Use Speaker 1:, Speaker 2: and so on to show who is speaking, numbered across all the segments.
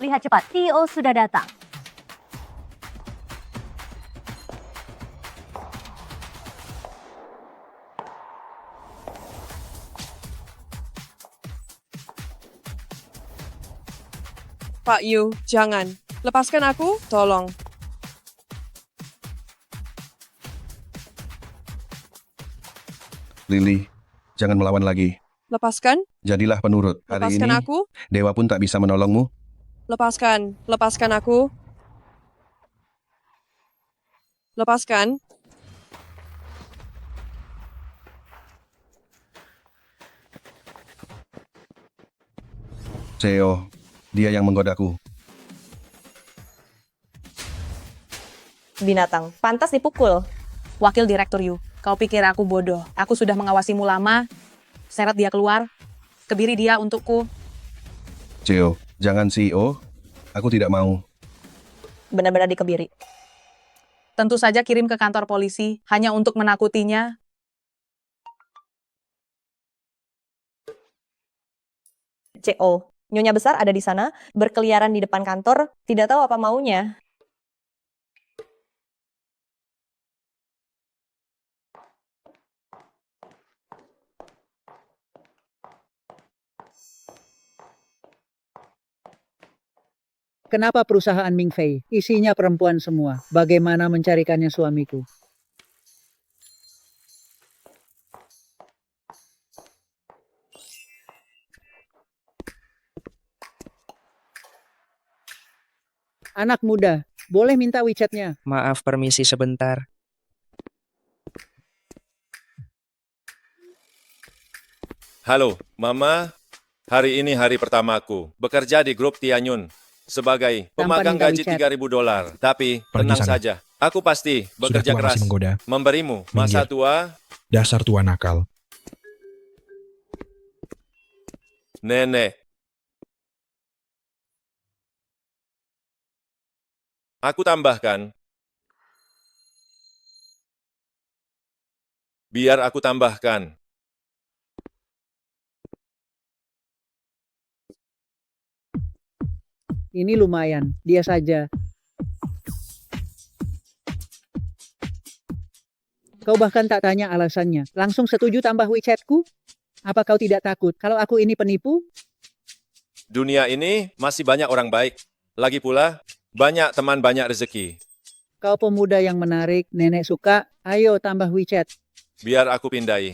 Speaker 1: Lihat cepat, CEO sudah datang.
Speaker 2: Pak Yu, jangan. Lepaskan aku, tolong.
Speaker 3: Lily, jangan melawan lagi.
Speaker 2: Lepaskan,
Speaker 3: Jadilah penurut. Hari
Speaker 2: lepaskan
Speaker 3: ini,
Speaker 2: aku,
Speaker 3: Dewa pun tak bisa menolongmu.
Speaker 2: lepaskan aku. Lepaskan.
Speaker 3: CEO, dia yang menggodaku.
Speaker 4: Binatang, pantas dipukul.
Speaker 5: Wakil Direktur Yu, kau pikir aku bodoh? Aku sudah mengawasimu lama. Seret dia keluar. Kebiri dia untukku.
Speaker 3: CEO, jangan CEO. Aku tidak mau.
Speaker 4: Benar-benar dikebiri.
Speaker 5: Tentu saja kirim ke kantor polisi hanya untuk menakutinya.
Speaker 4: CO, Nyonya besar ada di sana, berkeliaran di depan kantor, tidak tahu apa maunya.
Speaker 6: Kenapa perusahaan Mingfei? Isinya perempuan semua. Bagaimana mencarikannya suamiku? Anak muda, boleh minta WeChat-nya?
Speaker 7: Maaf, permisi sebentar.
Speaker 8: Halo, Mama. Hari ini hari pertamaku. Bekerja di grup Tianyun sebagai
Speaker 6: Tanpa
Speaker 8: pemagang
Speaker 6: minta
Speaker 8: gaji
Speaker 6: WeChat.
Speaker 8: $3.000. Tapi
Speaker 9: Pergi
Speaker 8: tenang
Speaker 9: sana.
Speaker 8: saja. Aku pasti
Speaker 9: Sudah
Speaker 8: bekerja
Speaker 9: tua
Speaker 8: keras.
Speaker 9: masih menggoda.
Speaker 8: Memberimu masa
Speaker 9: Minggir.
Speaker 8: tua,
Speaker 9: Dasar tua nakal.
Speaker 8: nenek. Aku tambahkan. Biar aku tambahkan.
Speaker 6: Ini lumayan, dia saja. Kau bahkan tak tanya alasannya. Langsung setuju tambah WeChat-ku? Apa kau tidak takut kalau aku ini penipu?
Speaker 8: Dunia ini masih banyak orang baik. Lagi pula, banyak teman banyak rezeki.
Speaker 6: Kau pemuda yang menarik, nenek suka. Ayo tambah WeChat.
Speaker 8: Biar aku pindai.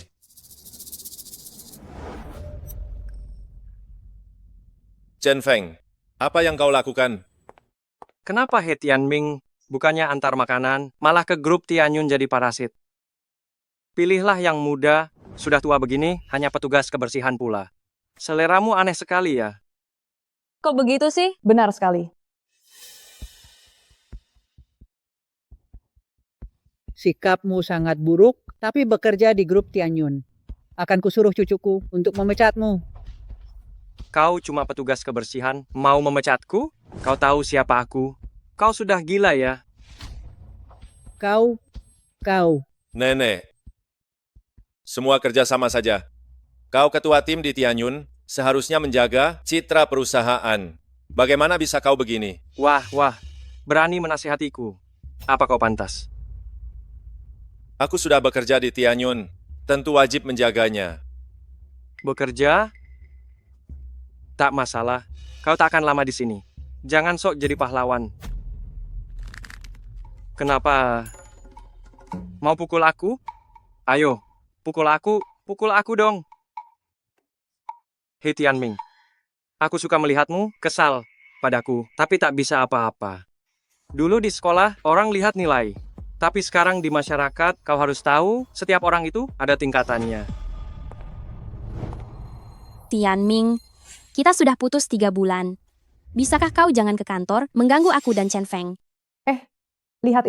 Speaker 8: Chen Feng, apa yang kau lakukan?
Speaker 7: Kenapa He Tianming bukannya antar makanan, malah ke grup Tianyun jadi parasit? Pilihlah yang muda, sudah tua begini, hanya petugas kebersihan pula. Seleramu aneh sekali ya.
Speaker 5: Kok begitu sih?
Speaker 4: Benar sekali.
Speaker 6: Sikapmu sangat buruk, tapi bekerja di grup Tianyun. Akan kusuruh cucuku untuk memecatmu.
Speaker 7: Kau cuma petugas kebersihan, mau memecatku? Kau tahu siapa aku? Kau sudah gila ya.
Speaker 6: Kau.
Speaker 8: Nenek. Semua kerja sama saja. Kau ketua tim di Tianyun, seharusnya menjaga citra perusahaan. Bagaimana bisa kau begini?
Speaker 7: Wah, berani menasihatiku. Apa kau pantas?
Speaker 8: Aku sudah bekerja di Tianyun, tentu wajib menjaganya.
Speaker 7: Bekerja? Tak masalah, kau tak akan lama di sini. Jangan sok jadi pahlawan. Kenapa? Mau pukul aku? Ayo, pukul aku dong. Hei Tianming, aku suka melihatmu kesal padaku, tapi tak bisa apa-apa. Dulu di sekolah, orang lihat nilai. Tapi sekarang di masyarakat, kau harus tahu, setiap orang itu ada tingkatannya.
Speaker 10: Tianming, kita sudah putus 3 bulan. Bisakah kau jangan ke kantor, mengganggu aku dan Chen Feng?
Speaker 4: Lihat,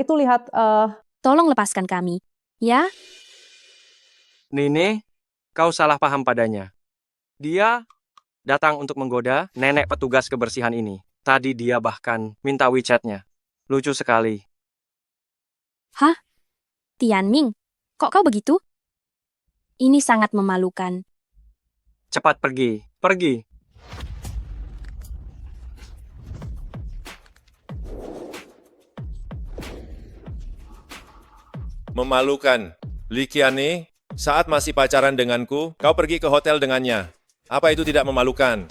Speaker 10: Tolong lepaskan kami. Ya?
Speaker 7: Nene, kau salah paham padanya. Dia datang untuk menggoda nenek petugas kebersihan ini. Tadi dia bahkan minta WeChat-nya. Lucu sekali.
Speaker 10: Hah? Tianming, kok kau begitu? Ini sangat memalukan.
Speaker 7: Cepat pergi.
Speaker 8: Memalukan. Likiani, saat masih pacaran denganku, kau pergi ke hotel dengannya. Apa itu tidak memalukan?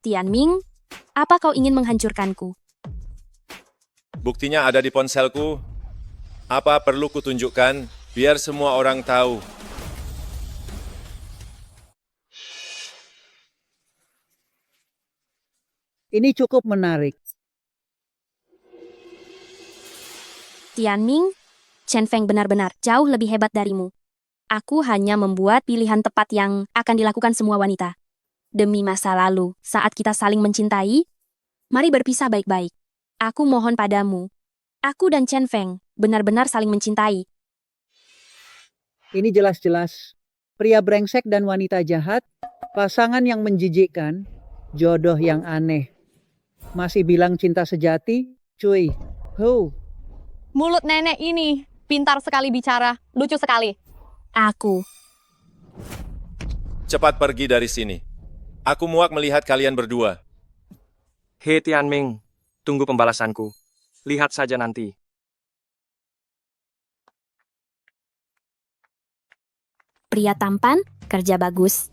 Speaker 10: Tianming, apa kau ingin menghancurkanku?
Speaker 8: Buktinya ada di ponselku. Apa perlu kutunjukkan, biar semua orang tahu.
Speaker 6: Ini cukup menarik.
Speaker 10: Tianming, Chen Feng benar-benar jauh lebih hebat darimu. Aku hanya membuat pilihan tepat yang akan dilakukan semua wanita. Demi masa lalu, saat kita saling mencintai, mari berpisah baik-baik. Aku mohon padamu. Aku dan Chen Feng benar-benar saling mencintai.
Speaker 6: Ini jelas-jelas pria brengsek dan wanita jahat, pasangan yang menjijikkan, jodoh yang aneh. Masih bilang cinta sejati, cuy. Ho.
Speaker 4: Mulut nenek ini pintar sekali bicara, lucu sekali.
Speaker 10: Aku.
Speaker 8: Cepat pergi dari sini. Aku muak melihat kalian berdua.
Speaker 7: He Tianming, tunggu pembalasanku. Lihat saja nanti.
Speaker 10: Pria tampan, kerja bagus.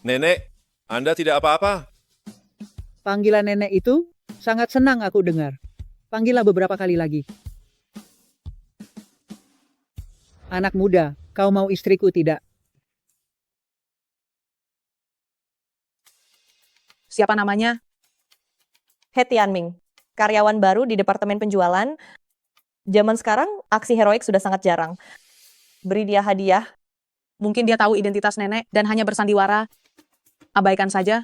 Speaker 8: Nenek, Anda tidak apa-apa?
Speaker 6: Panggilan nenek itu sangat senang aku dengar. Panggillah beberapa kali lagi. Anak muda, kau mau istriku tidak?
Speaker 5: Siapa namanya?
Speaker 4: He Tianming, karyawan baru di departemen penjualan. Zaman sekarang, aksi heroik sudah sangat jarang. Beri dia hadiah.
Speaker 5: Mungkin dia tahu identitas nenek dan hanya bersandiwara. Abaikan saja.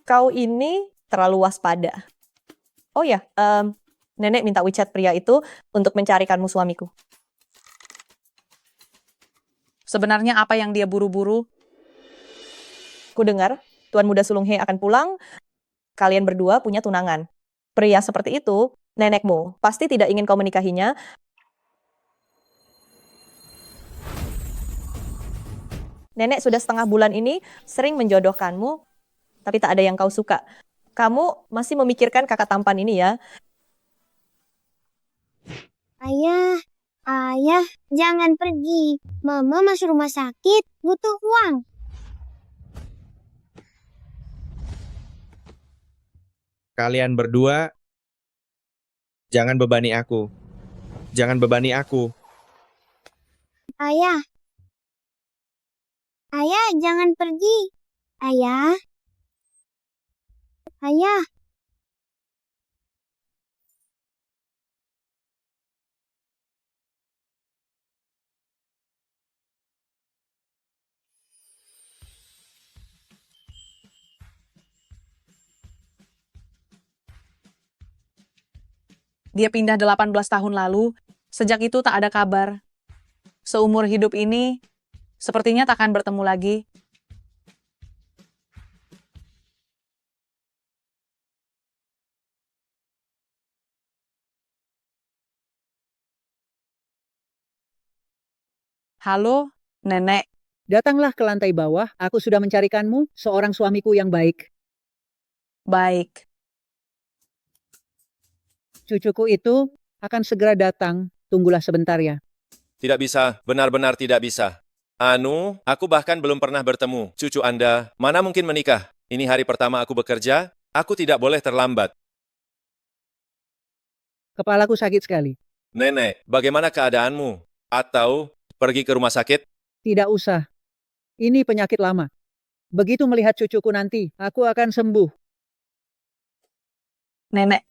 Speaker 4: Kau ini terlalu waspada. Oh ya, nenek minta WeChat pria itu untuk mencarikanmu suamiku.
Speaker 5: Sebenarnya apa yang dia buru-buru?
Speaker 4: Ku dengar, Tuan Muda Sulung He akan pulang, kalian berdua punya tunangan. Pria seperti itu, nenekmu pasti tidak ingin kau menikahinya. Nenek sudah setengah bulan ini sering menjodohkanmu, tapi tak ada yang kau suka. Kamu masih memikirkan kakak tampan ini ya?
Speaker 1: Ayah, ayah, jangan pergi. Mama masuk rumah sakit, butuh uang.
Speaker 9: Kalian berdua, jangan bebani aku. Jangan bebani aku.
Speaker 1: Ayah. Ayah, jangan pergi. Ayah. Ayah.
Speaker 5: Dia pindah 18 tahun lalu, sejak itu tak ada kabar. Seumur hidup ini, sepertinya takkan bertemu lagi. Halo, Nenek.
Speaker 6: Datanglah ke lantai bawah, aku sudah mencarikanmu seorang suamiku yang baik.
Speaker 5: Baik.
Speaker 6: Cucuku itu akan segera datang, tunggulah sebentar ya.
Speaker 8: Tidak bisa, benar-benar tidak bisa. Anu, aku bahkan belum pernah bertemu. Cucu Anda, mana mungkin menikah? Ini hari pertama aku bekerja, aku tidak boleh terlambat.
Speaker 6: Kepalaku sakit sekali.
Speaker 8: Nenek, bagaimana keadaanmu? Atau pergi ke rumah sakit?
Speaker 6: Tidak usah. Ini penyakit lama. Begitu melihat cucuku nanti, aku akan sembuh.
Speaker 5: Nenek.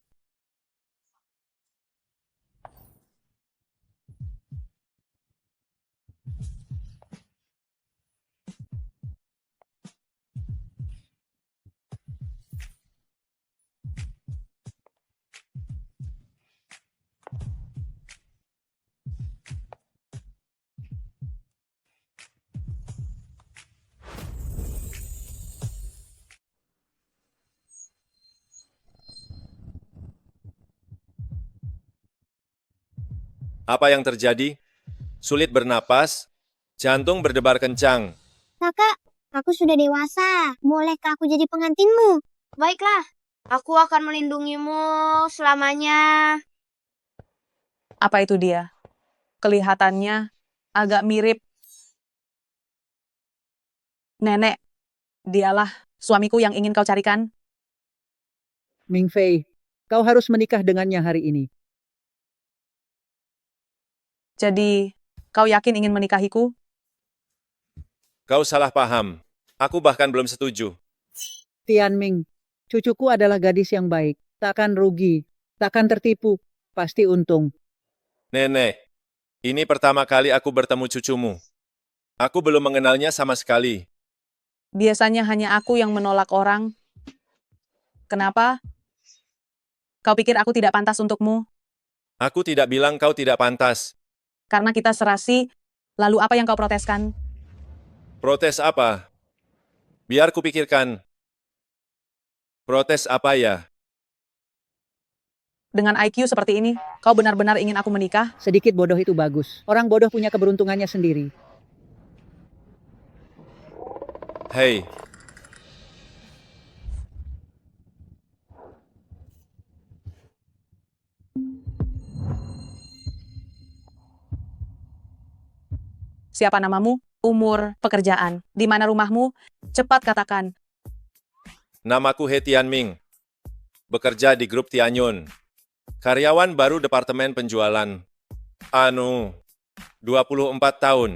Speaker 8: Apa yang terjadi? Sulit bernapas, jantung berdebar kencang.
Speaker 1: Kakak, aku sudah dewasa. Bolehkah aku jadi pengantinmu?
Speaker 10: Baiklah,
Speaker 1: Aku akan melindungimu selamanya.
Speaker 5: Apa itu dia? Kelihatannya agak mirip nenek. Dialah suamiku yang ingin kau carikan.
Speaker 6: Ming Fei, kau harus menikah dengannya hari ini.
Speaker 5: Jadi, kau yakin ingin menikahiku?
Speaker 8: Kau salah paham. Aku bahkan belum setuju.
Speaker 6: Tian Ming, cucuku adalah gadis yang baik. Takkan rugi, takkan tertipu, pasti untung.
Speaker 8: Nenek, ini pertama kali aku bertemu cucumu. Aku belum mengenalnya sama sekali.
Speaker 5: Biasanya hanya aku yang menolak orang. Kenapa? Kau pikir aku tidak pantas untukmu?
Speaker 8: Aku tidak bilang kau tidak pantas.
Speaker 5: Karena kita serasi, lalu apa yang kau proteskan?
Speaker 8: Protes apa? Biar kupikirkan. Protes apa ya?
Speaker 5: Dengan IQ seperti ini, kau benar-benar ingin aku menikah?
Speaker 6: Sedikit bodoh itu bagus. Orang bodoh punya keberuntungannya sendiri.
Speaker 8: Hei,
Speaker 5: Siapa namamu? Umur, pekerjaan. Di mana rumahmu? Cepat katakan.
Speaker 8: namaku He Tianming. Bekerja di grup Tianyun. Karyawan baru departemen penjualan. 24 tahun.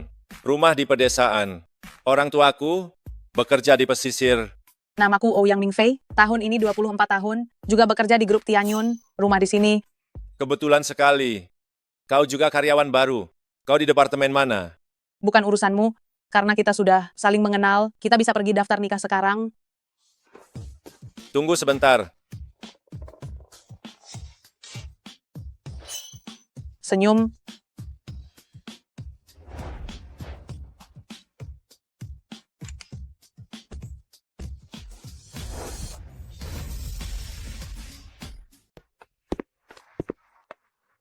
Speaker 8: Rumah di pedesaan. Orang tuaku bekerja di pesisir.
Speaker 5: Namaku Ouyang Mingfei. Tahun ini 24 tahun. Juga bekerja di grup Tianyun. Rumah di sini.
Speaker 8: Kebetulan sekali. Kau juga karyawan baru. Kau di departemen mana?
Speaker 5: Bukan urusanmu. Karena kita sudah saling mengenal. Kita bisa pergi daftar nikah sekarang.
Speaker 8: Tunggu sebentar.
Speaker 5: Senyum.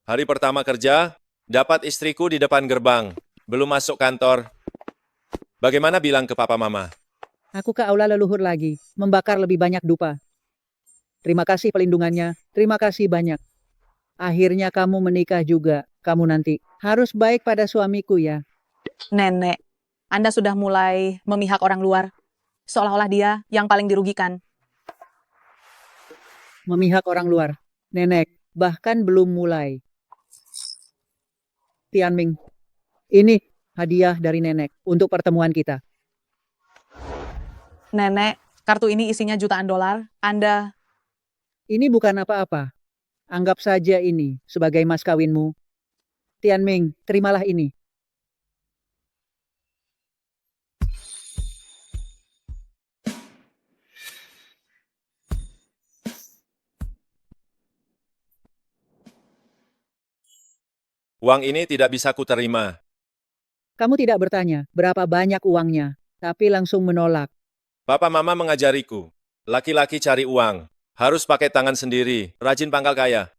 Speaker 8: Hari pertama kerja, dapat istriku di depan gerbang. Belum masuk kantor. Bagaimana bilang ke papa mama?
Speaker 6: Aku ke aula leluhur lagi, membakar lebih banyak dupa. Terima kasih pelindungannya, terima kasih banyak. Akhirnya kamu menikah juga, kamu nanti. Harus baik pada suamiku ya.
Speaker 5: Nenek, Anda sudah mulai memihak orang luar. Seolah-olah dia yang paling dirugikan.
Speaker 6: Memihak orang luar. Nenek, bahkan belum mulai. Tianming, ini hadiah dari nenek untuk pertemuan kita.
Speaker 5: Nenek, kartu ini isinya jutaan dolar. Anda,
Speaker 6: Ini bukan apa-apa. Anggap saja ini sebagai mas kawinmu. Tianming, terimalah ini.
Speaker 8: Uang ini tidak bisa kuterima.
Speaker 6: Kamu tidak bertanya berapa banyak uangnya, tapi langsung menolak.
Speaker 8: Papa mama mengajariku. Laki-laki cari uang. Harus pakai tangan sendiri. Rajin pangkal kaya.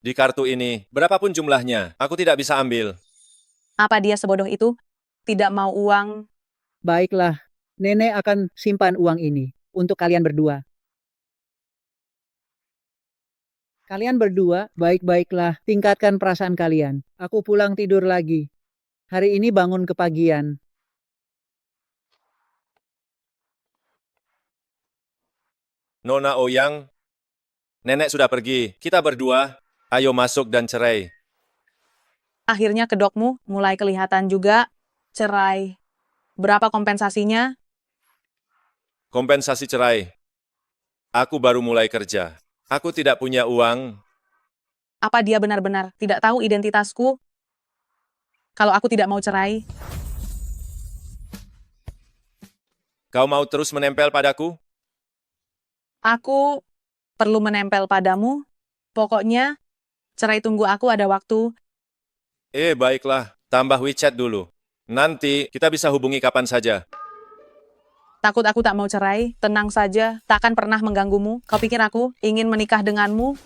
Speaker 8: Di kartu ini, berapapun jumlahnya, aku tidak bisa ambil.
Speaker 5: apa dia sebodoh itu? Tidak mau uang.
Speaker 6: Baiklah, nenek akan simpan uang ini untuk kalian berdua. Kalian berdua, baik-baiklah, tingkatkan perasaan kalian. Aku pulang tidur lagi. Hari ini bangun kepagian.
Speaker 8: Nona Ouyang, nenek sudah pergi. Kita berdua, ayo masuk dan cerai.
Speaker 5: Akhirnya kedokmu mulai kelihatan juga. Cerai. Berapa kompensasinya?
Speaker 8: Kompensasi cerai. Aku baru mulai kerja. Aku tidak punya uang.
Speaker 5: Apa dia benar-benar tidak tahu identitasku? Kalau aku tidak mau cerai,
Speaker 8: Kau mau terus menempel padaku?
Speaker 5: aku perlu menempel padamu. Pokoknya, cerai tunggu aku ada waktu.
Speaker 8: Baiklah. Tambah WeChat dulu. Nanti kita bisa hubungi kapan saja.
Speaker 5: Takut aku tak mau cerai, tenang saja, takkan pernah mengganggumu. Kau pikir aku ingin menikah denganmu?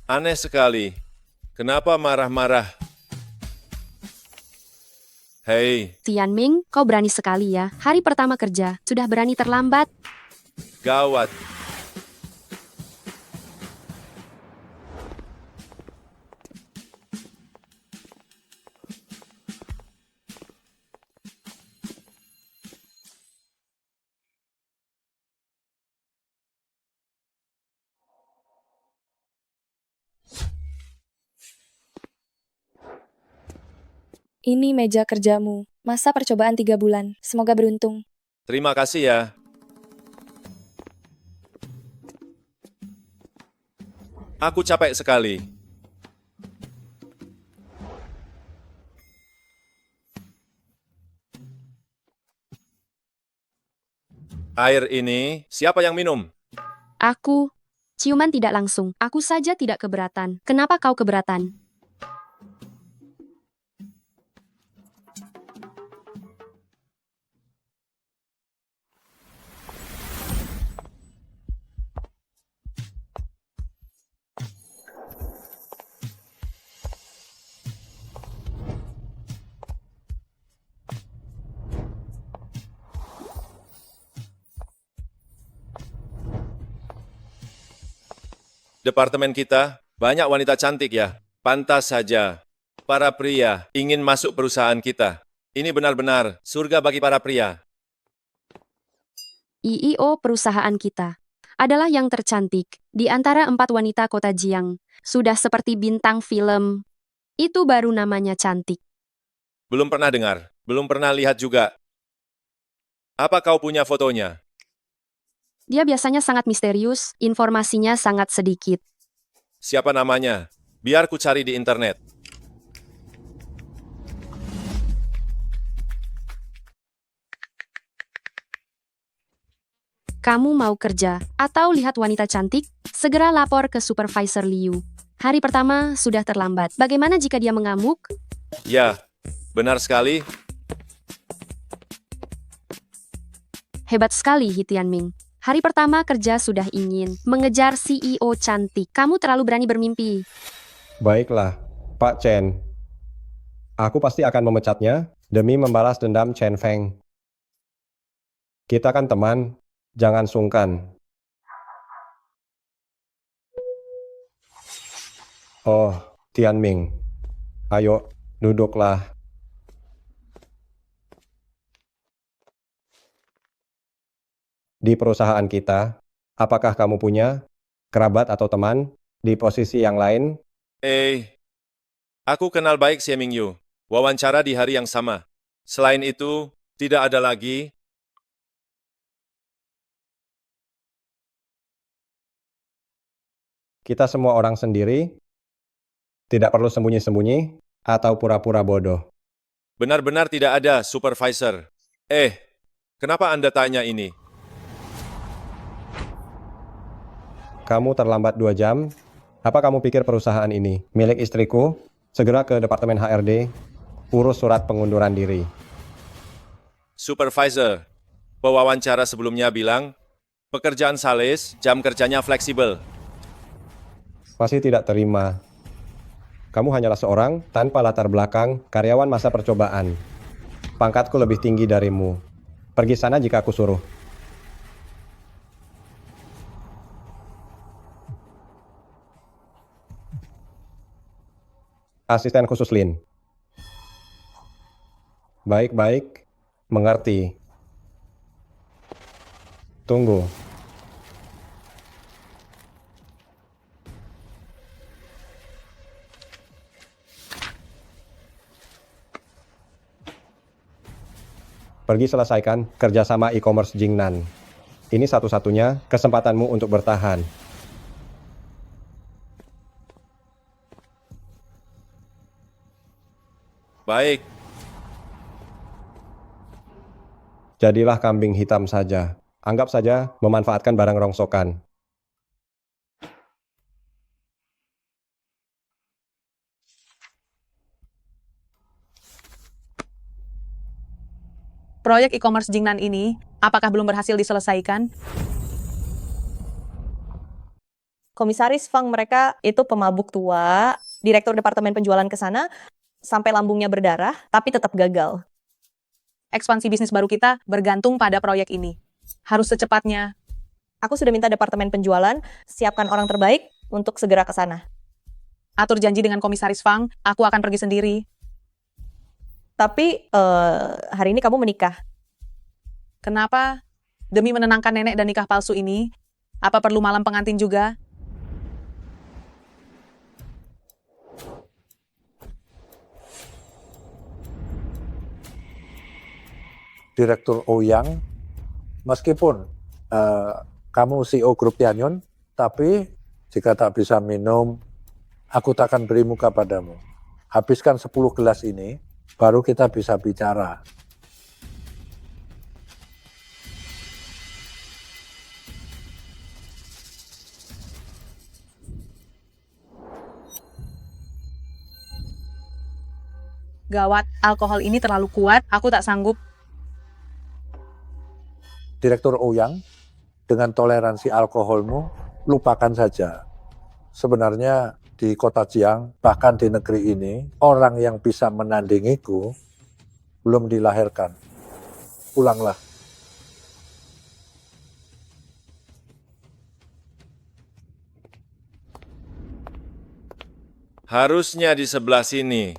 Speaker 8: Aneh sekali. Kenapa marah-marah? Hei,
Speaker 10: Tianming, kau berani sekali ya. Hari pertama kerja, sudah berani terlambat.
Speaker 8: gawat.
Speaker 11: Ini meja kerjamu. Masa percobaan 3 bulan. Semoga beruntung.
Speaker 8: Terima kasih ya. Aku capek sekali. Air ini, siapa yang minum?
Speaker 10: Aku. Ciuman tidak langsung. Aku saja tidak keberatan. Kenapa kau keberatan?
Speaker 8: Departemen kita banyak wanita cantik ya. Pantas saja para pria ingin masuk perusahaan kita. Ini benar-benar surga bagi para pria.
Speaker 10: IIO perusahaan kita adalah yang tercantik di antara 4 wanita kota Jiang. Sudah seperti bintang film. Itu baru namanya cantik.
Speaker 8: Belum pernah dengar, belum pernah lihat juga. Apa kau punya fotonya?
Speaker 10: Dia biasanya sangat misterius, informasinya sangat sedikit.
Speaker 8: Siapa namanya? Biar ku cari di internet.
Speaker 10: Kamu mau kerja atau lihat wanita cantik? Segera lapor ke Supervisor Liu. Hari pertama sudah terlambat. Bagaimana jika dia mengamuk?
Speaker 8: Ya, benar sekali.
Speaker 10: Hebat sekali, He Tianming. Hari pertama kerja sudah ingin mengejar CEO cantik. Kamu terlalu berani bermimpi.
Speaker 12: Baiklah, Pak Chen. Aku pasti akan memecatnya demi membalas dendam Chen Feng. Kita kan teman, jangan sungkan. Oh, Tianming. Ayo, duduklah. Di perusahaan kita, apakah kamu punya kerabat atau teman di posisi yang lain?
Speaker 8: Aku kenal baik Xie Mingyu. Wawancara di hari yang sama. Selain itu, tidak ada lagi.
Speaker 12: Kita semua orang sendiri, tidak perlu sembunyi-sembunyi atau pura-pura bodoh.
Speaker 8: Benar-benar tidak ada supervisor. Kenapa Anda tanya ini?
Speaker 12: Kamu terlambat 2 jam. Apa kamu pikir perusahaan ini milik istriku? Segera ke Departemen HRD, urus surat pengunduran diri.
Speaker 8: Supervisor, pewawancara sebelumnya bilang, pekerjaan sales, jam kerjanya fleksibel.
Speaker 12: Pasti tidak terima. Kamu hanyalah seorang tanpa latar belakang karyawan masa percobaan. Pangkatku lebih tinggi darimu. Pergi sana jika aku suruh. Asisten khusus Lin. Baik-baik, mengerti. Tunggu. Pergi selesaikan kerjasama e-commerce Jingnan. Ini satu-satunya kesempatanmu untuk bertahan.
Speaker 8: Baik.
Speaker 12: Jadilah kambing hitam saja. Anggap saja memanfaatkan barang rongsokan.
Speaker 5: Proyek e-commerce Jingnan ini, apakah belum berhasil diselesaikan?
Speaker 4: Komisaris Fang mereka itu pemabuk tua, direktur departemen penjualan ke sana, sampai lambungnya berdarah, tapi tetap gagal.
Speaker 5: Ekspansi bisnis baru kita bergantung pada proyek ini. Harus secepatnya.
Speaker 4: Aku sudah minta departemen penjualan, siapkan orang terbaik untuk segera ke sana.
Speaker 5: Atur janji dengan Komisaris Fang, aku akan pergi sendiri.
Speaker 4: Tapi, hari ini kamu menikah.
Speaker 5: Kenapa? Demi menenangkan nenek dan nikah palsu ini, apa perlu malam pengantin juga?
Speaker 13: Direktur Ouyang, meskipun kamu CEO Grup Tianyun, tapi jika tak bisa minum, aku tak akan beri muka padamu. Habiskan 10 gelas ini, baru kita bisa bicara.
Speaker 5: Gawat, alkohol ini terlalu kuat, aku tak sanggup.
Speaker 13: Direktur Ouyang, dengan toleransi alkoholmu, lupakan saja. Sebenarnya di kota Jiang, bahkan di negeri ini, orang yang bisa menandingiku belum dilahirkan. Pulanglah.
Speaker 8: Harusnya di sebelah sini.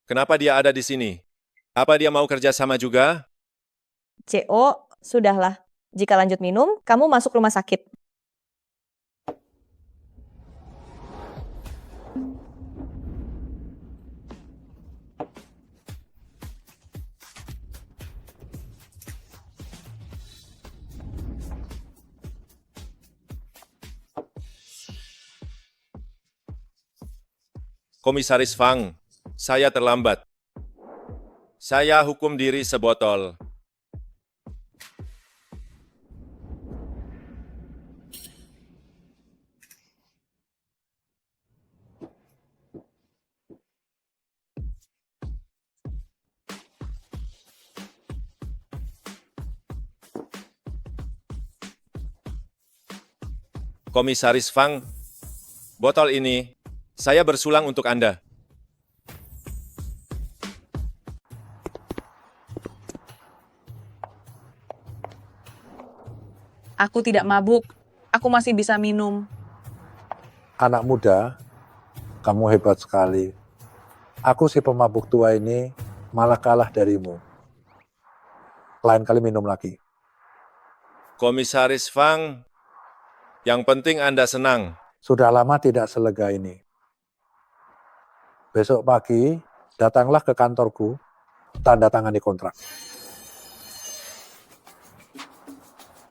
Speaker 8: Kenapa dia ada di sini? Apa dia mau kerja sama juga?
Speaker 4: CO, sudahlah. Jika lanjut minum, kamu masuk rumah sakit.
Speaker 8: Komisaris Fang, saya terlambat. Saya hukum diri sebotol. Komisaris Fang, botol ini saya bersulang untuk Anda.
Speaker 5: Aku tidak mabuk, aku masih bisa minum.
Speaker 13: Anak muda, kamu hebat sekali. Aku si pemabuk tua ini malah kalah darimu. Lain kali minum lagi.
Speaker 8: Komisaris Fang, yang penting Anda senang.
Speaker 13: Sudah lama tidak selega ini. Besok pagi, datanglah ke kantorku, tanda tangani kontrak.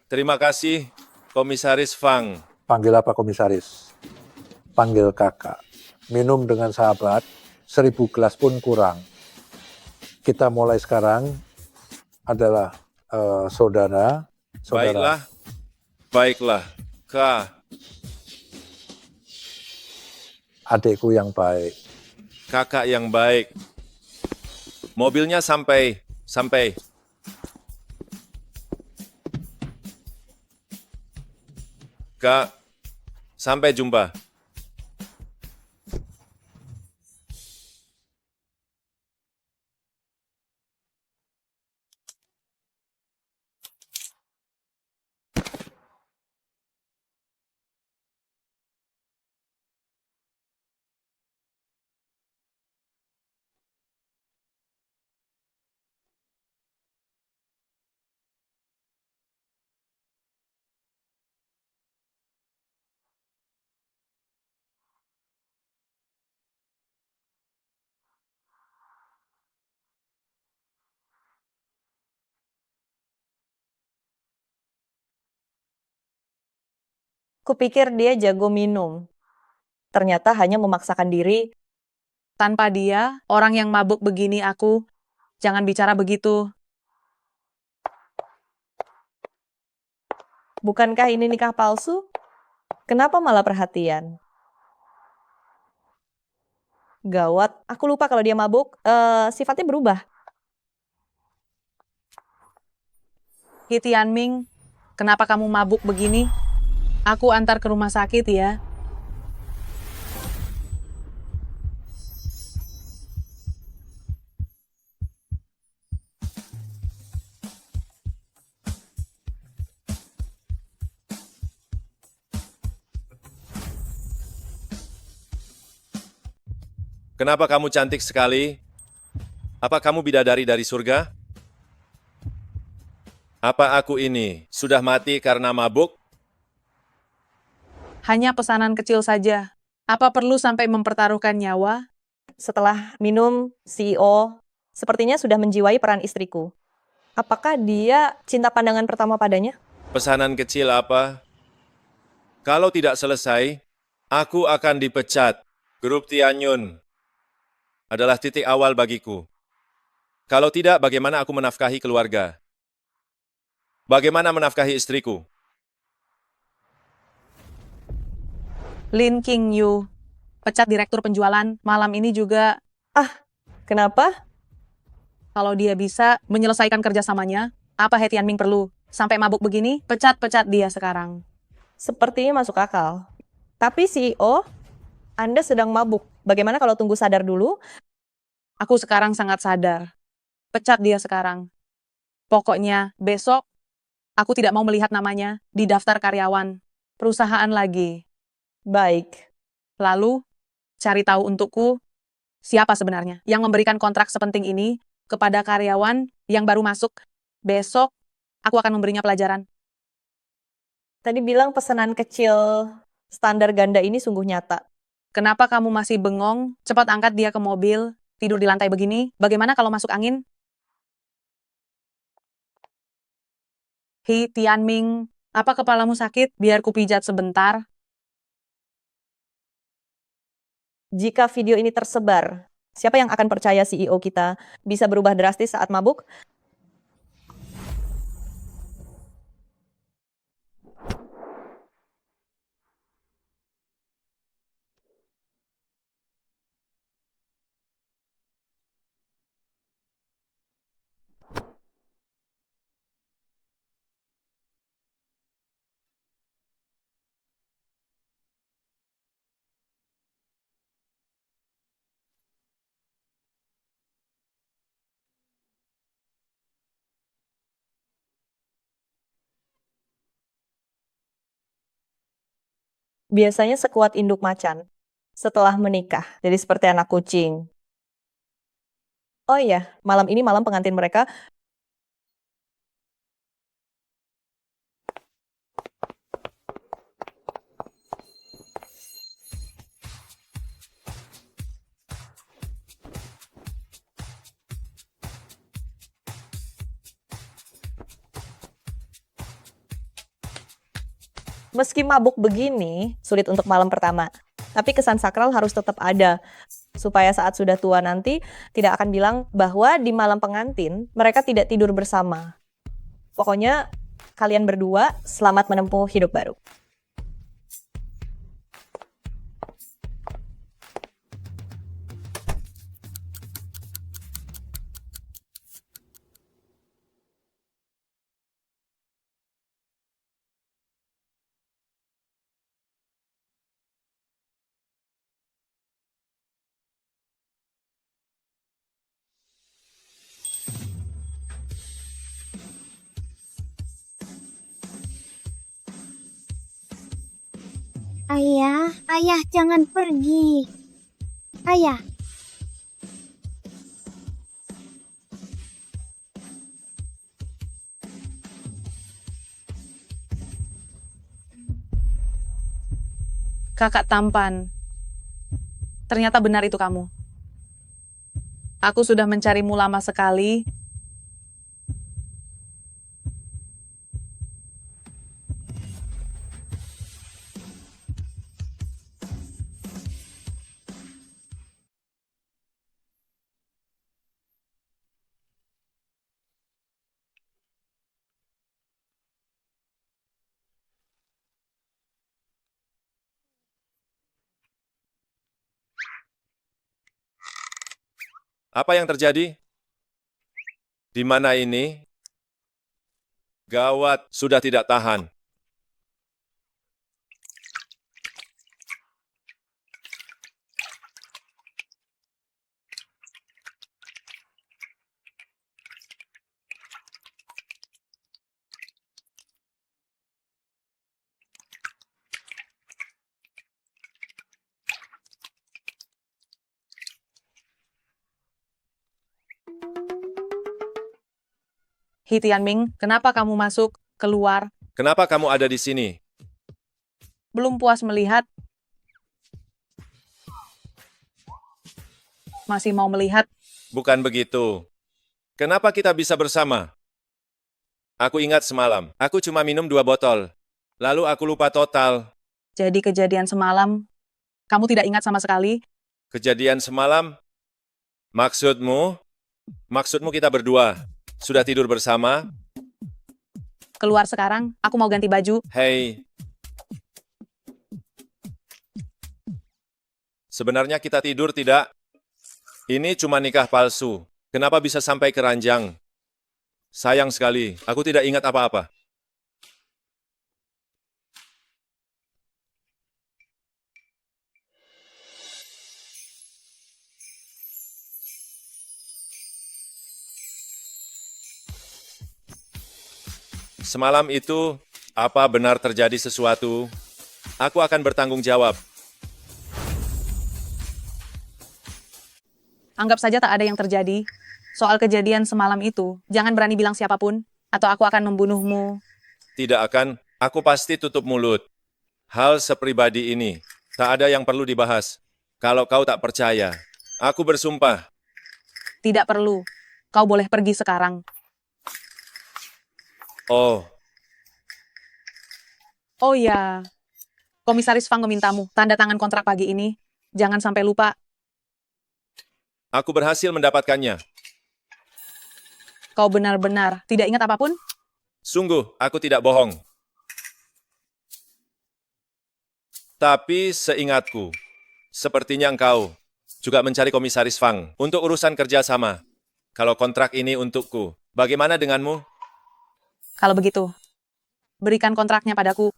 Speaker 8: Terima kasih, Komisaris Fang.
Speaker 13: Panggil apa komisaris? Panggil kakak. Minum dengan sahabat, 1000 gelas pun kurang. Kita mulai sekarang adalah saudara.
Speaker 8: Baiklah, Kak.
Speaker 13: Adikku yang baik.
Speaker 8: Kakak yang baik. Mobilnya sampai. Kak, sampai jumpa.
Speaker 4: Kupikir dia jago minum. Ternyata hanya memaksakan diri.
Speaker 5: Tanpa dia, orang yang mabuk begini aku, jangan bicara begitu.
Speaker 4: Bukankah ini nikah palsu? Kenapa malah perhatian? Gawat, aku lupa kalau dia mabuk, sifatnya berubah.
Speaker 5: He Tianming, kenapa kamu mabuk begini? Aku antar ke rumah sakit ya.
Speaker 8: Kenapa kamu cantik sekali? Apa kamu bidadari dari surga? Apa aku ini sudah mati karena mabuk?
Speaker 5: Hanya pesanan kecil saja. Apa perlu sampai mempertaruhkan nyawa?
Speaker 4: setelah minum, CEO sepertinya sudah menjiwai peran istriku. Apakah dia cinta pandangan pertama padanya?
Speaker 8: Pesanan kecil apa? Kalau tidak selesai, aku akan dipecat. Grup Tianyun adalah titik awal bagiku. Kalau tidak, bagaimana aku menafkahi keluarga? Bagaimana menafkahi istriku?
Speaker 5: Lin King Yu, pecat direktur penjualan malam ini juga.
Speaker 4: Kenapa?
Speaker 5: Kalau dia bisa menyelesaikan kerjasamanya, apa He Tianming perlu? Sampai mabuk begini, pecat-pecat dia sekarang.
Speaker 4: Sepertinya masuk akal. Tapi CEO, Anda sedang mabuk. Bagaimana kalau tunggu sadar dulu?
Speaker 5: Aku sekarang sangat sadar. Pecat dia sekarang. Pokoknya besok, aku tidak mau melihat namanya di daftar karyawan perusahaan lagi.
Speaker 4: Baik.
Speaker 5: Lalu, cari tahu untukku siapa sebenarnya yang memberikan kontrak sepenting ini kepada karyawan yang baru masuk. Besok, aku akan memberinya pelajaran.
Speaker 4: Tadi bilang pesanan kecil standar ganda ini sungguh nyata.
Speaker 5: Kenapa kamu masih bengong? Cepat angkat dia ke mobil, tidur di lantai begini. Bagaimana kalau masuk angin? He Tianming, apa kepalamu sakit? Biar ku pijat sebentar.
Speaker 4: Jika video ini tersebar, siapa yang akan percaya CEO kita bisa berubah drastis saat mabuk? Biasanya sekuat induk macan setelah menikah, jadi seperti anak kucing. Oh iya, malam ini malam pengantin mereka. Meski mabuk begini, sulit untuk malam pertama. Tapi kesan sakral harus tetap ada, supaya saat sudah tua nanti tidak akan bilang bahwa di malam pengantin mereka tidak tidur bersama. Pokoknya kalian berdua selamat menempuh hidup baru.
Speaker 1: Ayah, ayah jangan pergi. Ayah.
Speaker 5: Kakak tampan. Ternyata benar itu kamu. Aku sudah mencarimu lama sekali.
Speaker 8: Apa yang terjadi? Di mana ini? Gawat, sudah tidak tahan.
Speaker 5: He Tianming, kenapa kamu masuk, keluar?
Speaker 8: Kenapa kamu ada di sini?
Speaker 5: Belum puas melihat? masih mau melihat.
Speaker 8: Bukan begitu. Kenapa kita bisa bersama? Aku ingat semalam, aku cuma minum 2 botol. Lalu aku lupa total.
Speaker 5: Jadi kejadian semalam, kamu tidak ingat sama sekali?
Speaker 8: Kejadian semalam? Maksudmu? Maksudmu kita berdua sudah tidur bersama?
Speaker 5: Keluar sekarang, aku mau ganti baju.
Speaker 8: Hei. Sebenarnya kita tidur tidak? Ini cuma nikah palsu. Kenapa bisa sampai ke ranjang? Sayang sekali, aku tidak ingat apa-apa. Semalam itu, apa benar terjadi sesuatu? Aku akan bertanggung jawab.
Speaker 5: Anggap saja tak ada yang terjadi. Soal kejadian semalam itu, jangan berani bilang siapapun, atau aku akan membunuhmu.
Speaker 8: Tidak akan, aku pasti tutup mulut. Hal sepribadi ini, tak ada yang perlu dibahas. Kalau kau tak percaya, aku bersumpah.
Speaker 5: Tidak perlu. Kau boleh pergi sekarang.
Speaker 8: Oh,
Speaker 5: Oh ya, Komisaris Fang memintamu tanda tangan kontrak pagi ini. Jangan sampai lupa.
Speaker 8: aku berhasil mendapatkannya.
Speaker 5: Kau benar-benar tidak ingat apapun?
Speaker 8: Sungguh, aku tidak bohong. Tapi seingatku, sepertinya engkau juga mencari Komisaris Fang untuk urusan kerjasama. Kalau kontrak ini untukku, bagaimana denganmu?
Speaker 5: Kalau begitu, berikan kontraknya padaku.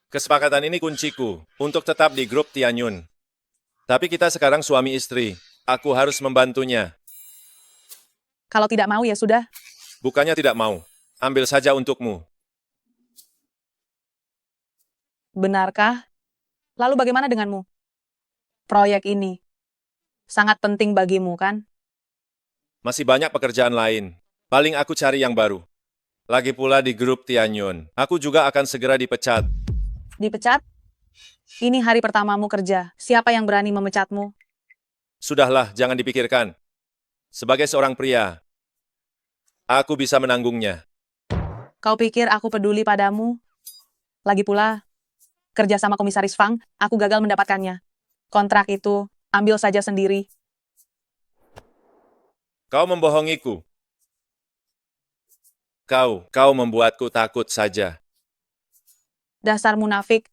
Speaker 8: Kesepakatan ini kunciku untuk tetap di grup Tianyun. Tapi kita sekarang suami istri. Aku harus membantunya.
Speaker 5: Kalau tidak mau ya sudah.
Speaker 8: Bukannya tidak mau. Ambil saja untukmu.
Speaker 5: Benarkah? Lalu bagaimana denganmu? Proyek ini sangat penting bagimu, kan?
Speaker 8: Masih banyak pekerjaan lain. Paling aku cari yang baru. Lagi pula di grup Tianyun. Aku juga akan segera dipecat.
Speaker 5: Dipecat? Ini hari pertamamu kerja. Siapa yang berani memecatmu?
Speaker 8: Sudahlah, jangan dipikirkan. Sebagai seorang pria, aku bisa menanggungnya.
Speaker 5: Kau pikir aku peduli padamu? Lagi pula, kerja sama Komisaris Fang, aku gagal mendapatkannya. Kontrak itu, ambil saja sendiri.
Speaker 8: Kau membohongiku. Kau membuatku takut saja.
Speaker 5: Dasar munafik.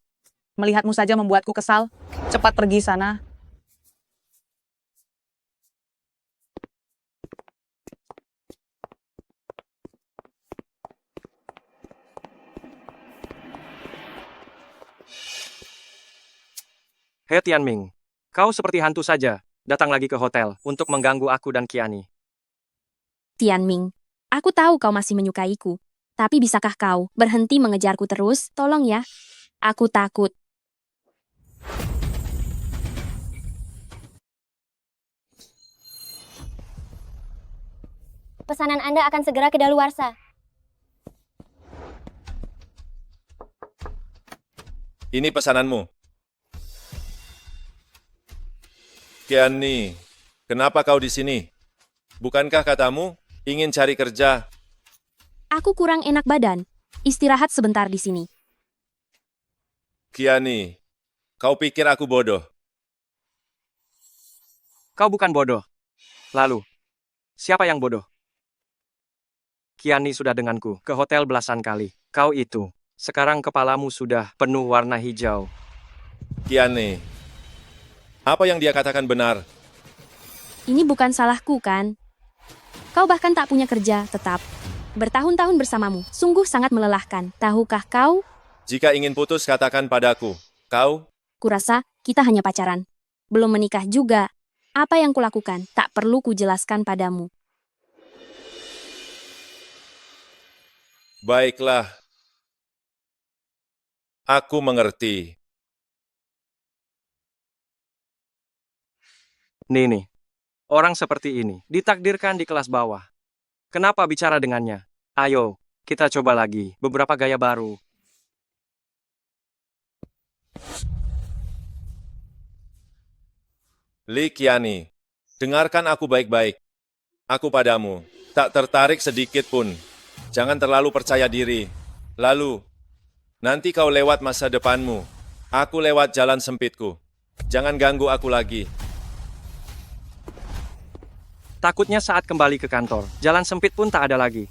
Speaker 5: Melihatmu saja membuatku kesal. Cepat pergi sana.
Speaker 7: He Tianming, kau seperti hantu saja, datang lagi ke hotel untuk mengganggu aku dan Kiani.
Speaker 10: Tianming, aku tahu kau masih menyukaiku. Tapi bisakah kau berhenti mengejarku terus? Tolong ya. Aku takut.
Speaker 1: Pesanan Anda akan segera kedaluarsa.
Speaker 8: Ini pesananmu. Kiani, kenapa kau di sini? Bukankah katamu ingin cari kerja?
Speaker 10: Aku kurang enak badan. Istirahat sebentar di sini.
Speaker 8: Kiani, kau pikir aku bodoh?
Speaker 7: Kau bukan bodoh. Lalu, siapa yang bodoh? Kiani sudah denganku ke hotel belasan kali. Kau itu, sekarang kepalamu sudah penuh warna hijau.
Speaker 8: Kiani, apa yang dia katakan benar?
Speaker 10: Ini bukan salahku, kan? Kau bahkan tak punya kerja tetap. Bertahun-tahun bersamamu, sungguh sangat melelahkan. Tahukah kau?
Speaker 8: Jika ingin putus, katakan padaku. Kau?
Speaker 10: Kurasa kita hanya pacaran. Belum menikah juga. Apa yang kulakukan tak perlu kujelaskan padamu.
Speaker 8: Baiklah. Aku mengerti.
Speaker 7: Nih, orang seperti ini ditakdirkan di kelas bawah. Kenapa bicara dengannya? Ayo, kita coba lagi beberapa gaya baru.
Speaker 8: Li Kiani, Dengarkan aku baik-baik. Aku padamu, tak tertarik sedikit pun. Jangan terlalu percaya diri. Lalu, nanti kau lewat masa depanmu. Aku lewat jalan sempitku. Jangan ganggu aku lagi.
Speaker 7: Takutnya saat kembali ke kantor, jalan sempit pun tak ada lagi.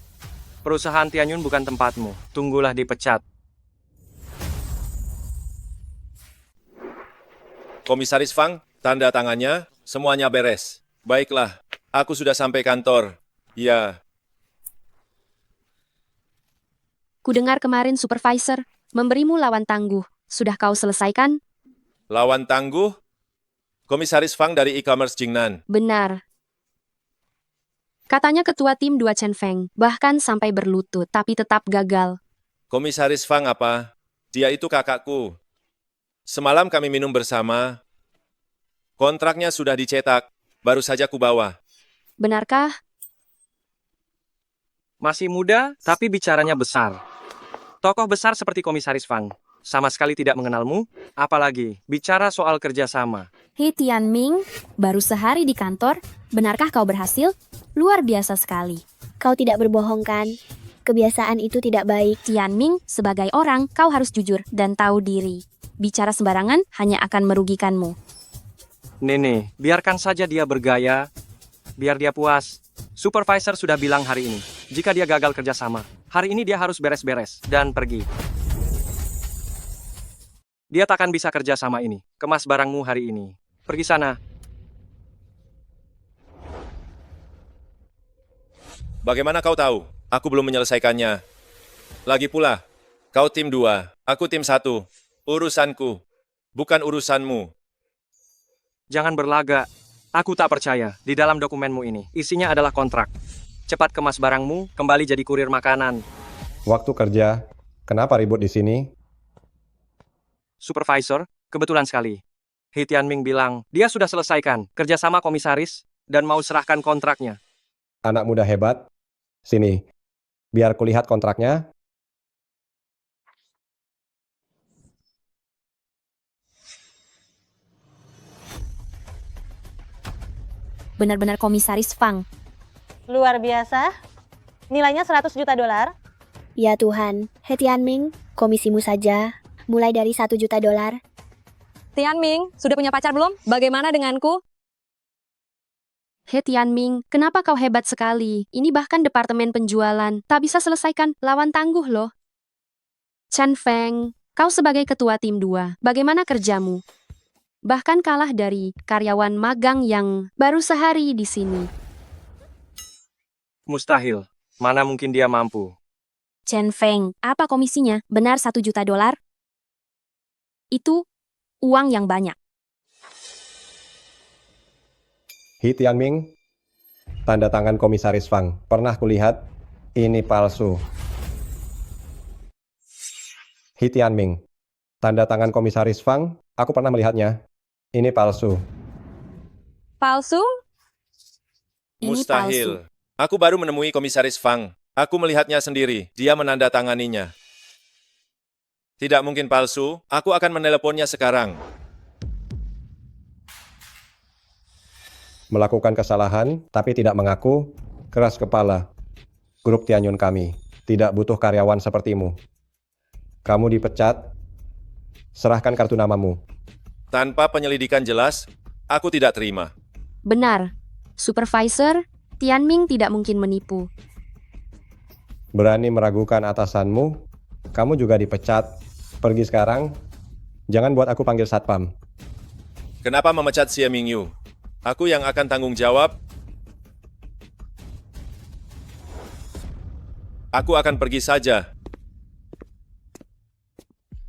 Speaker 7: Perusahaan Tianyun bukan tempatmu. Tunggulah dipecat.
Speaker 8: Komisaris Fang, tanda tangannya, semuanya beres. Baiklah, aku sudah sampai kantor. Ya,
Speaker 10: Kudengar kemarin supervisor memberimu lawan tangguh. Sudah kau selesaikan?
Speaker 8: lawan tangguh? Komisaris Fang dari e-commerce Jingnan.
Speaker 10: Benar. Katanya ketua tim 2 Chen Feng, bahkan sampai berlutut, tapi tetap gagal.
Speaker 8: Komisaris Fang apa? Dia itu kakakku. Semalam kami minum bersama. Kontraknya sudah dicetak. Baru saja kubawa.
Speaker 10: Benarkah?
Speaker 7: Masih muda, tapi bicaranya besar. Tokoh besar seperti Komisaris Fang sama sekali tidak mengenalmu, apalagi bicara soal kerjasama.
Speaker 10: Hei Tianming, baru sehari di kantor, benarkah kau berhasil? Luar biasa sekali.
Speaker 1: Kau tidak berbohong kan? Kebiasaan itu tidak baik.
Speaker 10: Tianming, sebagai orang, kau harus jujur dan tahu diri. Bicara sembarangan hanya akan merugikanmu.
Speaker 7: Nene, biarkan saja dia bergaya, biar dia puas. Supervisor sudah bilang hari ini, jika dia gagal kerjasama, hari ini dia harus beres-beres dan pergi. Dia takkan bisa kerja sama ini. Kemas barangmu hari ini. Pergi sana.
Speaker 8: Bagaimana kau tahu? Aku belum menyelesaikannya. Lagi pula, kau tim 2, aku tim 1. Urusanku, bukan urusanmu.
Speaker 7: Jangan berlagak. Aku tak percaya. Di dalam dokumenmu ini, isinya adalah kontrak. Cepat kemas barangmu, kembali jadi kurir makanan.
Speaker 12: Waktu kerja, kenapa ribut di sini?
Speaker 7: Supervisor, kebetulan sekali. He Tianming bilang, dia sudah selesaikan kerjasama komisaris dan mau serahkan kontraknya.
Speaker 12: Anak muda hebat. Sini, biar kulihat kontraknya.
Speaker 10: Benar-benar Komisaris Fang.
Speaker 4: Luar biasa. Nilainya 100 juta dolar.
Speaker 1: Ya Tuhan, He Tianming, komisimu saja. Mulai dari 1 juta dolar.
Speaker 10: Tianming, sudah punya pacar belum? Bagaimana denganku? He Tianming, kenapa kau hebat sekali? Ini bahkan departemen penjualan. Tak bisa selesaikan, lawan tangguh loh. Chen Feng, kau sebagai ketua tim 2, bagaimana kerjamu? Bahkan kalah dari karyawan magang yang baru sehari di sini.
Speaker 7: Mustahil. Mana mungkin dia mampu.
Speaker 10: Chen Feng, apa komisinya? Benar 1 juta dolar? Itu uang yang banyak.
Speaker 12: He Tianming, tanda tangan Komisaris Fang. Pernah kulihat, ini palsu. He Tianming, tanda tangan Komisaris Fang, aku pernah melihatnya. Ini palsu.
Speaker 10: Palsu? Ini
Speaker 8: Mustahil.
Speaker 10: palsu.
Speaker 8: Aku baru menemui Komisaris Fang. Aku melihatnya sendiri. Dia menandatanganinya. Tidak mungkin palsu. Aku akan meneleponnya sekarang.
Speaker 12: Melakukan kesalahan, tapi tidak mengaku, keras kepala. Grup Tianyun kami tidak butuh karyawan sepertimu. Kamu dipecat, serahkan kartu namamu.
Speaker 8: Tanpa penyelidikan jelas, aku tidak terima.
Speaker 10: Benar. Supervisor, Tianming tidak mungkin menipu.
Speaker 12: Berani meragukan atasanmu, kamu juga dipecat. Pergi sekarang, jangan buat aku panggil satpam.
Speaker 8: Kenapa memecat Xie Mingyu? Aku yang akan tanggung jawab. Aku akan pergi saja.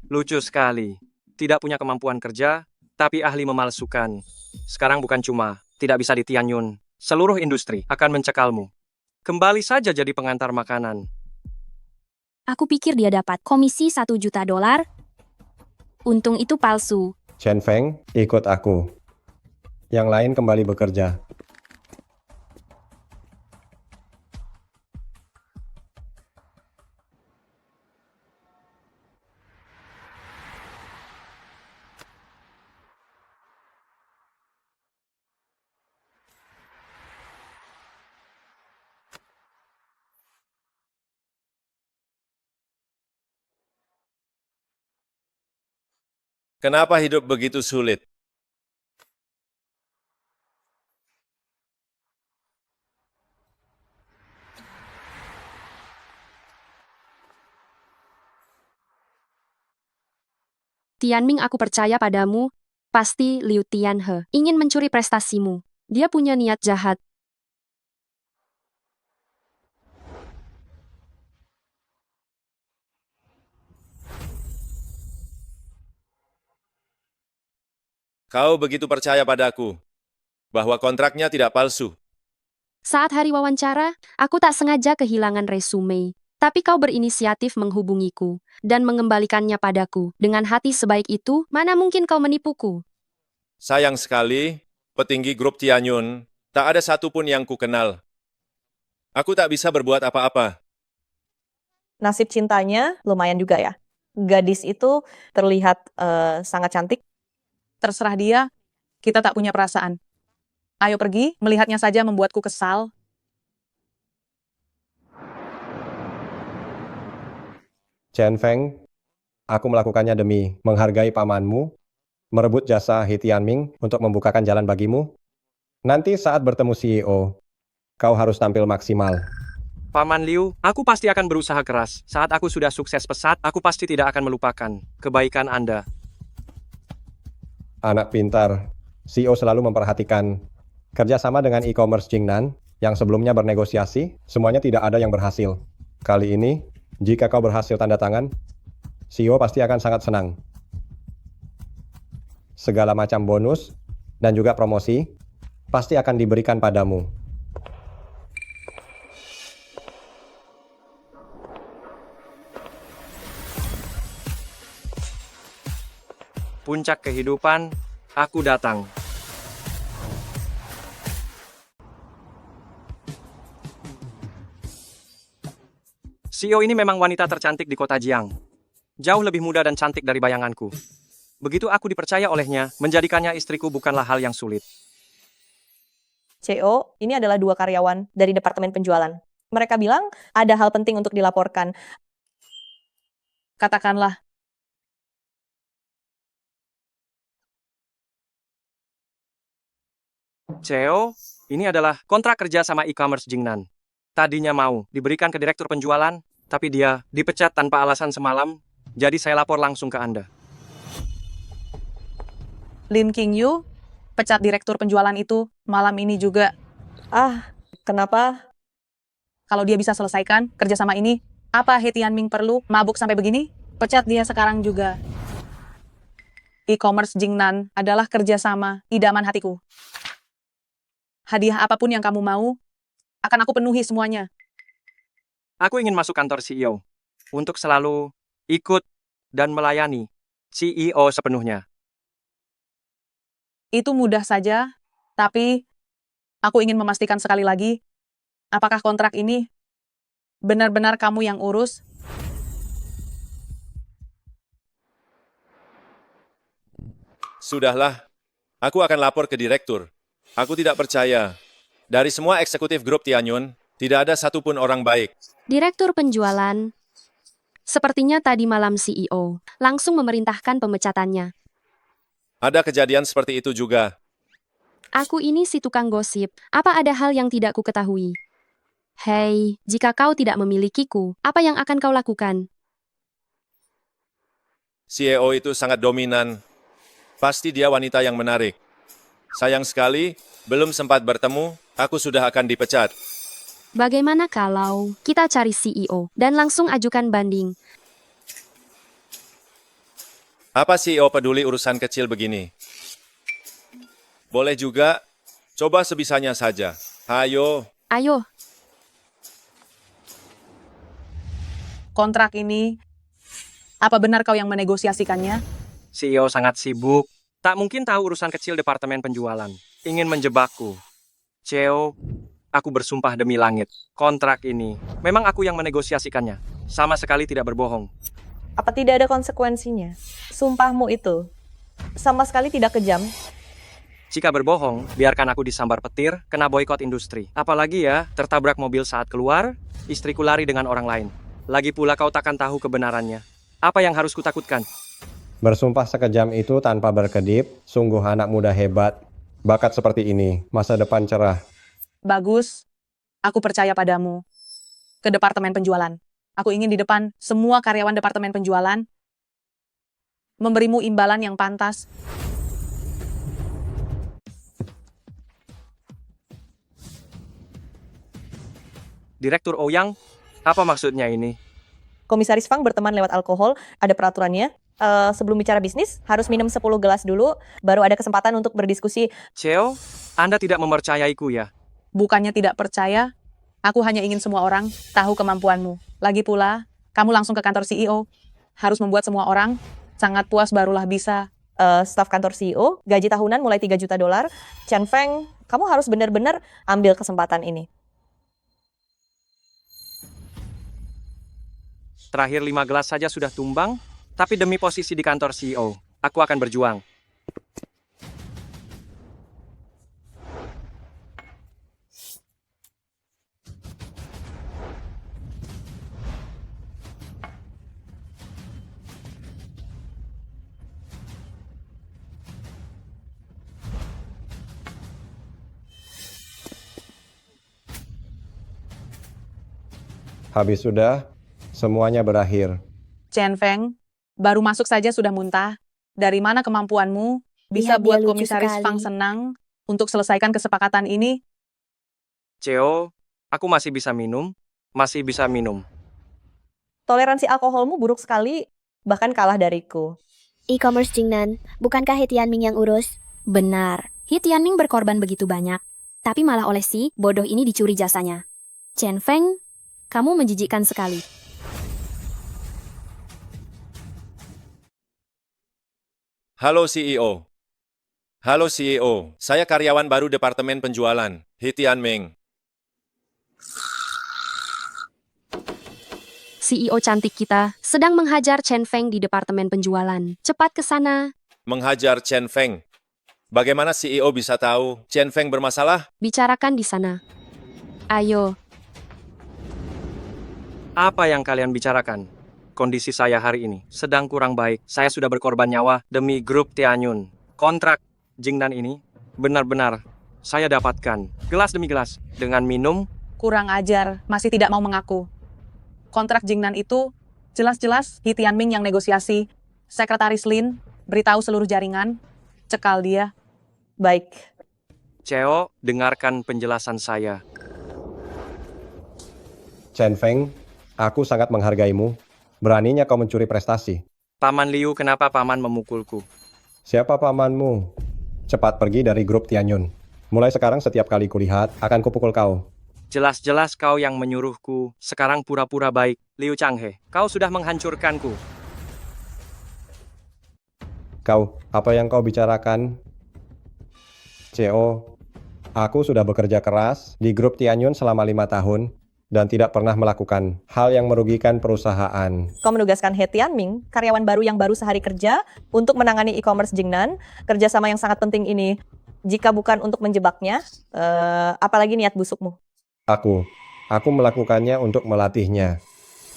Speaker 7: Lucu sekali. Tidak punya kemampuan kerja, tapi ahli memalsukan. Sekarang bukan cuma tidak bisa di Tianyun, seluruh industri akan mencekalmu. Kembali saja jadi pengantar makanan.
Speaker 10: Aku pikir dia dapat komisi 1 juta dolar. Untung itu palsu.
Speaker 12: Chen Feng, ikut aku. Yang lain kembali bekerja.
Speaker 8: Kenapa hidup begitu sulit?
Speaker 10: Tianming, aku percaya padamu. Pasti Liu Tianhe ingin mencuri prestasimu. Dia punya niat jahat.
Speaker 8: Kau begitu percaya padaku bahwa kontraknya tidak palsu.
Speaker 10: Saat hari wawancara, aku tak sengaja kehilangan resume. Tapi kau berinisiatif menghubungiku dan mengembalikannya padaku. Dengan hati sebaik itu, mana mungkin kau menipuku?
Speaker 8: Sayang sekali, petinggi grup Tianyun, tak ada satupun yang kukenal. Aku tak bisa berbuat apa-apa.
Speaker 4: Nasib cintanya lumayan juga ya. Gadis itu terlihat sangat cantik.
Speaker 5: Terserah dia, kita tak punya perasaan. Ayo pergi, melihatnya saja membuatku kesal.
Speaker 12: Chen Feng, aku melakukannya demi menghargai pamanmu, merebut jasa He Tianming untuk membukakan jalan bagimu. Nanti saat bertemu CEO, kau harus tampil maksimal.
Speaker 7: Paman Liu, aku pasti akan berusaha keras. Saat aku sudah sukses pesat, aku pasti tidak akan melupakan kebaikan Anda.
Speaker 12: Anak pintar, CEO selalu memperhatikan. Kerjasama dengan e-commerce Jingnan, yang sebelumnya bernegosiasi, semuanya tidak ada yang berhasil. Kali ini, jika kau berhasil tanda tangan, CEO pasti akan sangat senang. Segala macam bonus dan juga promosi pasti akan diberikan padamu.
Speaker 7: Puncak kehidupan, aku datang. CEO ini memang wanita tercantik di kota Jiang. Jauh lebih muda dan cantik dari bayanganku. Begitu aku dipercaya olehnya, menjadikannya istriku bukanlah hal yang sulit.
Speaker 4: CEO, ini adalah 2 karyawan dari departemen penjualan. Mereka bilang ada hal penting untuk dilaporkan.
Speaker 5: Katakanlah,
Speaker 7: CEO, ini adalah kontrak kerja sama e-commerce Jingnan. Tadinya mau diberikan ke direktur penjualan, tapi dia dipecat tanpa alasan semalam, jadi saya lapor langsung ke Anda.
Speaker 5: Lin Qingyu, pecat direktur penjualan itu malam ini juga.
Speaker 4: Kenapa?
Speaker 5: Kalau dia bisa selesaikan kerjasama ini, apa He Tianming perlu mabuk sampai begini? Pecat dia sekarang juga. E-commerce Jingnan adalah kerjasama idaman hatiku. Hadiah apapun yang kamu mau, akan aku penuhi semuanya.
Speaker 7: Aku ingin masuk kantor CEO untuk selalu ikut dan melayani CEO sepenuhnya.
Speaker 5: Itu mudah saja, tapi aku ingin memastikan sekali lagi, apakah kontrak ini benar-benar kamu yang urus?
Speaker 8: Sudahlah, aku akan lapor ke direktur. Aku tidak percaya. Dari semua eksekutif grup Tianyun, tidak ada satupun orang baik.
Speaker 10: Direktur penjualan. Sepertinya tadi malam CEO langsung memerintahkan pemecatannya.
Speaker 8: Ada kejadian seperti itu juga.
Speaker 10: Aku ini si tukang gosip. Apa ada hal yang tidak ku ketahui? Hei, jika kau tidak memilikiku, apa yang akan kau lakukan?
Speaker 8: CEO itu sangat dominan. Pasti dia wanita yang menarik. Sayang sekali, belum sempat bertemu, aku sudah akan dipecat.
Speaker 10: Bagaimana kalau kita cari CEO dan langsung ajukan banding?
Speaker 8: Apa CEO peduli urusan kecil begini? Boleh juga, coba sebisanya saja. Ayo.
Speaker 10: Ayo.
Speaker 5: Kontrak ini, apa benar kau yang menegosiasikannya?
Speaker 7: CEO sangat sibuk. Tak mungkin tahu urusan kecil departemen penjualan. Ingin menjebakku. CEO, aku bersumpah demi langit. Kontrak ini, memang aku yang menegosiasikannya. Sama sekali tidak berbohong.
Speaker 4: Apa tidak ada konsekuensinya? Sumpahmu itu sama sekali tidak kejam.
Speaker 7: Jika berbohong, biarkan aku disambar petir, kena boikot industri. Apalagi ya, tertabrak mobil saat keluar, istriku lari dengan orang lain. Lagi pula kau takkan tahu kebenarannya. Apa yang harus kutakutkan?
Speaker 12: Bersumpah sekejam itu tanpa berkedip, sungguh anak muda hebat. Bakat seperti ini, masa depan cerah.
Speaker 5: Bagus, aku percaya padamu. Ke departemen penjualan. Aku ingin di depan semua karyawan departemen penjualan memberimu imbalan yang pantas.
Speaker 7: Direktur Ouyang, apa maksudnya ini?
Speaker 4: Komisaris Fang berteman lewat alkohol, ada peraturannya. Sebelum bicara bisnis, harus minum 10 gelas dulu, baru ada kesempatan untuk berdiskusi.
Speaker 7: Cheo, Anda tidak mempercayaiku ya?
Speaker 5: Bukannya tidak percaya, aku hanya ingin semua orang tahu kemampuanmu. Lagi pula, kamu langsung ke kantor CEO. Harus membuat semua orang sangat puas barulah bisa.
Speaker 4: Staf kantor CEO, gaji tahunan mulai 3 juta dolar. Chen Feng, kamu harus benar-benar ambil kesempatan ini.
Speaker 7: Terakhir 5 gelas saja sudah tumbang, tapi demi posisi di kantor CEO, aku akan berjuang.
Speaker 12: Habis sudah, semuanya berakhir.
Speaker 5: Chen Feng, baru masuk saja sudah muntah. Dari mana kemampuanmu bisa
Speaker 1: Lihat dia
Speaker 5: buat
Speaker 1: lucu
Speaker 5: komisaris
Speaker 1: sekali.
Speaker 5: Fang senang untuk selesaikan kesepakatan ini?
Speaker 7: Cheo, aku masih bisa minum, masih bisa minum.
Speaker 4: Toleransi alkoholmu buruk sekali, bahkan kalah dariku.
Speaker 1: E-commerce Jingnan, bukankah He Tianming yang urus?
Speaker 10: Benar, He Tianming berkorban begitu banyak. Tapi malah oleh si bodoh ini dicuri jasanya. Chen Feng, kamu menjijikkan sekali.
Speaker 8: Halo CEO. Halo CEO, saya karyawan baru Departemen Penjualan, He Tianming.
Speaker 10: CEO cantik kita sedang menghajar Chen Feng di departemen penjualan. Cepat ke sana.
Speaker 8: Menghajar Chen Feng. Bagaimana CEO bisa tahu Chen Feng bermasalah?
Speaker 10: Bicarakan di sana. Ayo.
Speaker 7: Apa yang kalian bicarakan? Kondisi saya hari ini sedang kurang baik. Saya sudah berkorban nyawa demi grup Tianyun. Kontrak Jingnan ini benar-benar saya dapatkan gelas demi gelas dengan minum.
Speaker 5: Kurang ajar, masih tidak mau mengaku. Kontrak Jingnan itu jelas-jelas He Tianming yang negosiasi. Sekretaris Lin beritahu seluruh jaringan, cekal dia.
Speaker 4: Baik.
Speaker 7: Cheo, dengarkan penjelasan saya.
Speaker 12: Chen Feng, aku sangat menghargaimu. Beraninya kau mencuri prestasi.
Speaker 7: Paman Liu, kenapa paman memukulku?
Speaker 12: Siapa pamanmu? Cepat pergi dari grup Tianyun. Mulai sekarang setiap kali kulihat, akan kupukul kau.
Speaker 7: Jelas-jelas kau yang menyuruhku. Sekarang pura-pura baik. Liu Changhe, kau sudah menghancurkanku.
Speaker 12: Kau, apa yang kau bicarakan? CEO, aku sudah bekerja keras di grup Tianyun selama 5 tahun dan tidak pernah melakukan hal yang merugikan perusahaan.
Speaker 4: Kau menugaskan He Tianming, karyawan baru yang baru sehari kerja, untuk menangani e-commerce Jingnan. Kerjasama yang sangat penting ini. Jika bukan untuk menjebaknya, apalagi niat busukmu?
Speaker 12: Aku melakukannya untuk melatihnya.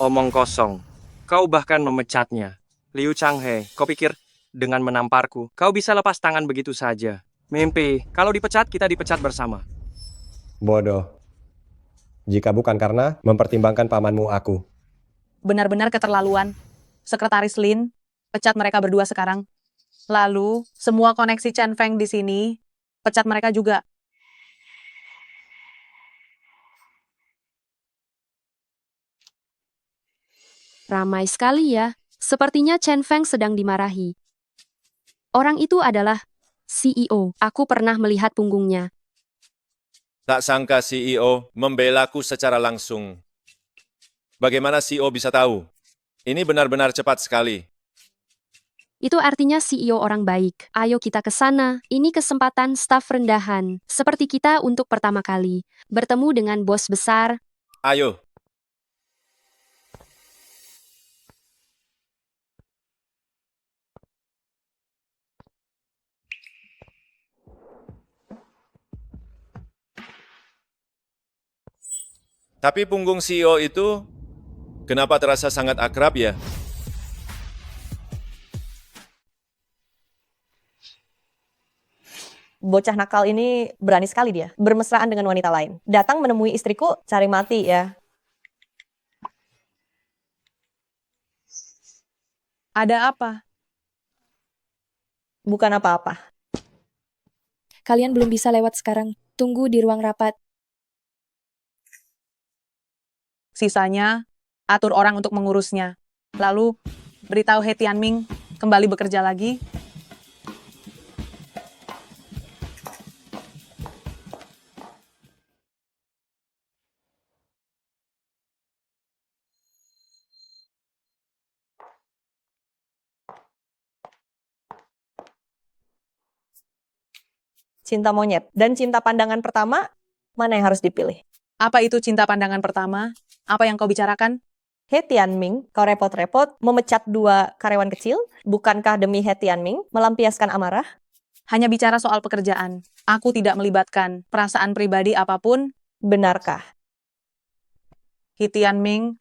Speaker 7: Omong kosong. Kau bahkan memecatnya. Liu Changhe, kau pikir dengan menamparku, kau bisa lepas tangan begitu saja? Mimpi, kalau dipecat, kita dipecat bersama.
Speaker 12: Bodoh. Jika bukan karena mempertimbangkan pamanmu aku.
Speaker 5: Benar-benar keterlaluan. Sekretaris Lin, pecat mereka berdua sekarang. Lalu, semua koneksi Chen Feng di sini, pecat mereka juga.
Speaker 10: Ramai sekali ya. Sepertinya Chen Feng sedang dimarahi. Orang itu adalah CEO. Aku pernah melihat punggungnya.
Speaker 8: Tak sangka CEO membelaku secara langsung. Bagaimana CEO bisa tahu? Ini benar-benar cepat sekali.
Speaker 10: Itu artinya CEO orang baik. Ayo kita ke sana. Ini kesempatan staf rendahan. Seperti kita untuk pertama kali. Bertemu dengan bos besar.
Speaker 8: Ayo. Tapi punggung CEO itu kenapa terasa sangat akrab ya?
Speaker 4: bocah nakal ini berani sekali dia bermesraan dengan wanita lain. Datang menemui istriku, cari mati ya.
Speaker 5: Ada apa?
Speaker 4: Bukan apa-apa.
Speaker 11: Kalian belum bisa lewat sekarang. Tunggu di ruang rapat.
Speaker 5: Sisanya, atur orang untuk mengurusnya. Lalu, beritahu He Tianming kembali bekerja lagi.
Speaker 4: Cinta monyet dan cinta pandangan pertama, mana yang harus dipilih?
Speaker 5: Apa itu cinta pandangan pertama? Apa yang kau bicarakan?
Speaker 4: He Tianming, kau repot-repot memecat 2 karyawan kecil? Bukankah demi He Tianming melampiaskan amarah?
Speaker 5: Hanya bicara soal pekerjaan. Aku tidak melibatkan perasaan pribadi apapun.
Speaker 4: Benarkah?
Speaker 5: He Tianming,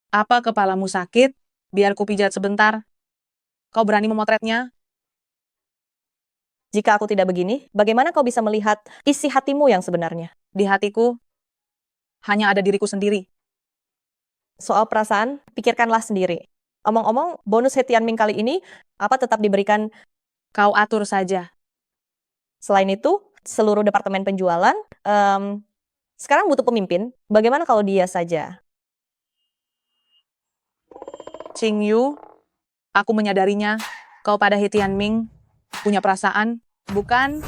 Speaker 5: apa kepalamu sakit? Biar ku pijat sebentar. Kau berani memotretnya?
Speaker 4: Jika aku tidak begini, bagaimana kau bisa melihat isi hatimu yang sebenarnya?
Speaker 5: Di hatiku, hanya ada diriku sendiri.
Speaker 4: Soal perasaan, pikirkanlah sendiri. Omong-omong, bonus He Tianming kali ini, apa tetap diberikan?
Speaker 5: Kau atur saja.
Speaker 4: Selain itu, seluruh departemen penjualan, sekarang butuh pemimpin. Bagaimana kalau dia saja?
Speaker 5: Qing Yu, aku menyadarinya, kau pada He Tianming punya perasaan, bukan?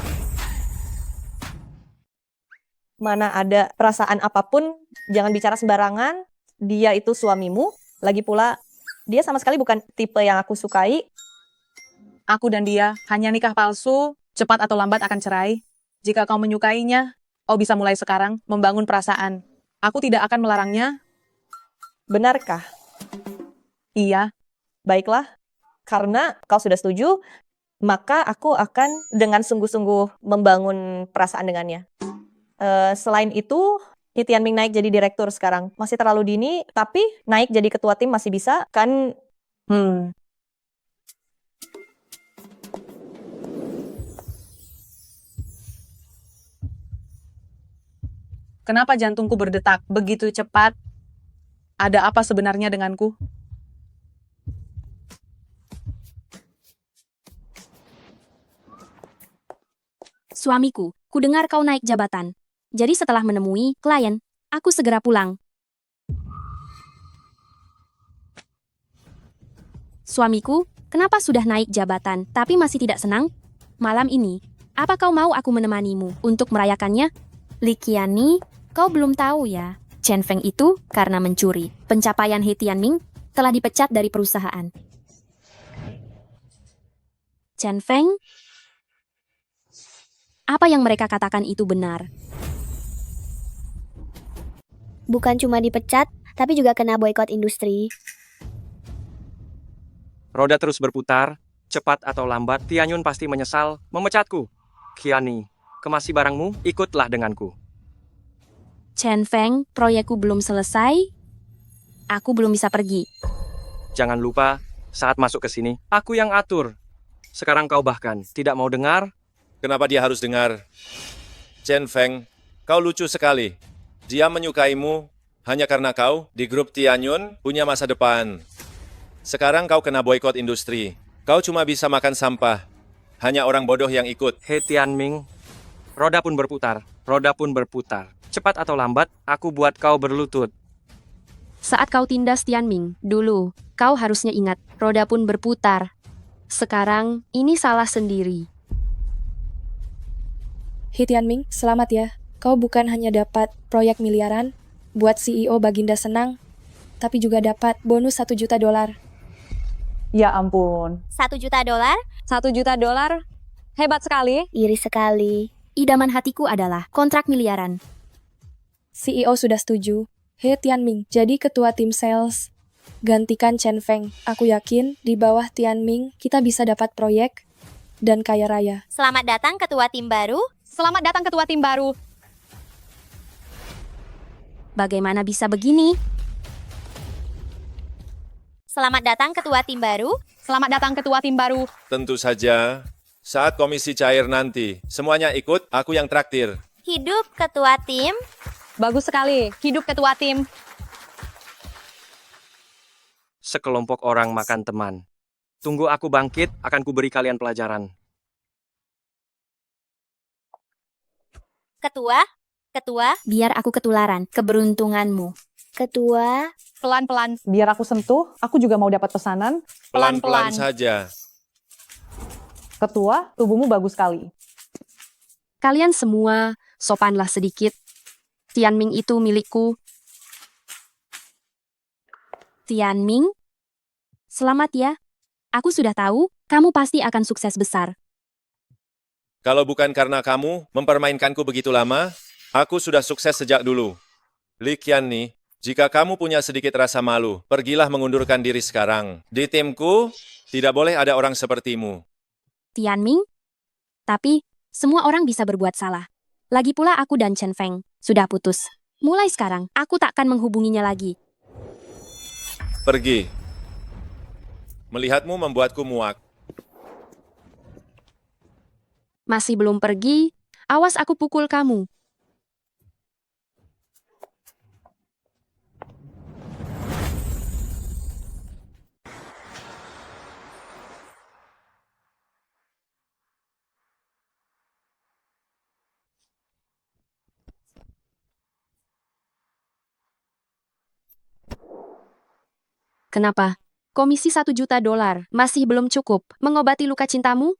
Speaker 4: Mana ada perasaan apapun, jangan bicara sembarangan. Dia itu suamimu, lagi pula dia sama sekali bukan tipe yang aku sukai.
Speaker 5: Aku dan dia hanya nikah palsu, cepat atau lambat akan cerai. Jika kau menyukainya, kau bisa mulai sekarang membangun perasaan. Aku tidak akan melarangnya.
Speaker 4: Benarkah?
Speaker 5: Iya.
Speaker 4: Baiklah, karena kau sudah setuju, maka aku akan dengan sungguh-sungguh membangun perasaan dengannya. Selain itu, He Tianming naik jadi direktur sekarang. Masih terlalu dini, tapi naik jadi ketua tim masih bisa, kan?
Speaker 5: Kenapa jantungku berdetak begitu cepat? Ada apa sebenarnya denganku?
Speaker 10: Suamiku, kudengar kau naik jabatan. Jadi setelah menemui klien, aku segera pulang. Suamiku, kenapa sudah naik jabatan tapi masih tidak senang? Malam ini, apa kau mau aku menemanimu untuk merayakannya? Likiani, kau belum tahu ya. Chen Feng itu karena mencuri. Pencapaian He Tianming telah dipecat dari perusahaan. Chen Feng? Apa yang mereka katakan itu benar?
Speaker 1: Bukan cuma dipecat, tapi juga kena boikot industri.
Speaker 7: Roda terus berputar, cepat atau lambat, Tianyun pasti menyesal memecatku. Qiani, kemasi barangmu, ikutlah denganku.
Speaker 10: Chen Feng, proyekku belum selesai. Aku belum bisa pergi.
Speaker 7: Jangan lupa, saat masuk ke sini, aku yang atur. Sekarang kau bahkan tidak mau dengar.
Speaker 8: Kenapa dia harus dengar? Chen Feng, kau lucu sekali. Dia menyukaimu hanya karena kau di grup Tianyun punya masa depan. Sekarang kau kena boikot industri. Kau cuma bisa makan sampah. Hanya orang bodoh yang ikut.
Speaker 7: He Tianming, roda pun berputar, roda pun berputar. Cepat atau lambat, aku buat kau berlutut.
Speaker 10: Saat kau tindas Tianming, dulu, kau harusnya ingat, roda pun berputar. Sekarang, ini salah sendiri.
Speaker 11: He Tianming, selamat ya. Kau bukan hanya dapat proyek miliaran, buat CEO Baginda senang, tapi juga dapat bonus $1 juta.
Speaker 4: Ya ampun.
Speaker 1: $1 juta?
Speaker 10: $1 juta? Hebat sekali.
Speaker 1: Iri sekali.
Speaker 10: Idaman hatiku adalah kontrak miliaran.
Speaker 11: CEO sudah setuju. He Tianming, jadi ketua tim sales. Gantikan Chen Feng. Aku yakin di bawah Tianming kita bisa dapat proyek dan kaya raya.
Speaker 1: Selamat datang ketua tim baru.
Speaker 10: Selamat datang ketua tim baru. Bagaimana bisa begini?
Speaker 1: Selamat datang ketua tim baru.
Speaker 10: Selamat datang ketua tim baru.
Speaker 8: Tentu saja, Saat komisi cair nanti, semuanya ikut, aku yang traktir.
Speaker 14: Hidup ketua tim.
Speaker 4: Bagus sekali. Hidup ketua tim.
Speaker 7: Sekelompok orang makan teman. Tunggu aku bangkit, akan kuberi kalian pelajaran.
Speaker 14: Ketua.
Speaker 10: Biar aku ketularan keberuntunganmu.
Speaker 1: Ketua,
Speaker 5: Pelan-pelan. Biar aku sentuh, aku juga mau dapat pesanan.
Speaker 8: Pelan-pelan saja.
Speaker 5: Ketua, tubuhmu bagus sekali.
Speaker 10: Kalian semua sopanlah sedikit. Tianming itu milikku. Tianming, selamat ya. Aku sudah tahu, kamu pasti akan sukses besar.
Speaker 8: Kalau bukan karena kamu mempermainkanku begitu lama, aku sudah sukses sejak dulu. Li Qianni, jika kamu punya sedikit rasa malu, pergilah mengundurkan diri sekarang. Di timku, tidak boleh ada orang sepertimu.
Speaker 10: Tianming, tapi semua orang bisa berbuat salah. Lagi pula aku dan Chen Feng sudah putus. Mulai sekarang, aku takkan menghubunginya lagi.
Speaker 8: Pergi. Melihatmu membuatku muak.
Speaker 10: Masih belum pergi, awas aku pukul kamu. Kenapa? Komisi $1 juta masih belum cukup mengobati luka cintamu?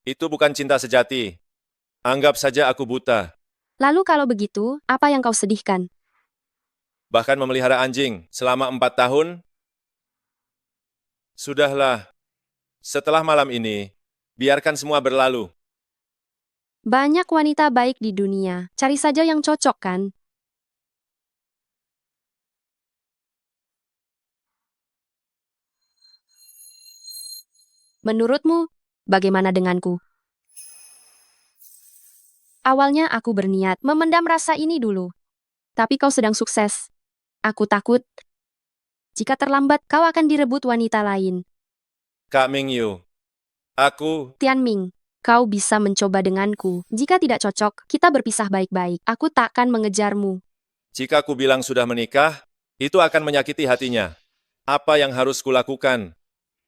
Speaker 8: Itu bukan cinta sejati. Anggap saja aku buta.
Speaker 10: Lalu kalau begitu, apa yang kau sedihkan?
Speaker 8: Bahkan memelihara anjing selama 4 tahun. Sudahlah. Setelah malam ini, biarkan semua berlalu.
Speaker 10: Banyak wanita baik di dunia, cari saja yang cocok kan? Menurutmu, bagaimana denganku? Awalnya aku berniat memendam rasa ini dulu. Tapi kau sedang sukses. Aku takut. Jika terlambat, kau akan direbut wanita lain.
Speaker 8: Kak Mingyu, aku...
Speaker 10: Tianming, kau bisa mencoba denganku. Jika tidak cocok, kita berpisah baik-baik. Aku takkan mengejarmu.
Speaker 8: Jika aku bilang sudah menikah, itu akan menyakiti hatinya. Apa yang harus kulakukan?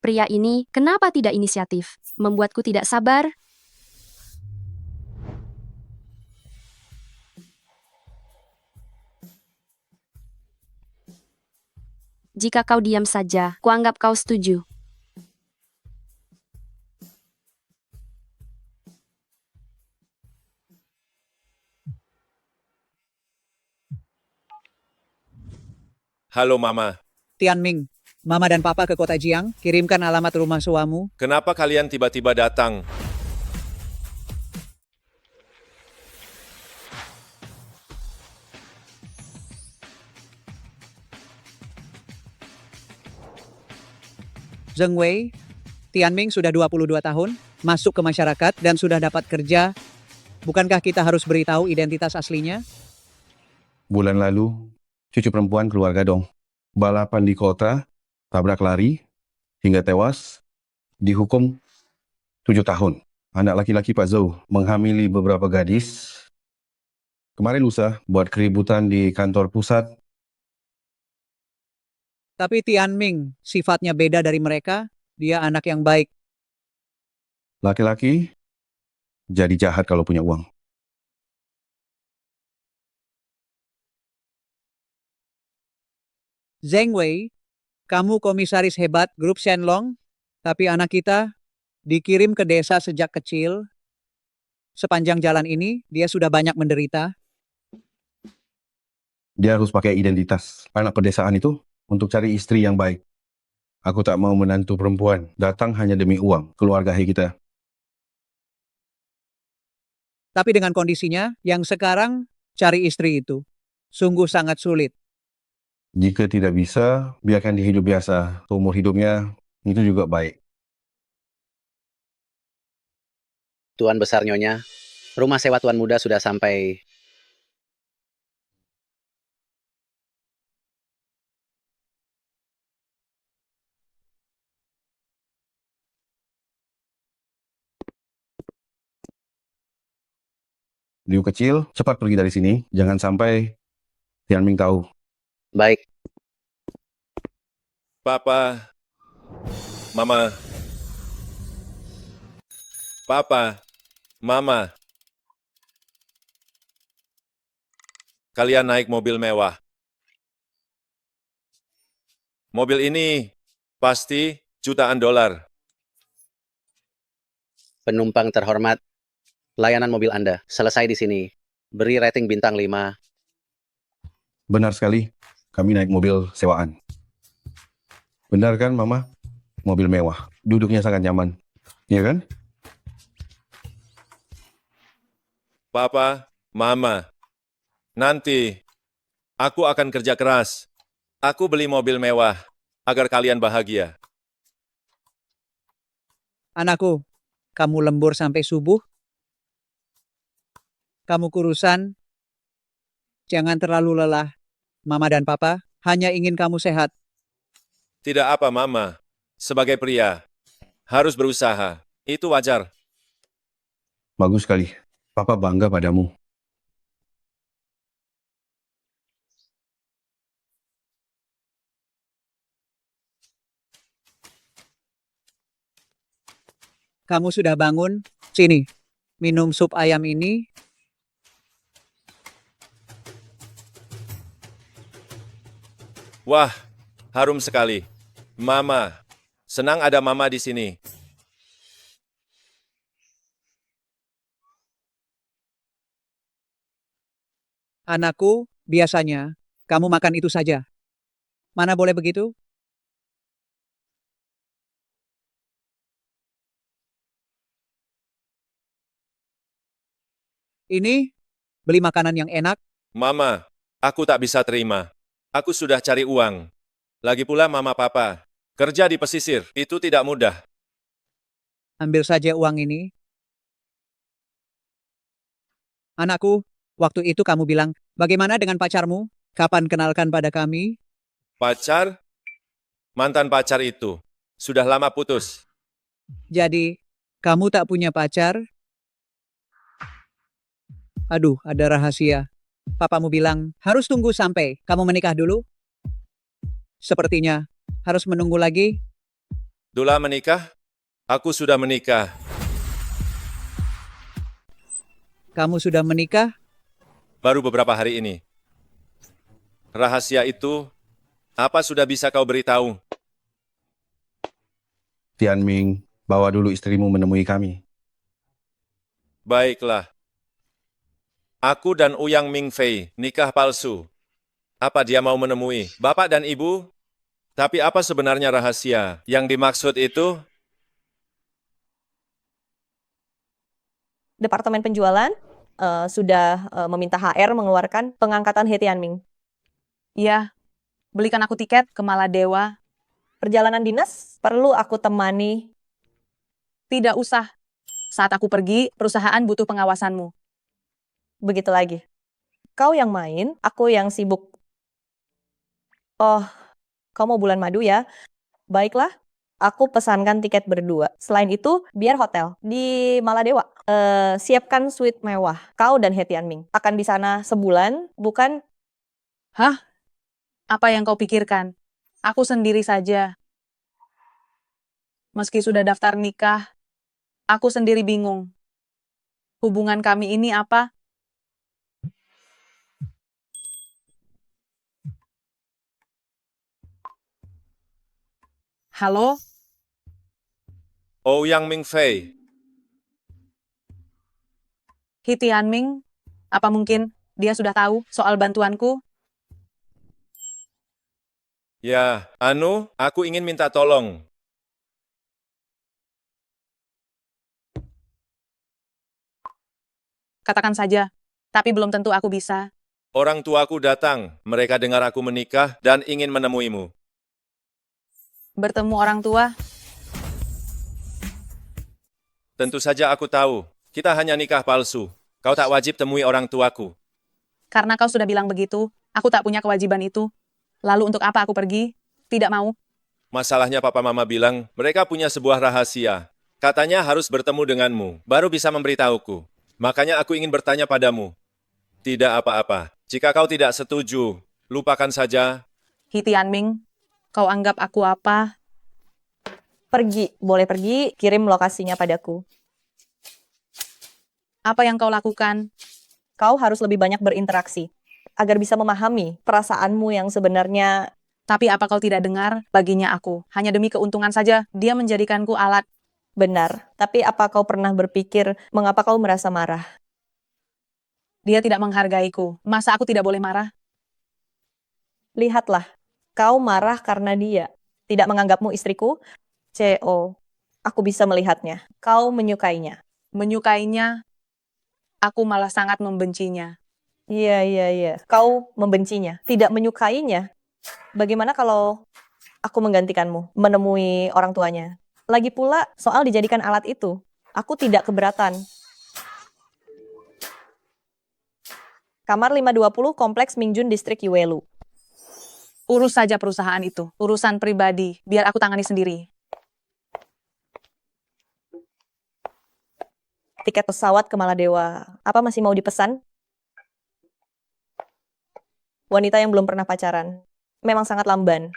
Speaker 10: Pria ini kenapa tidak inisiatif? Membuatku tidak sabar. Jika kau diam saja, kuanggap kau setuju.
Speaker 8: Halo Mama,
Speaker 6: Tianming, Mama dan Papa ke kota Jiang, kirimkan alamat rumah suamu.
Speaker 8: kenapa kalian tiba-tiba datang?
Speaker 6: Zheng Wei, Tianming sudah 22 tahun, masuk ke masyarakat dan sudah dapat kerja. Bukankah kita harus beritahu identitas aslinya?
Speaker 3: Bulan lalu, cucu perempuan keluarga dong. Balapan di kota, tabrak lari, hingga tewas, dihukum 7 tahun. Anak laki-laki Pak Zhou menghamili beberapa gadis. Kemarin lusa buat keributan di kantor pusat.
Speaker 6: Tapi Tianming sifatnya beda dari mereka, dia anak yang baik.
Speaker 3: Laki-laki jadi jahat kalau punya uang.
Speaker 6: Zheng Wei, kamu komisaris hebat grup Shenlong, tapi anak kita dikirim ke desa sejak kecil. Sepanjang jalan ini, dia sudah banyak menderita.
Speaker 3: Dia harus pakai identitas anak pedesaan itu untuk cari istri yang baik. Aku tak mau menantu perempuan datang hanya demi uang keluarga kita.
Speaker 6: Tapi dengan kondisinya, yang sekarang cari istri itu sungguh sangat sulit.
Speaker 3: Jika tidak bisa, biarkan dia hidup biasa. Seumur hidupnya, itu juga baik.
Speaker 15: Tuan Besar Nyonya, rumah sewa Tuan Muda sudah sampai.
Speaker 3: Liu kecil, cepat pergi dari sini. Jangan sampai Tianming tahu.
Speaker 15: Baik.
Speaker 8: Papa, Mama. Papa, Mama. Kalian naik mobil mewah. Mobil ini pasti jutaan dolar.
Speaker 15: Penumpang terhormat, layanan mobil Anda selesai di sini. Beri rating bintang 5.
Speaker 3: Benar sekali, kami naik mobil sewaan. Benar kan, Mama? Mobil mewah. Duduknya sangat nyaman. Iya kan?
Speaker 8: Papa, Mama. Nanti aku akan kerja keras. Aku beli mobil mewah agar kalian bahagia.
Speaker 6: Anakku, kamu lembur sampai subuh. Kamu kurusan. Jangan terlalu lelah. Mama dan Papa hanya ingin kamu sehat.
Speaker 8: Tidak apa, Mama. Sebagai pria, harus berusaha. Itu wajar.
Speaker 3: Bagus sekali. Papa bangga padamu.
Speaker 6: Kamu sudah bangun? Sini, minum sup ayam ini.
Speaker 8: Wah, harum sekali. Mama, senang ada Mama di sini.
Speaker 6: Anakku, biasanya kamu makan itu saja. Mana boleh begitu? Ini, beli makanan yang enak.
Speaker 8: Mama, aku tak bisa terima. Aku sudah cari uang. Lagi pula Mama Papa, kerja di pesisir, itu tidak mudah.
Speaker 6: Ambil saja uang ini. Anakku, waktu itu kamu bilang, bagaimana dengan pacarmu? Kapan kenalkan pada kami?
Speaker 8: Pacar? Mantan pacar itu. Sudah lama putus.
Speaker 6: Jadi, kamu tak punya pacar? Aduh, ada rahasia. Papamu bilang, harus tunggu sampai kamu menikah dulu. Sepertinya, harus menunggu lagi.
Speaker 8: Dula menikah? Aku sudah menikah.
Speaker 6: Kamu sudah menikah?
Speaker 8: Baru beberapa hari ini. Rahasia itu, apa sudah bisa kau beritahu?
Speaker 3: Tianming, bawa dulu istrimu menemui kami.
Speaker 8: Baiklah. Aku dan Ouyang Mingfei nikah palsu. Apa dia mau menemui bapak dan ibu? Tapi apa sebenarnya rahasia yang dimaksud itu?
Speaker 4: Departemen penjualan sudah meminta HR mengeluarkan pengangkatan He Tianming.
Speaker 5: Iya, belikan aku tiket ke Maladewa.
Speaker 4: Perjalanan dinas perlu aku temani.
Speaker 5: Tidak usah. Saat aku pergi, perusahaan butuh pengawasanmu.
Speaker 4: Begitu lagi. Kau yang main, aku yang sibuk. Oh, kau mau bulan madu ya? Baiklah, aku pesankan tiket berdua. Selain itu, biar hotel di Maladewa. Siapkan suite mewah. Kau dan He Tianming akan di sana sebulan, bukan?
Speaker 5: Hah? Apa yang kau pikirkan? Aku sendiri saja. Meski sudah daftar nikah, aku sendiri bingung. Hubungan kami ini apa? Halo?
Speaker 8: Ouyang Mingfei,
Speaker 5: He Tianming? Apa mungkin dia sudah tahu soal bantuanku?
Speaker 8: ya, aku ingin minta tolong.
Speaker 5: Katakan saja, tapi belum tentu aku bisa.
Speaker 8: Orang tuaku datang, mereka dengar aku menikah dan ingin menemuimu.
Speaker 5: Bertemu orang tua?
Speaker 8: Tentu saja aku tahu, kita hanya nikah palsu. Kau tak wajib temui orang tuaku.
Speaker 5: Karena kau sudah bilang begitu, aku tak punya kewajiban itu. Lalu untuk apa aku pergi? Tidak mau.
Speaker 8: Masalahnya Papa Mama bilang, mereka punya sebuah rahasia. Katanya harus bertemu denganmu, baru bisa memberitahuku. Makanya aku ingin bertanya padamu. Tidak apa-apa. Jika kau tidak setuju, lupakan saja.
Speaker 5: He Tianming, kau anggap aku apa?
Speaker 4: Pergi, boleh pergi, kirim lokasinya padaku.
Speaker 5: Apa yang kau lakukan?
Speaker 4: Kau harus lebih banyak berinteraksi, agar bisa memahami perasaanmu yang sebenarnya.
Speaker 5: Tapi apa kau tidak dengar? Baginya aku, hanya demi keuntungan saja, dia menjadikanku alat.
Speaker 4: Benar, tapi apa kau pernah berpikir mengapa kau merasa marah?
Speaker 5: Dia tidak menghargaiku. Masa aku tidak boleh marah?
Speaker 4: Lihatlah, kau marah karena dia tidak menganggapmu istriku. CO, aku bisa melihatnya. Kau menyukainya.
Speaker 5: Menyukainya, aku malah sangat membencinya.
Speaker 4: Iya. Kau membencinya, tidak menyukainya. Bagaimana kalau aku menggantikanmu, menemui orang tuanya? Lagi pula, soal dijadikan alat itu, aku tidak keberatan. Kamar 520, Kompleks Mingjun, Distrik Yuelu.
Speaker 5: Urus saja perusahaan itu. Urusan pribadi, biar aku tangani sendiri.
Speaker 4: Tiket pesawat ke Maladewa. Apa masih mau dipesan? Wanita yang belum pernah pacaran. Memang sangat lamban.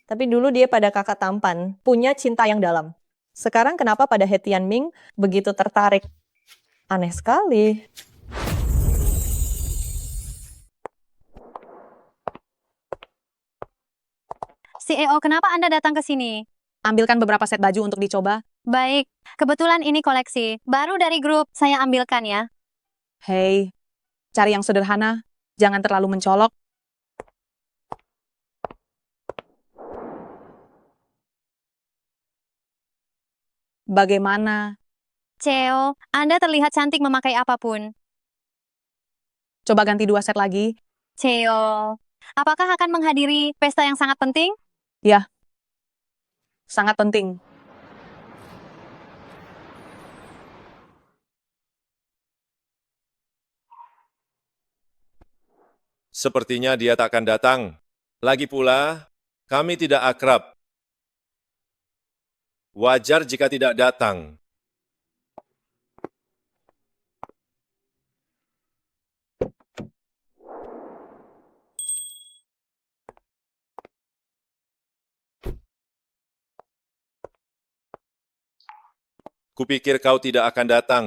Speaker 4: Tapi dulu dia pada kakak tampan, punya cinta yang dalam. Sekarang kenapa pada He Tianming begitu tertarik? Aneh sekali.
Speaker 10: CEO, kenapa Anda datang ke sini?
Speaker 5: Ambilkan beberapa set baju untuk dicoba.
Speaker 10: Baik, kebetulan ini koleksi. Baru dari grup, saya ambilkan ya.
Speaker 5: Hei, cari yang sederhana. Jangan terlalu mencolok. Bagaimana?
Speaker 10: CEO, Anda terlihat cantik memakai apapun.
Speaker 5: Coba ganti 2 set lagi.
Speaker 10: CEO, apakah akan menghadiri pesta yang sangat penting?
Speaker 5: Ya, sangat penting.
Speaker 8: Sepertinya dia tak akan datang. Lagi pula, kami tidak akrab. Wajar jika tidak datang. Kupikir kau tidak akan datang.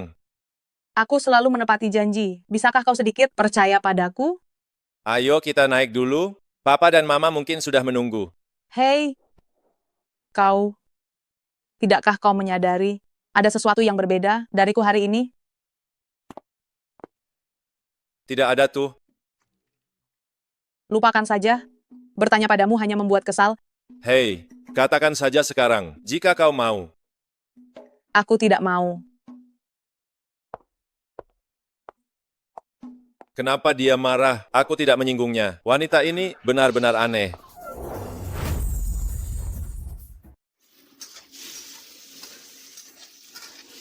Speaker 5: Aku selalu menepati janji. Bisakah kau sedikit percaya padaku?
Speaker 8: Ayo kita naik dulu. Papa dan Mama mungkin sudah menunggu.
Speaker 5: Hei, kau. Tidakkah kau menyadari ada sesuatu yang berbeda dariku hari ini?
Speaker 8: Tidak ada tuh.
Speaker 5: Lupakan saja. Bertanya padamu hanya membuat kesal.
Speaker 8: Hei, katakan saja sekarang, jika kau mau.
Speaker 5: Aku tidak mau.
Speaker 8: Kenapa dia marah? Aku tidak menyinggungnya. Wanita ini benar-benar aneh.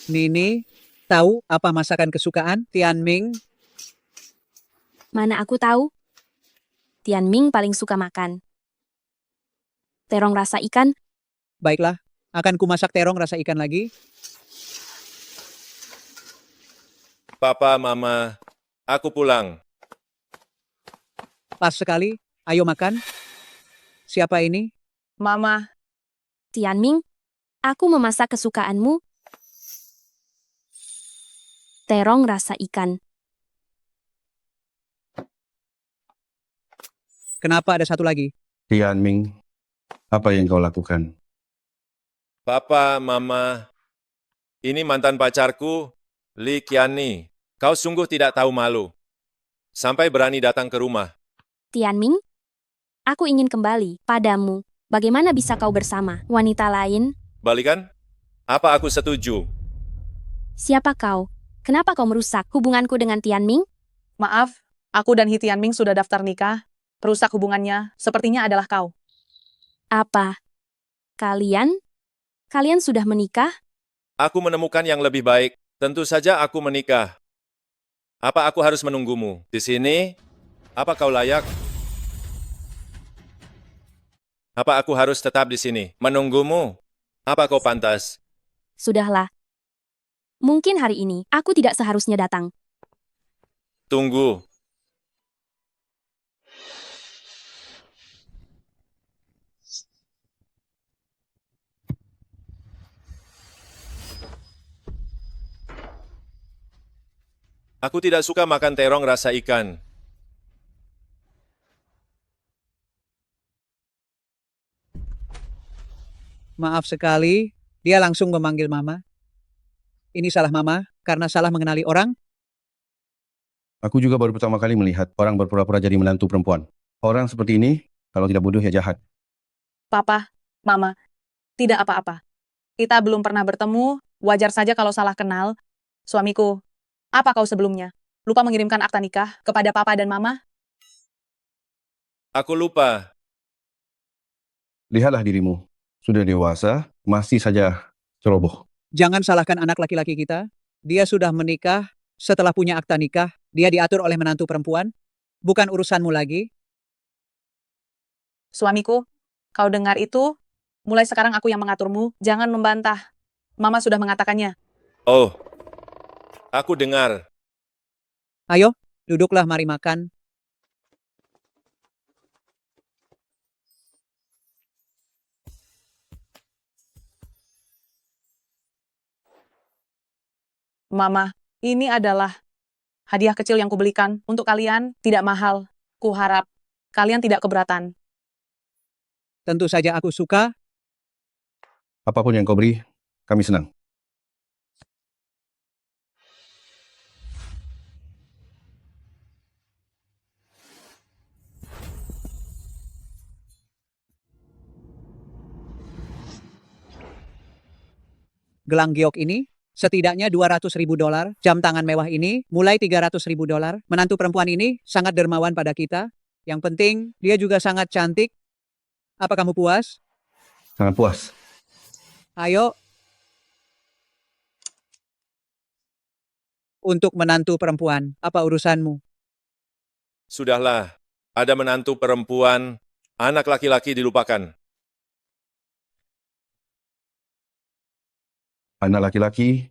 Speaker 6: Nini, tahu apa masakan kesukaan Tianming?
Speaker 10: Mana aku tahu? Tianming paling suka makan. Terong rasa ikan.
Speaker 6: Baiklah, akan kumasak terong rasa ikan lagi.
Speaker 8: Papa, Mama, aku pulang.
Speaker 6: Pas sekali, ayo makan. Siapa ini?
Speaker 5: Mama.
Speaker 10: Tianming, aku memasak kesukaanmu. Terong rasa ikan.
Speaker 6: Kenapa ada satu lagi?
Speaker 3: Tianming, apa yang kau lakukan?
Speaker 8: Papa, Mama, ini mantan pacarku, Li Qianni. Kau sungguh tidak tahu malu. Sampai berani datang ke rumah.
Speaker 10: Tianming, aku ingin kembali padamu. Bagaimana bisa kau bersama wanita lain?
Speaker 8: Balikan? Apa aku setuju?
Speaker 10: Siapa kau? Kenapa kau merusak hubunganku dengan Tianming?
Speaker 5: Maaf, aku dan He Tianming sudah daftar nikah. Perusak hubungannya sepertinya adalah kau.
Speaker 10: Apa? Kalian? Kalian sudah menikah?
Speaker 8: Aku menemukan yang lebih baik. Tentu saja aku menikah. Apa aku harus menunggumu di sini? Apa kau layak? Apa aku harus tetap di sini menunggumu? Apa kau pantas?
Speaker 10: Sudahlah. Mungkin hari ini aku tidak seharusnya datang.
Speaker 8: Tunggu. Aku tidak suka makan terong rasa ikan.
Speaker 6: Maaf sekali, dia langsung memanggil Mama. Ini salah Mama karena salah mengenali orang.
Speaker 3: Aku juga baru pertama kali melihat orang berpura-pura jadi menantu perempuan. Orang seperti ini, kalau tidak bodoh ya jahat.
Speaker 5: Papa, Mama, tidak apa-apa. Kita belum pernah bertemu, wajar saja kalau salah kenal. Suamiku, apa kau sebelumnya? Lupa mengirimkan akta nikah kepada Papa dan Mama?
Speaker 8: Aku lupa.
Speaker 3: Lihatlah dirimu. Sudah dewasa, masih saja ceroboh.
Speaker 6: Jangan salahkan anak laki-laki kita. Dia sudah menikah, setelah punya akta nikah, dia diatur oleh menantu perempuan. Bukan urusanmu lagi.
Speaker 5: Suamiku, kau dengar itu? Mulai sekarang aku yang mengaturmu, jangan membantah. Mama sudah mengatakannya.
Speaker 8: Oh, aku dengar.
Speaker 6: Ayo, duduklah mari makan.
Speaker 5: Mama, ini adalah hadiah kecil yang kubelikan untuk kalian, tidak mahal. Kuharap kalian tidak keberatan.
Speaker 6: Tentu saja aku suka.
Speaker 3: Apapun yang kau beri, kami senang.
Speaker 6: Gelang giok ini, setidaknya $200.000. Jam tangan mewah ini, mulai $300.000. Menantu perempuan ini sangat dermawan pada kita. Yang penting, dia juga sangat cantik. Apa kamu puas?
Speaker 3: Sangat puas.
Speaker 6: Ayo. Untuk menantu perempuan, apa urusanmu?
Speaker 8: Sudahlah, ada menantu perempuan, anak laki-laki dilupakan.
Speaker 3: Anak laki-laki,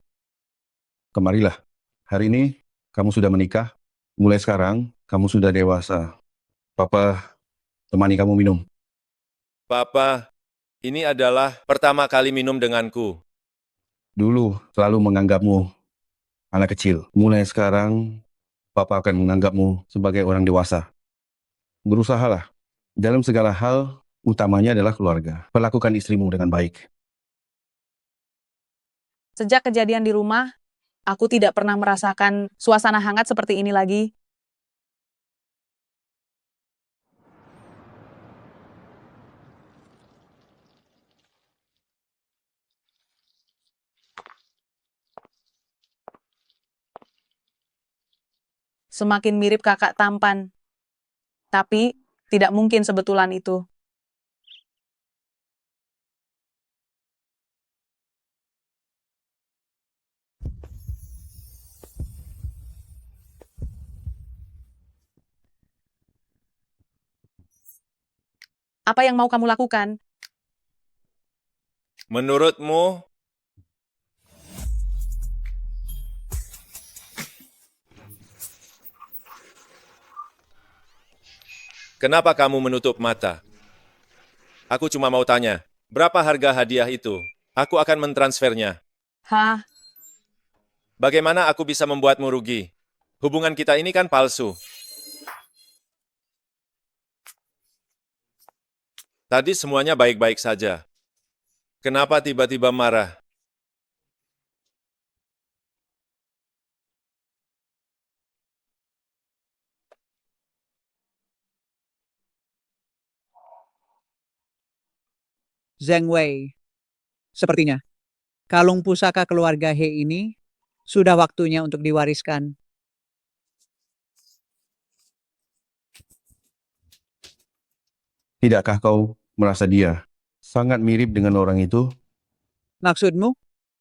Speaker 3: kemarilah. Hari ini kamu sudah menikah. Mulai sekarang kamu sudah dewasa. Papa temani kamu minum.
Speaker 8: Papa, ini adalah pertama kali minum denganku.
Speaker 3: Dulu selalu menganggapmu anak kecil. Mulai sekarang Papa akan menganggapmu sebagai orang dewasa. Berusahalah. Dalam segala hal, utamanya adalah keluarga. Perlakukan istrimu dengan baik.
Speaker 5: Sejak kejadian di rumah, aku tidak pernah merasakan suasana hangat seperti ini lagi. Semakin mirip kakak tampan. Tapi, tidak mungkin sebetulan itu. Apa yang mau kamu lakukan?
Speaker 8: Menurutmu, kenapa kamu menutup mata? Aku cuma mau tanya, berapa harga hadiah itu? Aku akan mentransfernya.
Speaker 5: Hah?
Speaker 8: Bagaimana aku bisa membuatmu rugi? Hubungan kita ini kan palsu. Tadi semuanya baik-baik saja. Kenapa tiba-tiba marah?
Speaker 6: Zheng Wei. Sepertinya, kalung pusaka keluarga He ini sudah waktunya untuk diwariskan.
Speaker 3: Tidakkah kau merasa dia sangat mirip dengan orang itu?
Speaker 6: Maksudmu?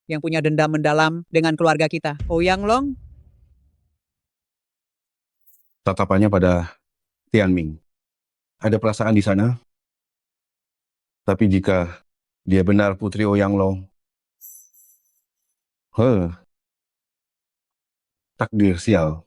Speaker 6: Yang punya dendam mendalam dengan keluarga kita. Ouyang Long?
Speaker 3: Tatapannya pada Tianming. Ada perasaan di sana? Tapi jika dia benar Putri Ouyang Long, Takdir sial.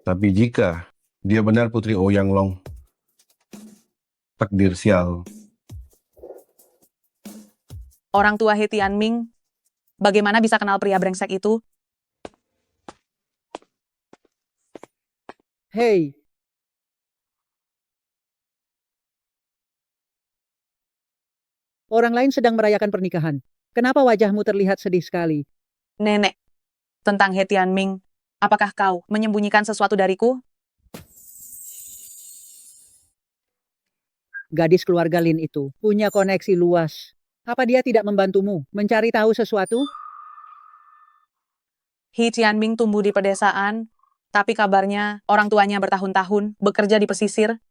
Speaker 3: Tapi jika dia benar Putri Ouyang Long, takdir sial.
Speaker 5: Orang tua He Tianming, bagaimana bisa kenal pria brengsek itu?
Speaker 6: Hei, orang lain sedang merayakan pernikahan. Kenapa wajahmu terlihat sedih sekali?
Speaker 5: Nenek, tentang He Tianming, apakah kau menyembunyikan sesuatu dariku?
Speaker 6: Gadis keluarga Lin itu punya koneksi luas. Apa dia tidak membantumu mencari tahu sesuatu?
Speaker 5: He Tianming tumbuh di pedesaan, tapi kabarnya orang tuanya bertahun-tahun bekerja di pesisir.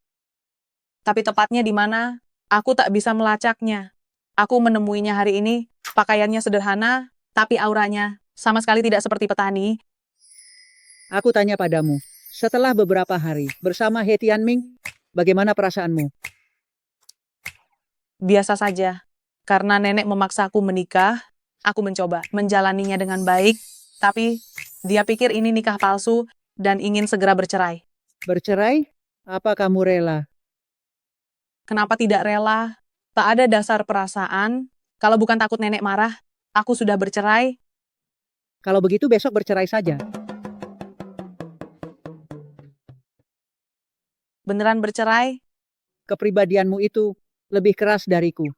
Speaker 5: Tapi tepatnya di mana, aku tak bisa melacaknya. Aku menemuinya hari ini, pakaiannya sederhana, tapi auranya sama sekali tidak seperti petani.
Speaker 6: Aku tanya padamu, setelah beberapa hari bersama He Tianming, bagaimana perasaanmu?
Speaker 5: Biasa saja. Karena nenek memaksaku menikah, aku mencoba menjalaninya dengan baik, tapi dia pikir ini nikah palsu dan ingin segera bercerai.
Speaker 6: Bercerai? Apa kamu rela?
Speaker 5: Kenapa tidak rela? Tak ada dasar perasaan. Kalau bukan takut nenek marah, aku sudah bercerai.
Speaker 6: Kalau begitu besok bercerai saja.
Speaker 5: Beneran bercerai?
Speaker 6: Kepribadianmu itu lebih keras dariku.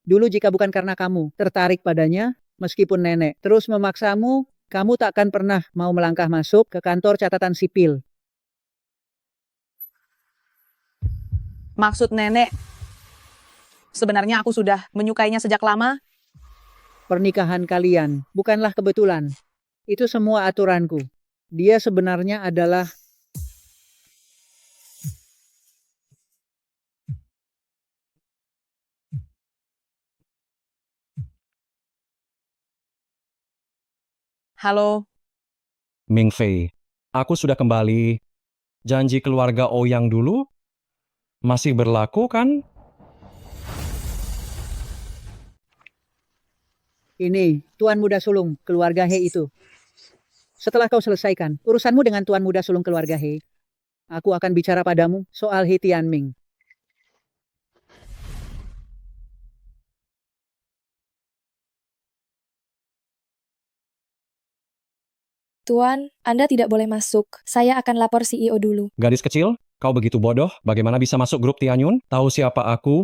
Speaker 6: Dulu jika bukan karena kamu tertarik padanya, meskipun nenek terus memaksamu, kamu tak akan pernah mau melangkah masuk ke kantor catatan sipil.
Speaker 5: Maksud nenek, sebenarnya aku sudah menyukainya sejak lama.
Speaker 6: Pernikahan kalian bukanlah kebetulan. Itu semua aturanku. Dia sebenarnya adalah
Speaker 5: Halo,
Speaker 16: Ming Fei, aku sudah kembali. Janji keluarga Ouyang dulu masih berlaku kan?
Speaker 6: ini, Tuan Muda Sulung, keluarga He itu. Setelah kau selesaikan urusanmu dengan Tuan Muda Sulung keluarga He, aku akan bicara padamu soal He Tianming.
Speaker 11: Tuan, Anda tidak boleh masuk. Saya akan lapor CEO dulu.
Speaker 16: Gadis kecil, kau begitu bodoh, bagaimana bisa masuk grup Tianyun? Tahu siapa aku?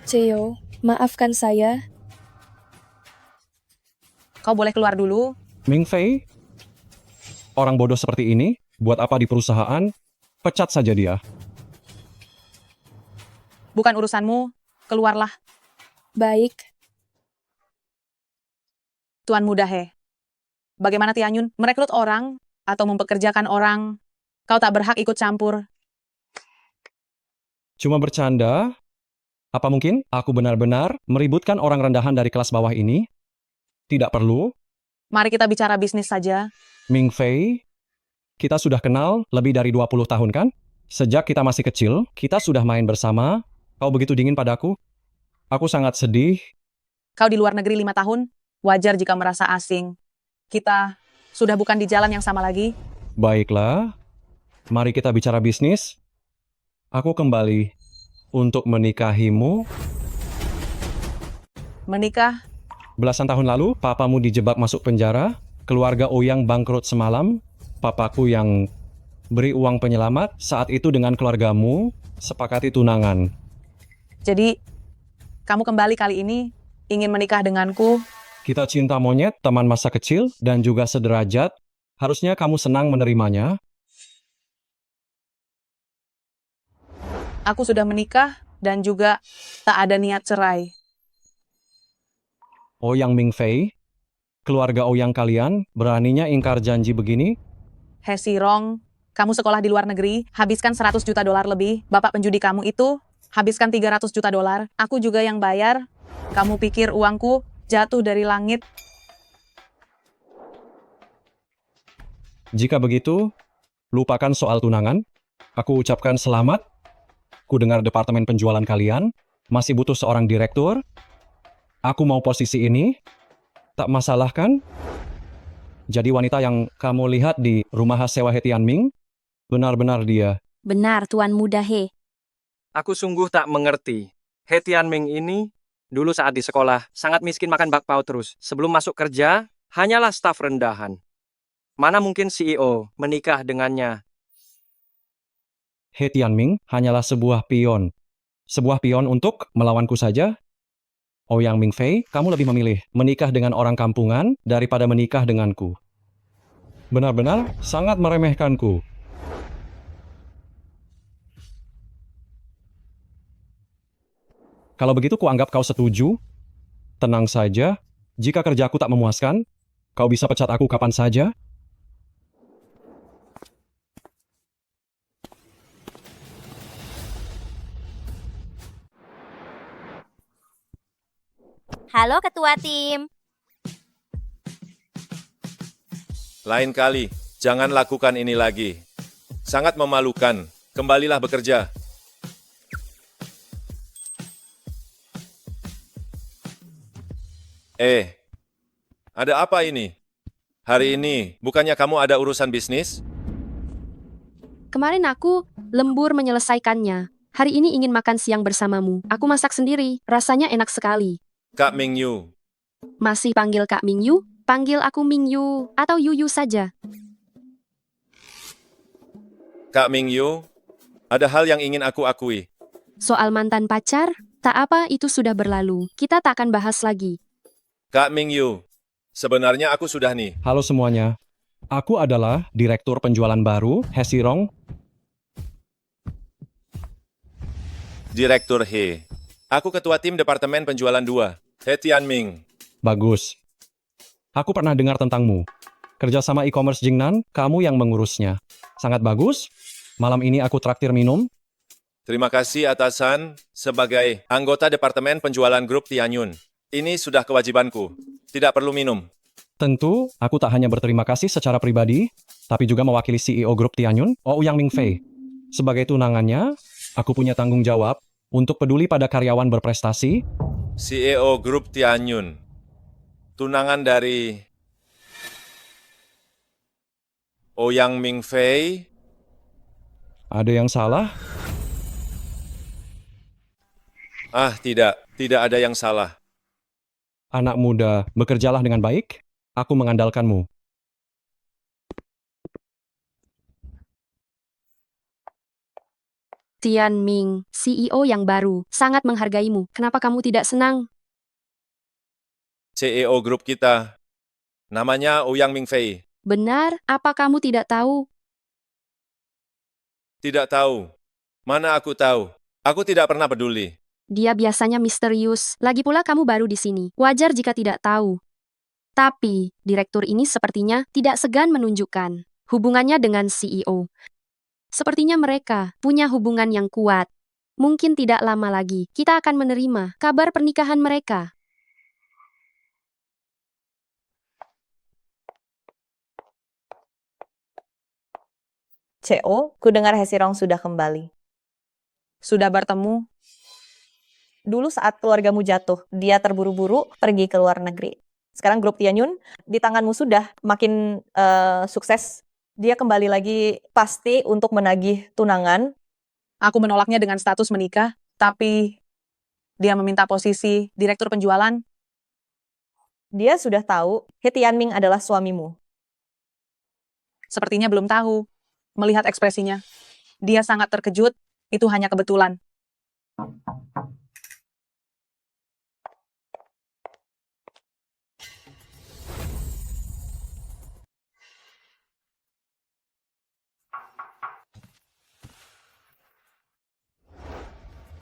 Speaker 11: CEO, maafkan saya.
Speaker 5: kau boleh keluar dulu.
Speaker 16: Ming Fei? Orang bodoh seperti ini, buat apa di perusahaan? Pecat saja dia.
Speaker 5: Bukan urusanmu, keluarlah.
Speaker 11: Baik.
Speaker 5: Tuan Muda He. Bagaimana Tianyun merekrut orang atau mempekerjakan orang? Kau tak berhak ikut campur.
Speaker 16: Cuma bercanda? Apa mungkin aku benar-benar meributkan orang rendahan dari kelas bawah ini? Tidak perlu.
Speaker 5: Mari kita bicara bisnis saja.
Speaker 16: Ming Fei, kita sudah kenal lebih dari 20 tahun kan? Sejak kita masih kecil, kita sudah main bersama. Kau begitu dingin padaku. Aku sangat sedih.
Speaker 5: Kau di luar negeri 5 tahun, wajar jika merasa asing. Kita sudah bukan di jalan yang sama lagi.
Speaker 16: Baiklah, mari kita bicara bisnis. Aku kembali untuk menikahimu.
Speaker 5: Menikah?
Speaker 16: Belasan tahun lalu, papamu dijebak masuk penjara. Keluarga Ouyang bangkrut semalam. Papaku yang beri uang penyelamat saat itu dengan keluargamu sepakati tunangan.
Speaker 5: Jadi, kamu kembali kali ini ingin menikah denganku?
Speaker 16: Kita cinta monyet, teman masa kecil, dan juga sederajat. Harusnya kamu senang menerimanya.
Speaker 5: Aku sudah menikah dan juga tak ada niat cerai.
Speaker 16: Ouyang Ming Fei, keluarga Ouyang kalian beraninya ingkar janji begini?
Speaker 5: He Sirong, Kamu sekolah di luar negeri, habiskan 100 juta dolar lebih. Bapak penjudi kamu itu, habiskan 300 juta dolar. Aku juga yang bayar. Kamu pikir uangku jatuh dari langit?
Speaker 16: Jika begitu, lupakan soal tunangan. Aku ucapkan selamat. Ku dengar departemen penjualan kalian masih butuh seorang direktur. Aku mau posisi ini. Tak masalah kan? Jadi wanita yang kamu lihat di rumah khas sewa He Tianming, benar-benar dia.
Speaker 10: Benar, Tuan Muda He.
Speaker 7: Aku sungguh tak mengerti. He Tianming ini, dulu saat di sekolah, sangat miskin makan bakpao terus. Sebelum masuk kerja, hanyalah staf rendahan. Mana mungkin CEO menikah dengannya?
Speaker 16: He Tianming hanyalah sebuah pion. Sebuah pion untuk melawanku saja. Ouyang Mingfei, kamu lebih memilih menikah dengan orang kampungan daripada menikah denganku. Benar-benar sangat meremehkanku. Kalau begitu kuanggap kau setuju. Tenang saja, jika kerjaku tak memuaskan, kau bisa pecat aku kapan saja.
Speaker 14: Halo Ketua Tim.
Speaker 8: Lain kali, jangan lakukan ini lagi. Sangat memalukan. Kembalilah bekerja. Ada apa ini? Hari ini, bukannya kamu ada urusan bisnis?
Speaker 10: Kemarin aku lembur menyelesaikannya. Hari ini ingin makan siang bersamamu. Aku masak sendiri, rasanya enak sekali.
Speaker 8: Kak Mingyu,
Speaker 10: Masih panggil Kak Mingyu? Panggil aku Mingyu atau Yuyu saja.
Speaker 8: Kak Mingyu, ada hal yang ingin aku akui.
Speaker 10: Soal mantan pacar, tak apa itu sudah berlalu. Kita tak akan bahas lagi.
Speaker 8: Kak Mingyu, sebenarnya aku sudah nih.
Speaker 16: Halo semuanya. Aku adalah direktur penjualan baru, He Sirong.
Speaker 8: Direktur He. Aku ketua tim Departemen Penjualan 2, He Tianming.
Speaker 16: Bagus. Aku pernah dengar tentangmu. Kerjasama e-commerce Jingnan, kamu yang mengurusnya. Sangat bagus. Malam ini aku traktir minum.
Speaker 8: Terima kasih atasan sebagai anggota Departemen Penjualan Grup Tianyun. Ini sudah kewajibanku. Tidak perlu minum.
Speaker 16: Tentu, aku tak hanya berterima kasih secara pribadi, tapi juga mewakili CEO Grup Tianyun, Ouyang Mingfei. Sebagai tunangannya, aku punya tanggung jawab untuk peduli pada karyawan berprestasi.
Speaker 8: CEO Grup Tianyun. Tunangan dari Ouyang Mingfei.
Speaker 16: Ada yang salah?
Speaker 8: Tidak ada yang salah.
Speaker 16: Anak muda, bekerjalah dengan baik. Aku mengandalkanmu.
Speaker 10: Tianming, CEO yang baru, sangat menghargaimu. Kenapa kamu tidak senang?
Speaker 8: CEO grup kita, namanya Ouyang Mingfei.
Speaker 10: Benar, apa kamu tidak tahu?
Speaker 8: Tidak tahu. Mana aku tahu? Aku tidak pernah peduli.
Speaker 10: Dia biasanya misterius. Lagi pula kamu baru di sini. Wajar jika tidak tahu. Tapi, direktur ini sepertinya tidak segan menunjukkan hubungannya dengan CEO. Sepertinya mereka punya hubungan yang kuat. Mungkin tidak lama lagi, kita akan menerima kabar pernikahan mereka.
Speaker 4: CO, ku dengar He Sirong sudah kembali.
Speaker 5: Sudah bertemu?
Speaker 4: Dulu saat keluargamu jatuh, dia terburu-buru pergi ke luar negeri. Sekarang grup Tianyun di tanganmu sudah makin sukses. Dia kembali lagi pasti untuk menagih tunangan.
Speaker 5: Aku menolaknya dengan status menikah, tapi dia meminta posisi direktur penjualan.
Speaker 4: Dia sudah tahu He Tianming adalah suamimu.
Speaker 5: Sepertinya belum tahu. Melihat ekspresinya, dia sangat terkejut. Itu hanya kebetulan.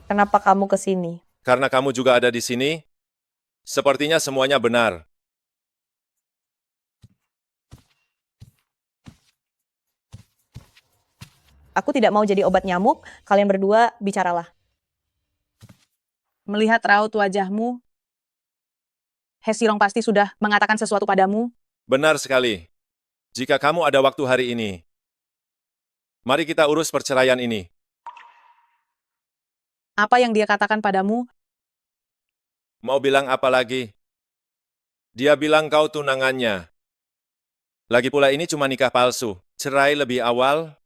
Speaker 4: Kenapa kamu ke sini?
Speaker 8: Karena kamu juga ada di sini, sepertinya semuanya benar.
Speaker 4: Aku tidak mau jadi obat nyamuk, kalian berdua bicaralah.
Speaker 5: Melihat raut wajahmu, He Sirong pasti sudah mengatakan sesuatu padamu.
Speaker 8: Benar sekali. Jika kamu ada waktu hari ini, mari kita urus perceraian ini.
Speaker 5: Apa yang dia katakan padamu?
Speaker 8: Mau bilang apa lagi? Dia bilang kau tunangannya. Lagi pula ini cuma nikah palsu. Cerai lebih awal,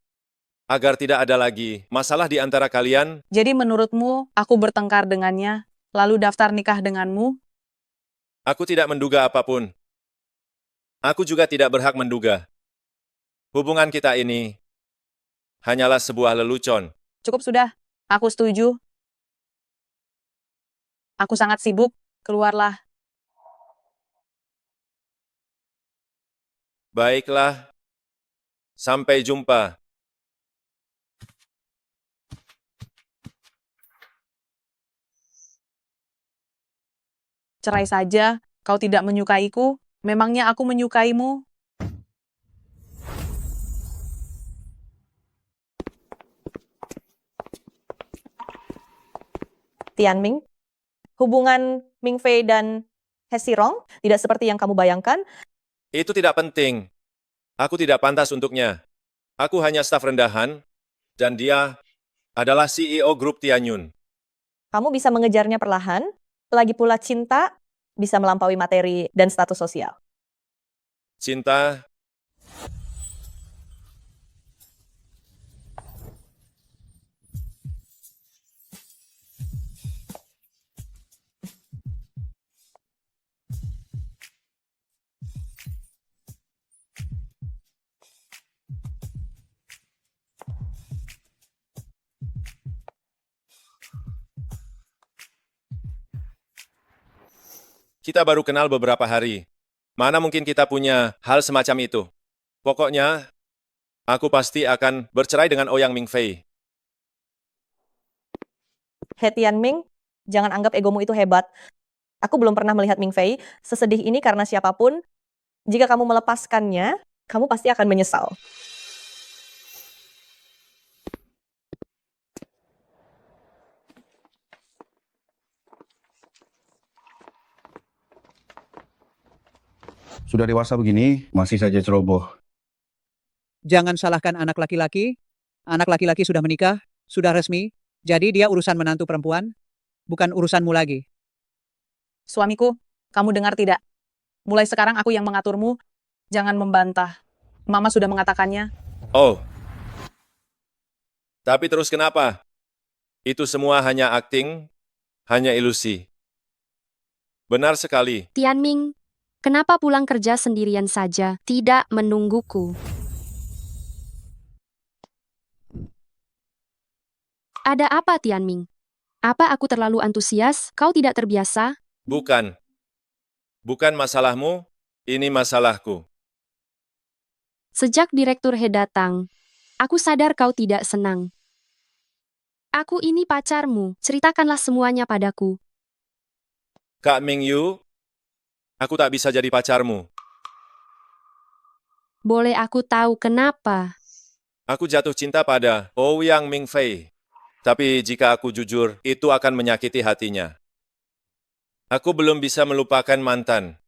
Speaker 8: agar tidak ada lagi masalah di antara kalian.
Speaker 5: Jadi menurutmu, aku bertengkar dengannya, lalu daftar nikah denganmu?
Speaker 8: Aku tidak menduga apapun. Aku juga tidak berhak menduga. Hubungan kita ini hanyalah sebuah lelucon.
Speaker 5: Cukup sudah, aku setuju. Aku sangat sibuk, keluarlah.
Speaker 8: Baiklah. Sampai jumpa.
Speaker 5: Cerai saja, kau tidak menyukaiku. Memangnya aku menyukaimu?
Speaker 4: Tianming, hubungan Ming Fei dan He Sirong tidak seperti yang kamu bayangkan.
Speaker 8: Itu tidak penting. Aku tidak pantas untuknya. Aku hanya staf rendahan, dan dia adalah CEO grup Tianyun.
Speaker 4: Kamu bisa mengejarnya perlahan, lagi pula cinta bisa melampaui materi dan status sosial.
Speaker 8: Cinta, kita baru kenal beberapa hari. Mana mungkin kita punya hal semacam itu? Pokoknya, aku pasti akan bercerai dengan Ouyang Ming Fei.
Speaker 4: He Tianming, jangan anggap egomu itu hebat. Aku belum pernah melihat Ming Fei sesedih ini karena siapapun. Jika kamu melepaskannya, kamu pasti akan menyesal.
Speaker 3: Sudah dewasa begini, masih saja ceroboh.
Speaker 6: Jangan salahkan anak laki-laki. Anak laki-laki sudah menikah, sudah resmi. Jadi dia urusan menantu perempuan, bukan urusanmu lagi.
Speaker 5: Suamiku, kamu dengar tidak? Mulai sekarang aku yang mengaturmu. Jangan membantah. Mama sudah mengatakannya.
Speaker 8: Oh. Tapi terus kenapa? Itu semua hanya akting, hanya ilusi. Benar sekali.
Speaker 10: Tianming, kenapa pulang kerja sendirian saja, tidak menungguku? Ada apa, Tianming? Apa aku terlalu antusias? Kau tidak terbiasa?
Speaker 8: Bukan. Bukan masalahmu, ini masalahku.
Speaker 10: Sejak Direktur He datang, aku sadar kau tidak senang. Aku ini pacarmu, ceritakanlah semuanya padaku.
Speaker 8: Kak Ming Yu, aku tak bisa jadi pacarmu.
Speaker 10: Boleh aku tahu kenapa?
Speaker 8: Aku jatuh cinta pada Ouyang Ming Fei. Tapi jika aku jujur, itu akan menyakiti hatinya. Aku belum bisa melupakan mantan.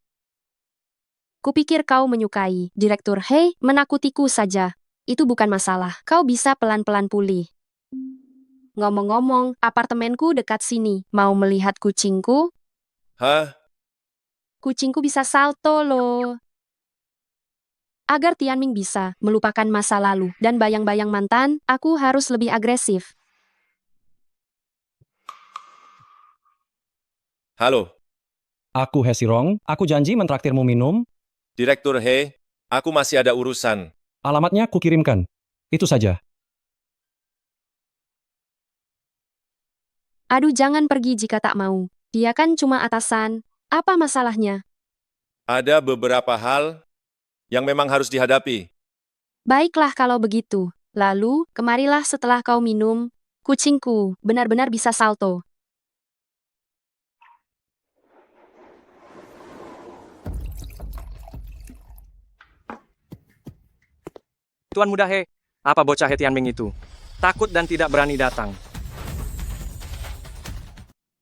Speaker 10: Kupikir kau menyukai. Direktur He menakutiku saja. Itu bukan masalah. Kau bisa pelan-pelan pulih. Ngomong-ngomong, apartemenku dekat sini. Mau melihat kucingku?
Speaker 8: Hah?
Speaker 10: Kucingku bisa salto loh. Agar Tianming bisa melupakan masa lalu dan bayang-bayang mantan, aku harus lebih agresif.
Speaker 8: Halo,
Speaker 16: Aku He Sirong, aku janji mentraktirmu minum.
Speaker 8: Direktur He, aku masih ada urusan.
Speaker 16: Alamatnya kukirimkan. Itu saja.
Speaker 10: Aduh, jangan pergi jika tak mau. Dia kan cuma atasan. Apa masalahnya?
Speaker 8: Ada beberapa hal yang memang harus dihadapi.
Speaker 10: Baiklah kalau begitu. Lalu, kemarilah setelah kau minum. Kucingku benar-benar bisa salto.
Speaker 7: Tuan Muda He, apa bocah He Tianming itu? takut dan tidak berani datang.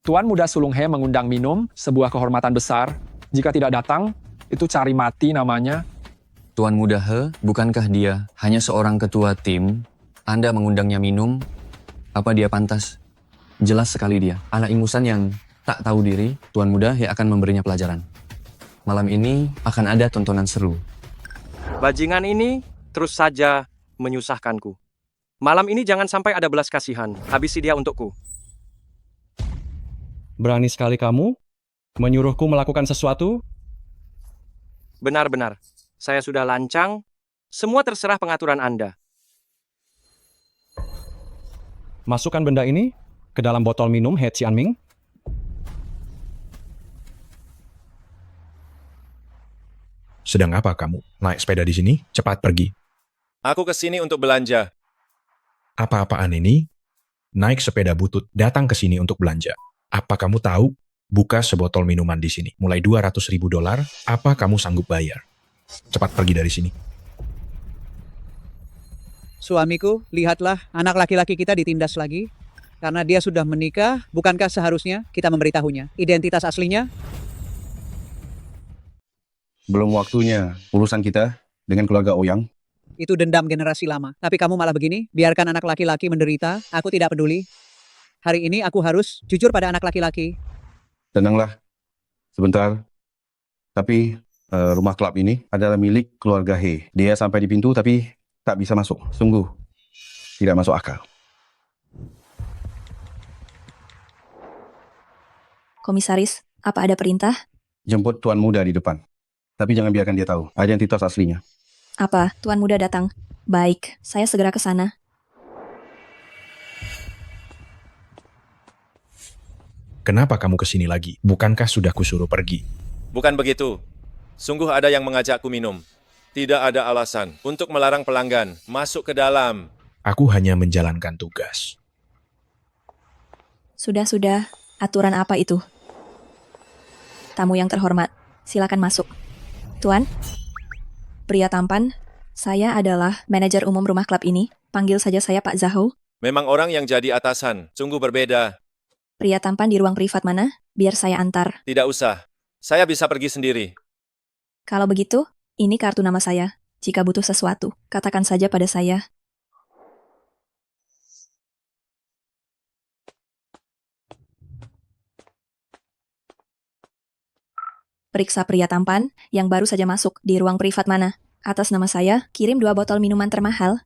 Speaker 17: Tuan Muda Sulung He mengundang minum, sebuah kehormatan besar. Jika tidak datang, itu cari mati namanya.
Speaker 18: Tuan Muda He, bukankah dia hanya seorang ketua tim? Anda mengundangnya minum, apa dia pantas? Jelas sekali dia, anak ingusan yang tak tahu diri. Tuan Muda He akan memberinya pelajaran. Malam ini akan ada tontonan seru.
Speaker 7: Bajingan ini terus saja menyusahkanku. Malam ini jangan sampai ada belas kasihan. Habisi dia untukku.
Speaker 16: Berani sekali kamu menyuruhku melakukan sesuatu?
Speaker 7: Benar-benar. Saya sudah lancang. Semua terserah pengaturan Anda.
Speaker 16: Masukkan benda ini ke dalam botol minum He Tianming.
Speaker 9: Sedang apa kamu? Naik sepeda di sini? Cepat pergi.
Speaker 8: Aku ke sini untuk belanja.
Speaker 9: Apa-apaan ini? Naik sepeda butut, datang ke sini untuk belanja. Apa kamu tahu? Buka sebotol minuman di sini. Mulai $200.000, apa kamu sanggup bayar? Cepat pergi dari sini.
Speaker 6: Suamiku, lihatlah anak laki-laki kita ditindas lagi. Karena dia sudah menikah, bukankah seharusnya kita memberitahunya identitas aslinya?
Speaker 3: Belum waktunya urusan kita dengan keluarga Ouyang.
Speaker 6: Itu dendam generasi lama. Tapi kamu malah begini, biarkan anak laki-laki menderita, aku tidak peduli. Hari ini aku harus jujur pada anak laki-laki.
Speaker 3: Tenanglah, sebentar. Tapi rumah klub ini adalah milik keluarga He. Dia sampai di pintu tapi tak bisa masuk. Sungguh tidak masuk akal.
Speaker 10: Komisaris, apa ada perintah?
Speaker 3: Jemput Tuan Muda di depan. Tapi jangan biarkan dia tahu identitas aslinya.
Speaker 10: Apa, Tuan Muda datang? Baik, saya segera ke sana.
Speaker 9: Kenapa kamu ke sini lagi? Bukankah sudah kusuruh pergi?
Speaker 8: Bukan begitu. Sungguh ada yang mengajakku minum. Tidak ada alasan untuk melarang pelanggan masuk ke dalam.
Speaker 9: Aku hanya menjalankan tugas.
Speaker 10: Sudah, aturan apa itu? Tamu yang terhormat, silakan masuk. Tuan, pria tampan, saya adalah manajer umum rumah klub ini. Panggil saja saya Pak Zhao.
Speaker 8: Memang orang yang jadi atasan, sungguh berbeda.
Speaker 10: Pria tampan di ruang privat mana? Biar saya antar.
Speaker 8: Tidak usah, saya bisa pergi sendiri.
Speaker 10: Kalau begitu, ini kartu nama saya. Jika butuh sesuatu, katakan saja pada saya. Periksa pria tampan yang baru saja masuk di ruang privat mana. Atas nama saya, kirim 2 botol minuman termahal.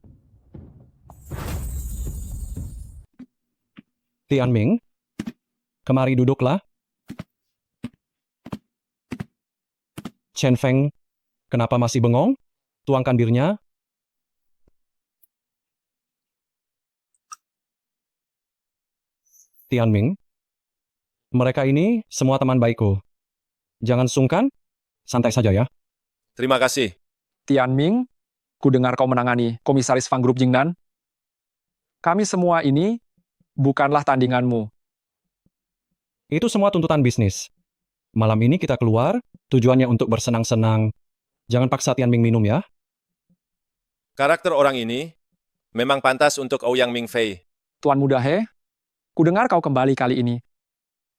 Speaker 16: Tianming, kemari duduklah. Chen Feng, kenapa masih bengong? Tuangkan birnya. Tianming, mereka ini semua teman baikku. Jangan sungkan, santai saja ya.
Speaker 8: Terima kasih.
Speaker 17: Tianming, ku dengar kau menangani Komisaris Fang Group Jingnan. Kami semua ini bukanlah tandinganmu.
Speaker 16: Itu semua tuntutan bisnis. Malam ini kita keluar, tujuannya untuk bersenang-senang. Jangan paksa Tianming minum ya.
Speaker 8: Karakter orang ini memang pantas untuk Ouyang Mingfei.
Speaker 17: Tuan Muda He, ku dengar kau kembali kali ini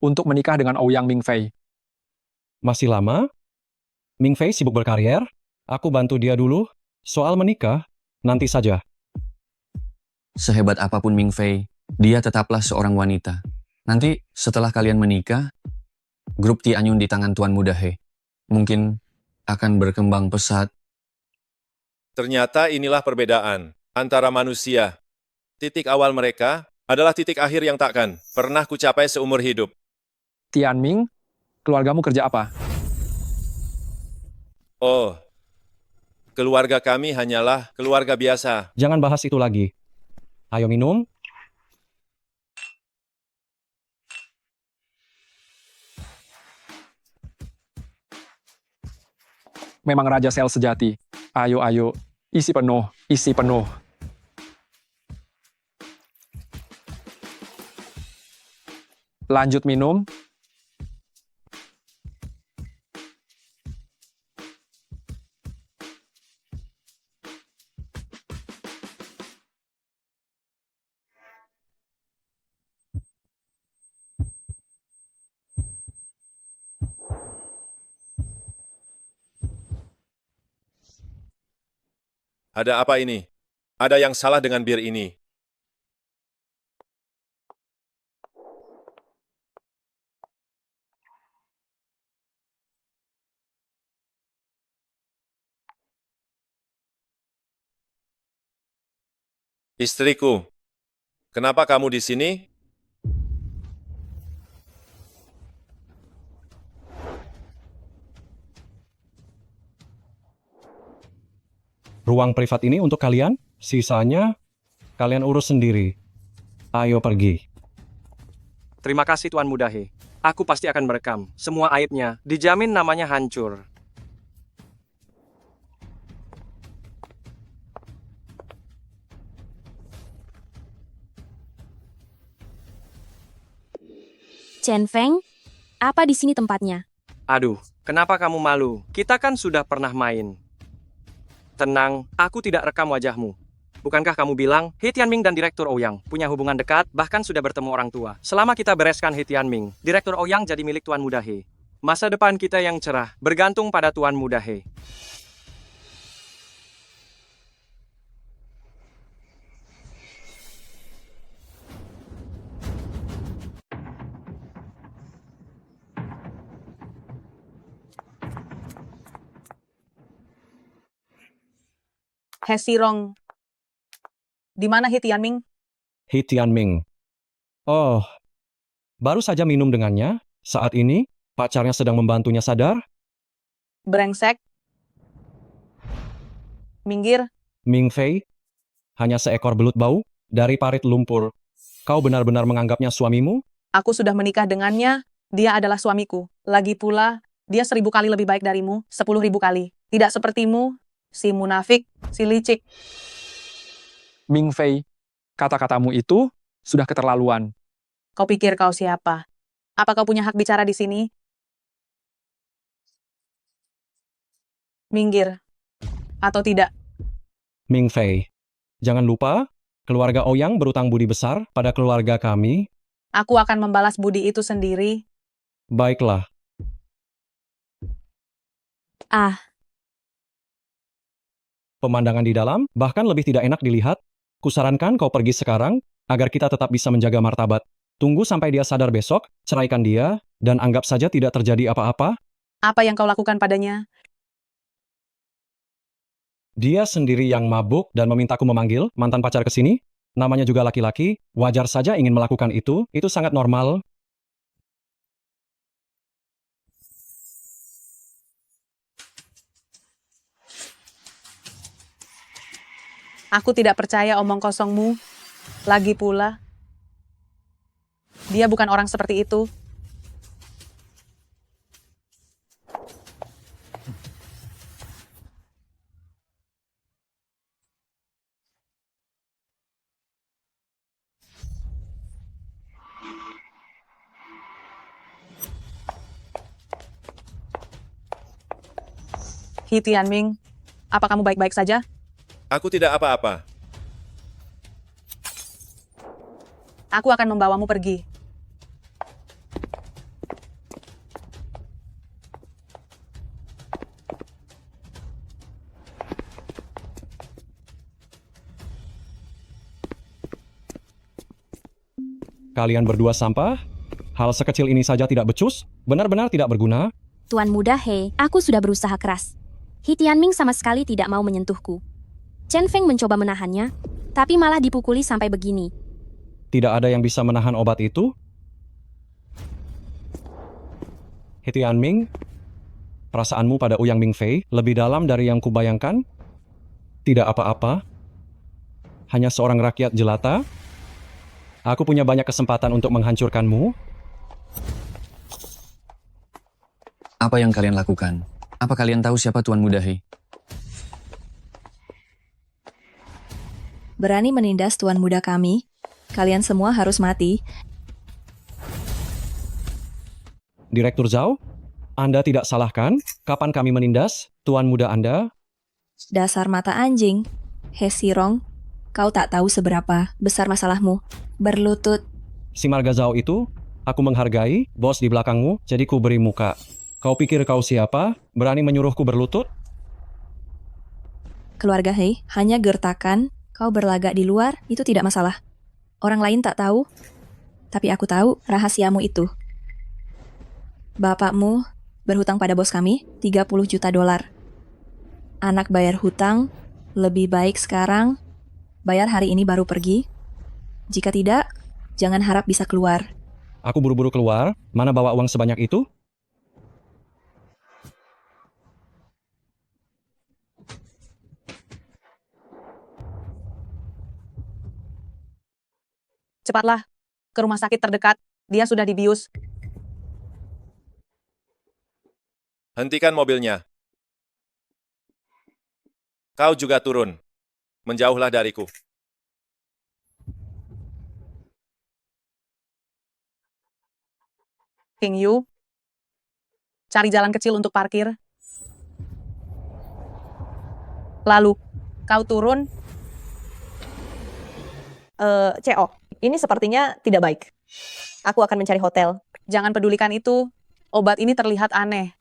Speaker 17: untuk menikah dengan Ouyang Mingfei.
Speaker 16: Masih lama? Mingfei sibuk berkarier. Aku bantu dia dulu. Soal menikah, nanti saja.
Speaker 18: Sehebat apapun Mingfei, dia tetaplah seorang wanita. Nanti setelah kalian menikah, grup Tianyun di tangan Tuan Muda He mungkin akan berkembang pesat.
Speaker 8: Ternyata inilah perbedaan antara manusia. Titik awal mereka adalah titik akhir yang takkan pernah kucapai seumur hidup.
Speaker 17: Tianming, keluargamu kerja apa?
Speaker 8: Oh, keluarga kami hanyalah keluarga biasa.
Speaker 16: Jangan bahas itu lagi. Ayo minum.
Speaker 17: Memang raja sel sejati. Ayo, isi penuh, isi penuh. Lanjut minum.
Speaker 8: Ada apa ini? Ada yang salah dengan bir ini. Istriku, kenapa kamu di sini?
Speaker 16: Ruang privat ini untuk kalian, sisanya kalian urus sendiri. Ayo pergi.
Speaker 7: Terima kasih Tuan Mudahe. Aku pasti akan merekam semua aibnya. Dijamin namanya hancur.
Speaker 10: Chen Feng, apa di sini tempatnya?
Speaker 7: Aduh, kenapa kamu malu? Kita kan sudah pernah main. Tenang, aku tidak rekam wajahmu. Bukankah kamu bilang, He Tianming dan Direktur Ouyang punya hubungan dekat, bahkan sudah bertemu orang tua. Selama kita bereskan He Tianming, Direktur Ouyang jadi milik Tuan Mudahe. Masa depan kita yang cerah, bergantung pada Tuan Mudahe.
Speaker 5: He Sirong. Di mana He Tianming?
Speaker 16: He Tianming. Oh, baru saja minum dengannya. Saat ini, pacarnya sedang membantunya sadar.
Speaker 5: Brengsek. Minggir.
Speaker 16: Ming Fei, hanya seekor belut bau dari parit lumpur. Kau benar-benar menganggapnya suamimu?
Speaker 5: Aku sudah menikah dengannya. Dia adalah suamiku. Lagi pula, dia 1000 kali lebih baik darimu. 10.000 kali. Tidak sepertimu, si munafik, si licik.
Speaker 17: Ming Fei, kata-katamu itu sudah keterlaluan.
Speaker 5: Kau pikir kau siapa? Apa kau punya hak bicara di sini? Minggir. Atau tidak?
Speaker 16: Ming Fei, jangan lupa, keluarga Ouyang berutang budi besar pada keluarga kami.
Speaker 5: Aku akan membalas budi itu sendiri.
Speaker 16: Baiklah. Pemandangan di dalam bahkan lebih tidak enak dilihat. Kusarankan kau pergi sekarang, agar kita tetap bisa menjaga martabat. Tunggu sampai dia sadar besok, ceraikan dia, dan anggap saja tidak terjadi apa-apa.
Speaker 5: Apa yang kau lakukan padanya?
Speaker 16: Dia sendiri yang mabuk dan memintaku memanggil mantan pacar ke sini. Namanya juga laki-laki, wajar saja ingin melakukan itu sangat normal.
Speaker 5: Aku tidak percaya omong kosongmu. Lagi pula, dia bukan orang seperti itu. He Tianming, apa kamu baik-baik saja?
Speaker 8: Aku tidak apa-apa.
Speaker 5: Aku akan membawamu pergi.
Speaker 16: Kalian berdua sampah? Hal sekecil ini saja tidak becus? Benar-benar tidak berguna?
Speaker 10: Tuan Mudahe, aku sudah berusaha keras. He Tianming sama sekali tidak mau menyentuhku. Chen Feng mencoba menahannya, tapi malah dipukuli sampai begini.
Speaker 16: Tidak ada yang bisa menahan obat itu? He Tianming, perasaanmu pada Ouyang Ming Fei lebih dalam dari yang kubayangkan? Tidak apa-apa. Hanya seorang rakyat jelata. Aku punya banyak kesempatan untuk menghancurkanmu.
Speaker 18: Apa yang kalian lakukan? Apa kalian tahu siapa Tuan Mudahe?
Speaker 19: Berani menindas tuan muda kami, kalian semua harus mati.
Speaker 16: Direktur Zhao, Anda tidak salah kan? Kapan kami menindas tuan muda Anda?
Speaker 19: Dasar mata anjing. He Sirong, kau tak tahu seberapa besar masalahmu. Berlutut.
Speaker 16: Si Marga Zhao itu, aku menghargai, bos di belakangmu, jadi ku beri muka. Kau pikir kau siapa? Berani menyuruhku berlutut?
Speaker 19: Keluarga Hei hanya gertakan, kau berlagak di luar, itu tidak masalah. Orang lain tak tahu, tapi aku tahu rahasiamu itu. Bapakmu berhutang pada bos kami 30 juta dolar. Anak bayar hutang, lebih baik sekarang, bayar hari ini baru pergi. Jika tidak, jangan harap bisa keluar.
Speaker 16: Aku buru-buru keluar, mana bawa uang sebanyak itu?
Speaker 5: Cepatlah, ke rumah sakit terdekat. Dia sudah dibius.
Speaker 8: Hentikan mobilnya. Kau juga turun. Menjauhlah dariku.
Speaker 5: King Yu, cari jalan kecil untuk parkir. Lalu, kau turun.
Speaker 4: CO, ini sepertinya tidak baik. Aku akan mencari hotel.
Speaker 5: Jangan pedulikan itu. Obat ini terlihat aneh.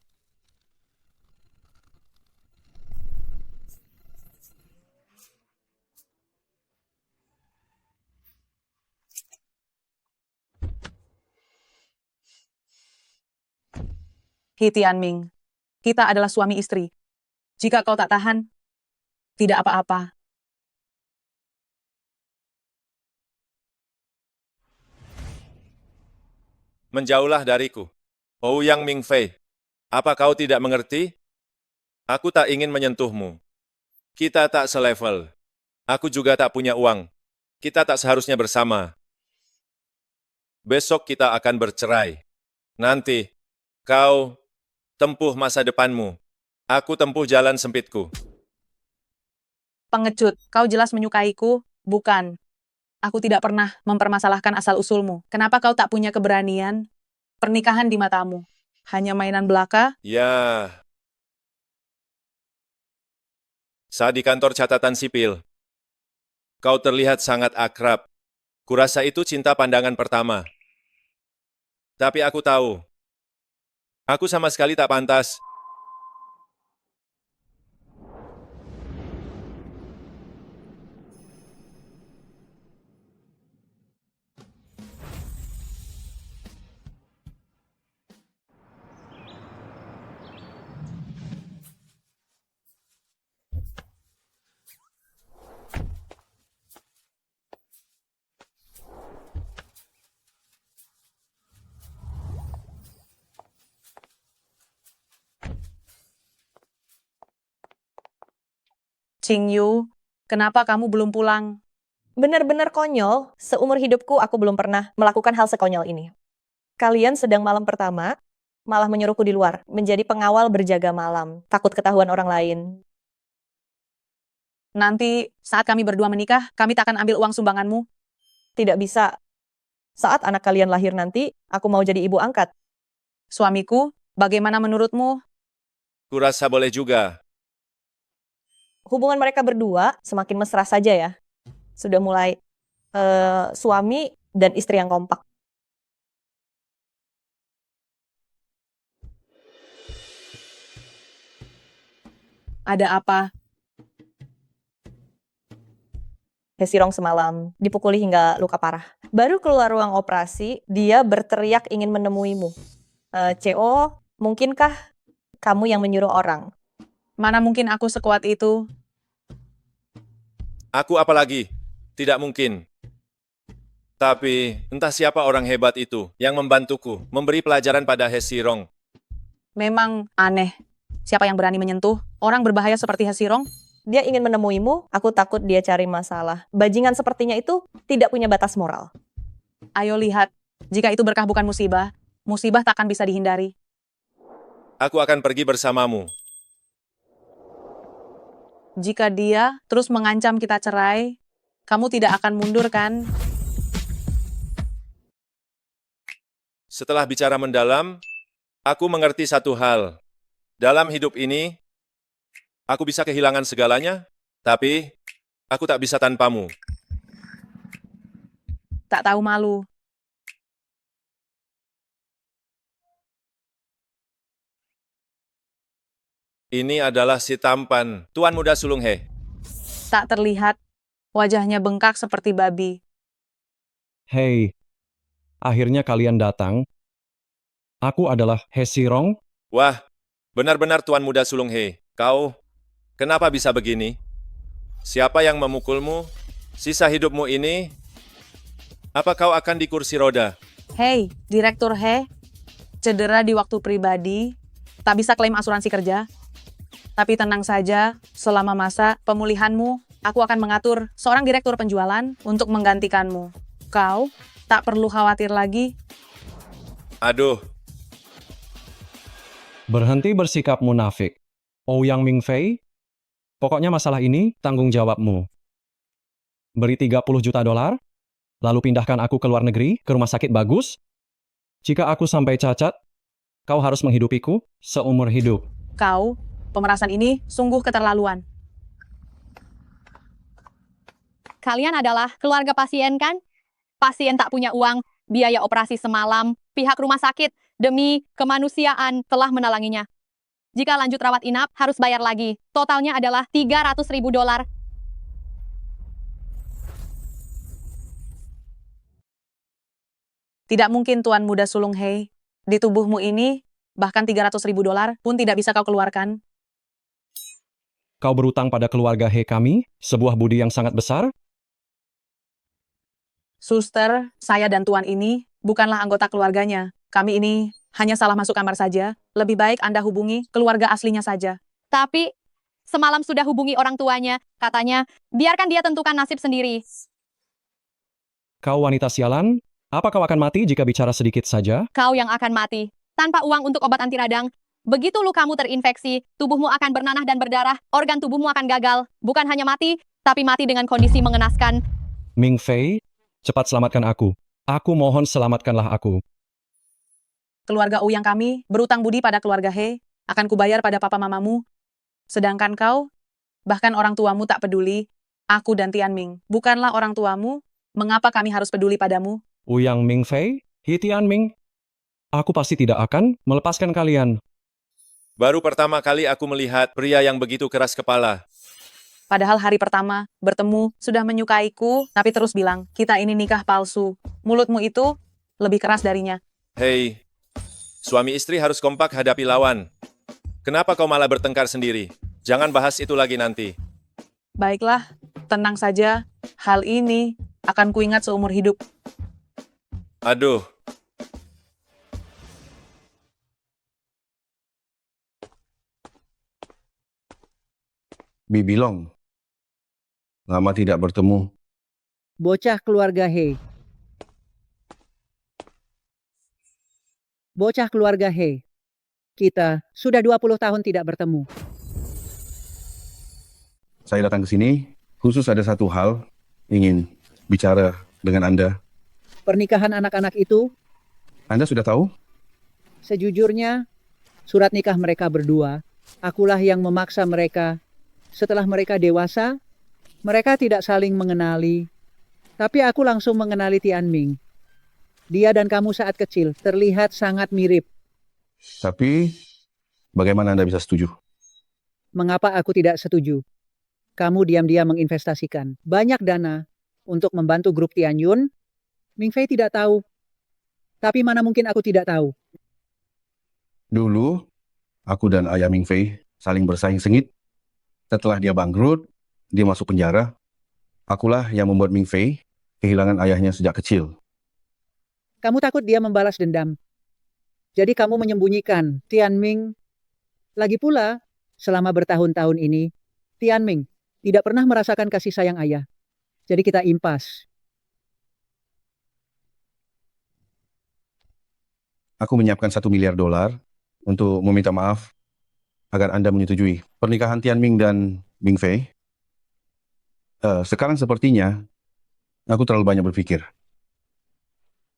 Speaker 5: He Tianming, kita adalah suami istri. Jika kau tak tahan, tidak apa-apa.
Speaker 8: Menjauhlah dariku. Ouyang Mingfei, apa kau tidak mengerti? Aku tak ingin menyentuhmu. Kita tak selevel. Aku juga tak punya uang. Kita tak seharusnya bersama. Besok kita akan bercerai. Nanti, kau tempuh masa depanmu. Aku tempuh jalan sempitku.
Speaker 5: Pengecut, kau jelas menyukaiku, bukan? Aku tidak pernah mempermasalahkan asal-usulmu. Kenapa kau tak punya keberanian? Pernikahan di matamu hanya mainan belaka?
Speaker 8: Ya. Saat di kantor catatan sipil, kau terlihat sangat akrab. Kurasa itu cinta pandangan pertama. Tapi aku tahu, aku sama sekali tak pantas.
Speaker 5: Qing Yu, kenapa kamu belum pulang?
Speaker 4: Benar-benar konyol, seumur hidupku aku belum pernah melakukan hal sekonyol ini. Kalian sedang malam pertama, malah menyuruhku di luar, menjadi pengawal berjaga malam, takut ketahuan orang lain.
Speaker 5: Nanti saat kami berdua menikah, kami tak akan ambil uang sumbanganmu.
Speaker 4: Tidak bisa. Saat anak kalian lahir nanti, aku mau jadi ibu angkat.
Speaker 5: Suamiku, bagaimana menurutmu?
Speaker 8: Kurasa boleh juga.
Speaker 4: Hubungan mereka berdua semakin mesra saja ya. Sudah mulai suami dan istri yang kompak.
Speaker 5: Ada apa?
Speaker 4: Hesirong semalam dipukuli hingga luka parah. Baru keluar ruang operasi, dia berteriak ingin menemuimu. CO, mungkinkah kamu yang menyuruh orang?
Speaker 5: Mana mungkin aku sekuat itu?
Speaker 8: Aku apalagi? Tidak mungkin. Tapi, entah siapa orang hebat itu yang membantuku memberi pelajaran pada Hesirong.
Speaker 5: Memang aneh. Siapa yang berani menyentuh orang berbahaya seperti Hesirong?
Speaker 4: Dia ingin menemuimu, aku takut dia cari masalah. Bajingan sepertinya itu tidak punya batas moral.
Speaker 5: Ayo lihat, jika itu berkah bukan musibah, musibah takkan bisa dihindari.
Speaker 8: Aku akan pergi bersamamu.
Speaker 5: Jika dia terus mengancam kita cerai, kamu tidak akan mundur kan?
Speaker 8: Setelah bicara mendalam, aku mengerti satu hal. Dalam hidup ini, aku bisa kehilangan segalanya, tapi aku tak bisa tanpamu.
Speaker 5: Tak tahu malu.
Speaker 8: Ini adalah si tampan, Tuan Muda Sulung He.
Speaker 5: tak terlihat, wajahnya bengkak seperti babi.
Speaker 16: Hei, akhirnya kalian datang. Aku adalah He Sirong.
Speaker 8: Wah, benar-benar Tuan Muda Sulung He. Kau, kenapa bisa begini? Siapa yang memukulmu? Sisa hidupmu ini? Apa kau akan di kursi roda?
Speaker 5: Hei, Direktur He, cedera di waktu pribadi, tak bisa klaim asuransi kerja. Tapi tenang saja, selama masa pemulihanmu, aku akan mengatur seorang direktur penjualan untuk menggantikanmu. Kau tak perlu khawatir lagi.
Speaker 8: Aduh,
Speaker 16: Berhenti bersikap munafik. Ouyang Mingfei, pokoknya masalah ini tanggung jawabmu. Beri 30 juta dolar, lalu pindahkan aku ke luar negeri, ke rumah sakit bagus. Jika aku sampai cacat, kau harus menghidupiku seumur hidup.
Speaker 5: Kau, pemerasan ini sungguh keterlaluan.
Speaker 20: Kalian adalah keluarga pasien kan? Pasien tak punya uang, biaya operasi semalam, pihak rumah sakit demi kemanusiaan telah menalanginya. Jika lanjut rawat inap, harus bayar lagi. Totalnya adalah 300.000 dolar.
Speaker 5: Tidak mungkin Tuan Muda Sulung He. Di tubuhmu ini, bahkan 300.000 dolar pun tidak bisa kau keluarkan.
Speaker 16: Kau berutang pada keluarga He kami, sebuah budi yang sangat besar.
Speaker 5: Suster, saya dan Tuan ini bukanlah anggota keluarganya. Kami ini hanya salah masuk kamar saja. Lebih baik Anda hubungi keluarga aslinya saja.
Speaker 20: Tapi, semalam sudah hubungi orang tuanya. Katanya, biarkan dia tentukan nasib sendiri.
Speaker 16: Kau wanita sialan, apa kau akan mati jika bicara sedikit saja?
Speaker 20: Kau yang akan mati. Tanpa uang untuk obat anti radang, begitu lukamu terinfeksi, tubuhmu akan bernanah dan berdarah, organ tubuhmu akan gagal. Bukan hanya mati, tapi mati dengan kondisi mengenaskan.
Speaker 16: Mingfei, cepat selamatkan aku. Aku mohon selamatkanlah aku.
Speaker 5: Keluarga Ouyang kami berutang budi pada keluarga He, akan kubayar pada papa mamamu. Sedangkan kau, bahkan orang tuamu tak peduli. Aku dan Tianming bukanlah orang tuamu. Mengapa kami harus peduli padamu?
Speaker 16: Ouyang Mingfei, He Tianming, aku pasti tidak akan melepaskan kalian.
Speaker 8: baru pertama kali aku melihat pria yang begitu keras kepala.
Speaker 5: Padahal hari pertama bertemu sudah menyukaiku, tapi terus bilang, kita ini nikah palsu. Mulutmu itu lebih keras darinya.
Speaker 8: Hei, suami istri harus kompak hadapi lawan. Kenapa kau malah bertengkar sendiri? Jangan bahas itu lagi nanti.
Speaker 5: Baiklah, tenang saja. Hal ini akan kuingat seumur hidup.
Speaker 8: Aduh,
Speaker 3: Bibilong, lama tidak bertemu.
Speaker 6: Bocah keluarga He. Bocah keluarga He. Kita sudah 20 tahun tidak bertemu.
Speaker 3: Saya datang ke sini khusus ada satu hal ingin bicara dengan Anda.
Speaker 6: Pernikahan anak-anak itu,
Speaker 3: Anda sudah tahu?
Speaker 6: sejujurnya, surat nikah mereka berdua, akulah yang memaksa mereka. Setelah mereka dewasa, mereka tidak saling mengenali. Tapi aku langsung mengenali Tianming. Dia dan kamu saat kecil terlihat sangat mirip.
Speaker 3: Tapi, bagaimana Anda bisa setuju?
Speaker 6: Mengapa aku tidak setuju? Kamu diam-diam menginvestasikan banyak dana untuk membantu grup Tianyun. Mingfei tidak tahu. Tapi mana mungkin aku tidak tahu.
Speaker 3: Dulu, aku dan ayah Mingfei saling bersaing sengit. Setelah dia bangkrut, dia masuk penjara. Akulah yang membuat Mingfei kehilangan ayahnya sejak kecil.
Speaker 6: Kamu takut dia membalas dendam. Jadi kamu menyembunyikan Tianming. Lagi pula, selama bertahun-tahun ini, Tianming tidak pernah merasakan kasih sayang ayah. Jadi kita impas.
Speaker 3: Aku menyiapkan $1 miliar untuk meminta maaf agar Anda menyetujui pernikahan Tianming dan Mingfei. Sekarang sepertinya aku terlalu banyak berpikir.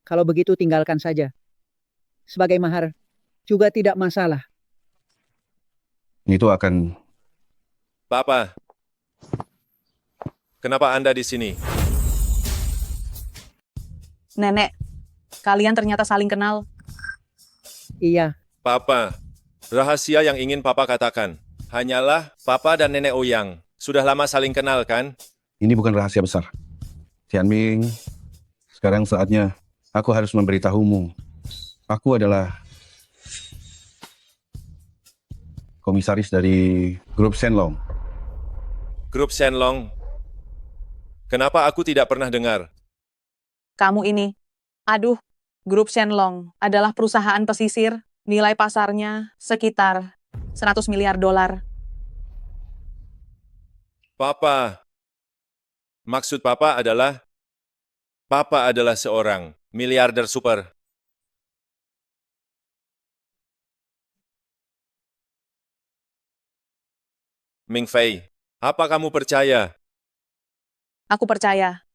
Speaker 6: Kalau begitu tinggalkan saja. Sebagai mahar, juga tidak masalah.
Speaker 3: Itu akan...
Speaker 8: Papa, kenapa Anda di sini?
Speaker 5: Nenek, kalian ternyata saling kenal.
Speaker 6: Iya.
Speaker 8: Papa, rahasia yang ingin Papa katakan hanyalah Papa dan Nenek Ouyang. sudah lama saling kenal kan?
Speaker 3: Ini bukan rahasia besar. Tianming, sekarang saatnya aku harus memberitahumu. Aku adalah komisaris dari grup Shenlong.
Speaker 8: Grup Shenlong. Kenapa aku tidak pernah dengar?
Speaker 5: Kamu ini. Aduh, grup Shenlong adalah perusahaan pesisir. Nilai pasarnya sekitar 100 miliar dolar.
Speaker 8: Papa. Maksud Papa adalah seorang miliarder super. Ming Fei, apa kamu percaya?
Speaker 5: Aku percaya.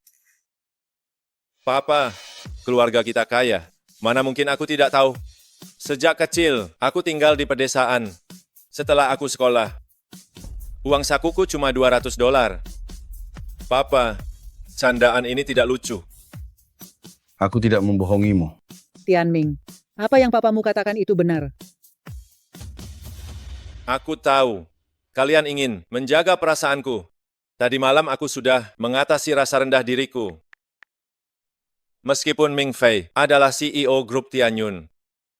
Speaker 8: Papa, keluarga kita kaya. Mana mungkin aku tidak tahu. Sejak kecil, aku tinggal di pedesaan. Setelah aku sekolah, uang sakuku cuma 200 dolar. Papa, candaan ini tidak lucu.
Speaker 3: Aku tidak membohongimu.
Speaker 6: Tianming, apa yang papamu katakan itu benar.
Speaker 8: Aku tahu, kalian ingin menjaga perasaanku. Tadi malam aku sudah mengatasi rasa rendah diriku. Meskipun Ming Fei adalah CEO grup Tianyun,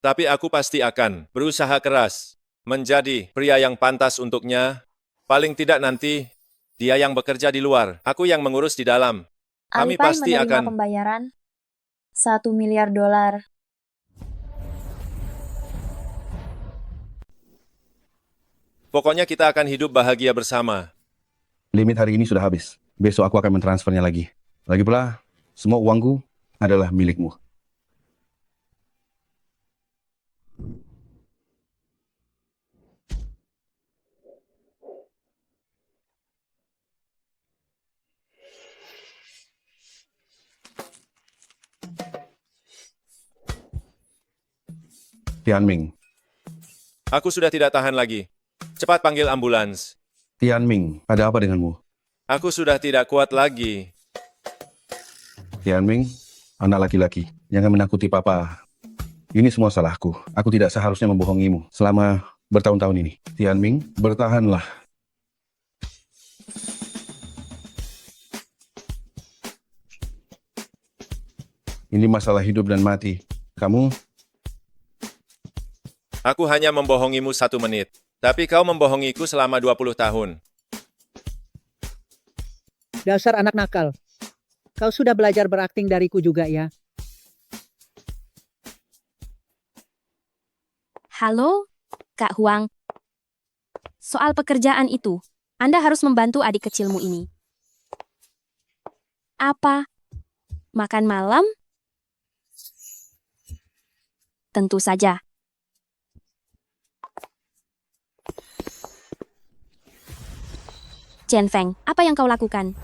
Speaker 8: tapi aku pasti akan berusaha keras menjadi pria yang pantas untuknya. Paling tidak nanti dia yang bekerja di luar, aku yang mengurus di dalam. Kami
Speaker 10: Alipay
Speaker 8: pasti
Speaker 10: menerima
Speaker 8: akan...
Speaker 10: pembayaran 1 miliar dolar.
Speaker 8: Pokoknya kita akan hidup bahagia bersama.
Speaker 3: Limit hari ini sudah habis. Besok aku akan mentransfernya lagi. Lagi pula, semua uangku adalah milikmu. Tianming.
Speaker 8: Aku sudah tidak tahan lagi. Cepat panggil ambulans.
Speaker 3: Tianming, ada apa denganmu?
Speaker 8: Aku sudah tidak kuat lagi.
Speaker 3: Tianming, anak laki-laki, jangan menakuti papa. Ini semua salahku. Aku tidak seharusnya membohongimu selama bertahun-tahun ini. Tianming, bertahanlah. Ini masalah hidup dan mati. Kamu
Speaker 8: Aku hanya membohongimu 1 menit. Tapi kau membohongiku selama 20 tahun.
Speaker 6: Dasar anak nakal. Kau sudah belajar berakting dariku juga ya.
Speaker 10: Halo, Kak Huang. Soal pekerjaan itu, Anda harus membantu adik kecilmu ini. Apa? Makan malam? Tentu saja. Chen Feng, apa yang kau lakukan?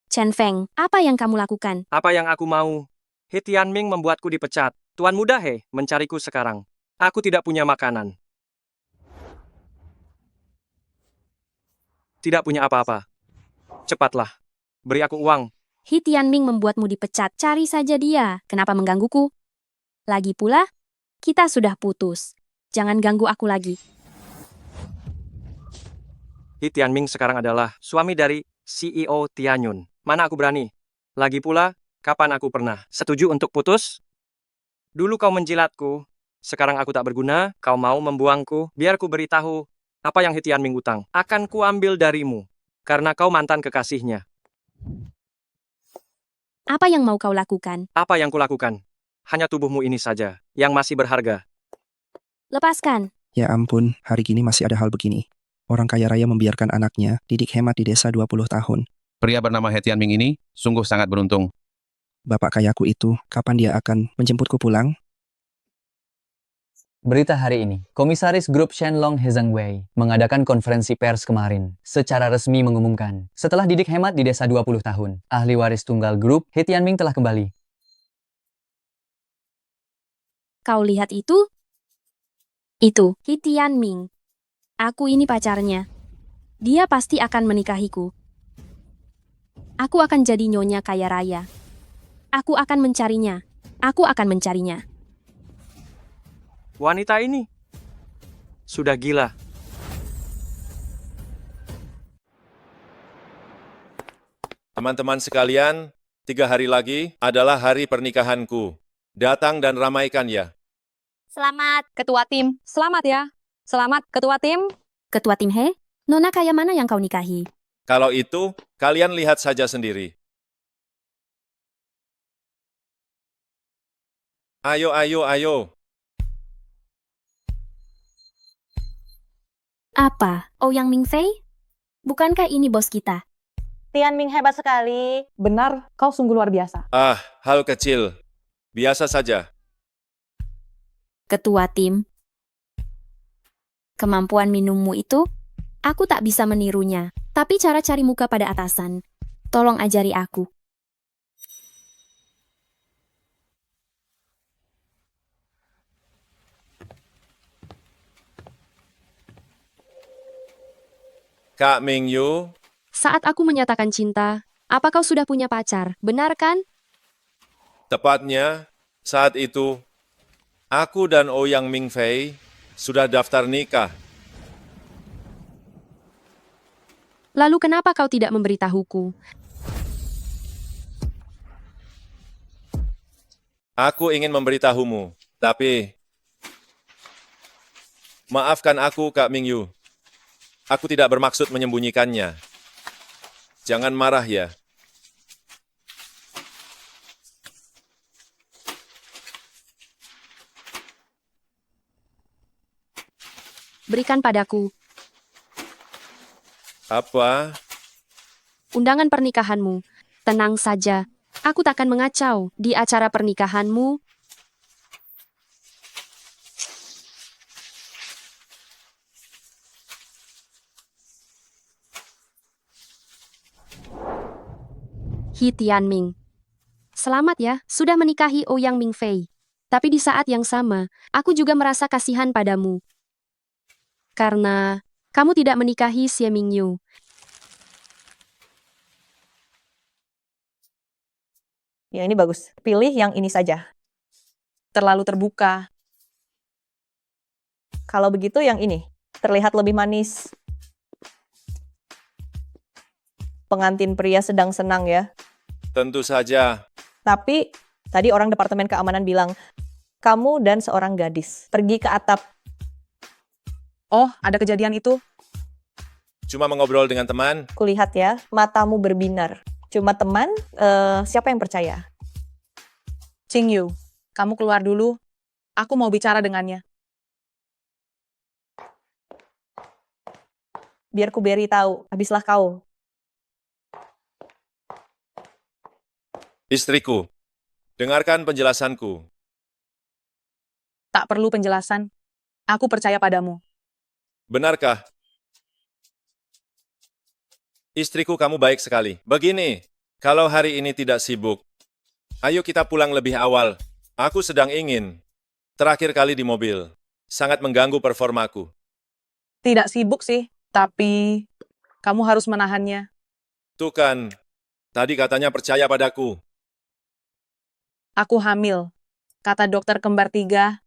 Speaker 10: Chen Feng, apa yang kamu lakukan?
Speaker 7: Apa yang aku mau? He Tianming membuatku dipecat. Tuan muda He mencariku sekarang. Aku tidak punya makanan. Tidak punya apa-apa. Cepatlah. Beri aku uang.
Speaker 10: He Tianming membuatmu dipecat, cari saja dia. Kenapa menggangguku? Lagi pula, kita sudah putus. Jangan ganggu aku lagi.
Speaker 7: He Tianming sekarang adalah suami dari CEO Tianyun. Mana aku berani? Lagi pula, kapan aku pernah setuju untuk putus? Dulu kau menjilatku, sekarang aku tak berguna, kau mau membuangku, biar ku beritahu apa yang He Tianming utang. Akan kuambil darimu, karena kau mantan kekasihnya.
Speaker 10: Apa yang mau kau lakukan?
Speaker 7: Apa yang kulakukan? Hanya tubuhmu ini saja, yang masih berharga.
Speaker 10: Lepaskan.
Speaker 21: Ya ampun, hari ini masih ada hal begini. Orang kaya raya membiarkan anaknya didik hemat di desa 20 tahun.
Speaker 3: Pria bernama He Tianming ini sungguh sangat beruntung.
Speaker 21: Bapak kayaku itu, kapan dia akan menjemputku pulang?
Speaker 18: Berita hari ini, Komisaris Grup Shenlong He Zhengwei mengadakan konferensi pers kemarin, secara resmi mengumumkan, setelah didik hemat di desa 20 tahun, ahli waris tunggal grup He Tianming telah kembali.
Speaker 10: Kau lihat itu? Itu, He Tianming. Aku ini pacarnya. Dia pasti akan menikahiku. Aku akan jadi nyonya kaya raya. Aku akan mencarinya. Aku akan mencarinya.
Speaker 7: Wanita ini. sudah gila.
Speaker 8: Teman-teman sekalian, 3 hari lagi adalah hari pernikahanku. Datang dan ramaikan ya.
Speaker 14: Selamat.
Speaker 20: Ketua tim, selamat ya. Selamat, Ketua tim.
Speaker 10: Ketua tim He, nona kaya mana yang kau nikahi?
Speaker 8: Kalau itu, kalian lihat saja sendiri. Ayo, ayo, ayo.
Speaker 10: Apa? Ouyang Mingfei? Bukankah ini bos kita?
Speaker 4: Tianming hebat sekali.
Speaker 5: Benar, kau sungguh luar biasa.
Speaker 8: Ah, hal kecil. Biasa saja.
Speaker 10: Ketua tim. Kemampuan minummu itu, aku tak bisa menirunya. Tapi cara cari muka pada atasan. Tolong ajari aku.
Speaker 8: Kak Mingyu,
Speaker 10: Saat aku menyatakan cinta, apa kau sudah punya pacar? Benar kan?
Speaker 8: tepatnya saat itu, aku dan Ouyang Mingfei sudah daftar nikah.
Speaker 10: Lalu kenapa kau tidak memberitahuku?
Speaker 8: Aku ingin memberitahumu, tapi maafkan aku, Kak Mingyu. Aku tidak bermaksud menyembunyikannya. Jangan marah ya.
Speaker 10: Berikan padaku
Speaker 8: Apa?
Speaker 10: undangan pernikahanmu. Tenang saja, aku takkan mengacau di acara pernikahanmu. He Tianming. Selamat ya, sudah menikahi Ouyang Mingfei. Tapi di saat yang sama, aku juga merasa kasihan padamu. Karena kamu tidak menikahi Xie Mingyu.
Speaker 4: Ya ini bagus. Pilih yang ini saja.
Speaker 5: Terlalu terbuka.
Speaker 4: Kalau begitu yang ini. Terlihat lebih manis. Pengantin pria sedang senang ya.
Speaker 8: Tentu saja.
Speaker 4: Tapi tadi orang Departemen Keamanan bilang, kamu dan seorang gadis pergi ke atap.
Speaker 5: Oh, ada kejadian itu?
Speaker 8: Cuma mengobrol dengan teman.
Speaker 4: Kulihat ya, matamu berbinar. Cuma teman, siapa yang percaya?
Speaker 5: Ching Yu, kamu keluar dulu. Aku mau bicara dengannya.
Speaker 4: Biar ku beri tahu, habislah kau.
Speaker 8: Istriku, dengarkan penjelasanku.
Speaker 5: Tak perlu penjelasan. Aku percaya padamu.
Speaker 8: Benarkah? Istriku, kamu baik sekali. Begini, kalau hari ini tidak sibuk, ayo kita pulang lebih awal. Aku sedang ingin. Terakhir kali di mobil. Sangat mengganggu performaku.
Speaker 5: Tidak sibuk sih, tapi kamu harus menahannya.
Speaker 8: Tuh kan, tadi katanya percaya padaku.
Speaker 5: Aku hamil. Kata dokter kembar 3,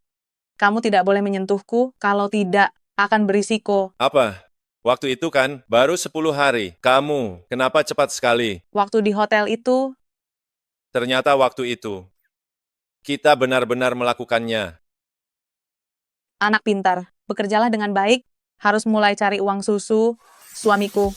Speaker 5: kamu tidak boleh menyentuhku, kalau tidak akan berisiko.
Speaker 8: Apa? Waktu itu kan, baru 10 hari. Kamu, kenapa cepat sekali?
Speaker 5: Waktu di hotel itu,
Speaker 8: Ternyata waktu itu, kita benar-benar melakukannya.
Speaker 5: anak pintar, bekerjalah dengan baik, harus mulai cari uang susu, suamiku.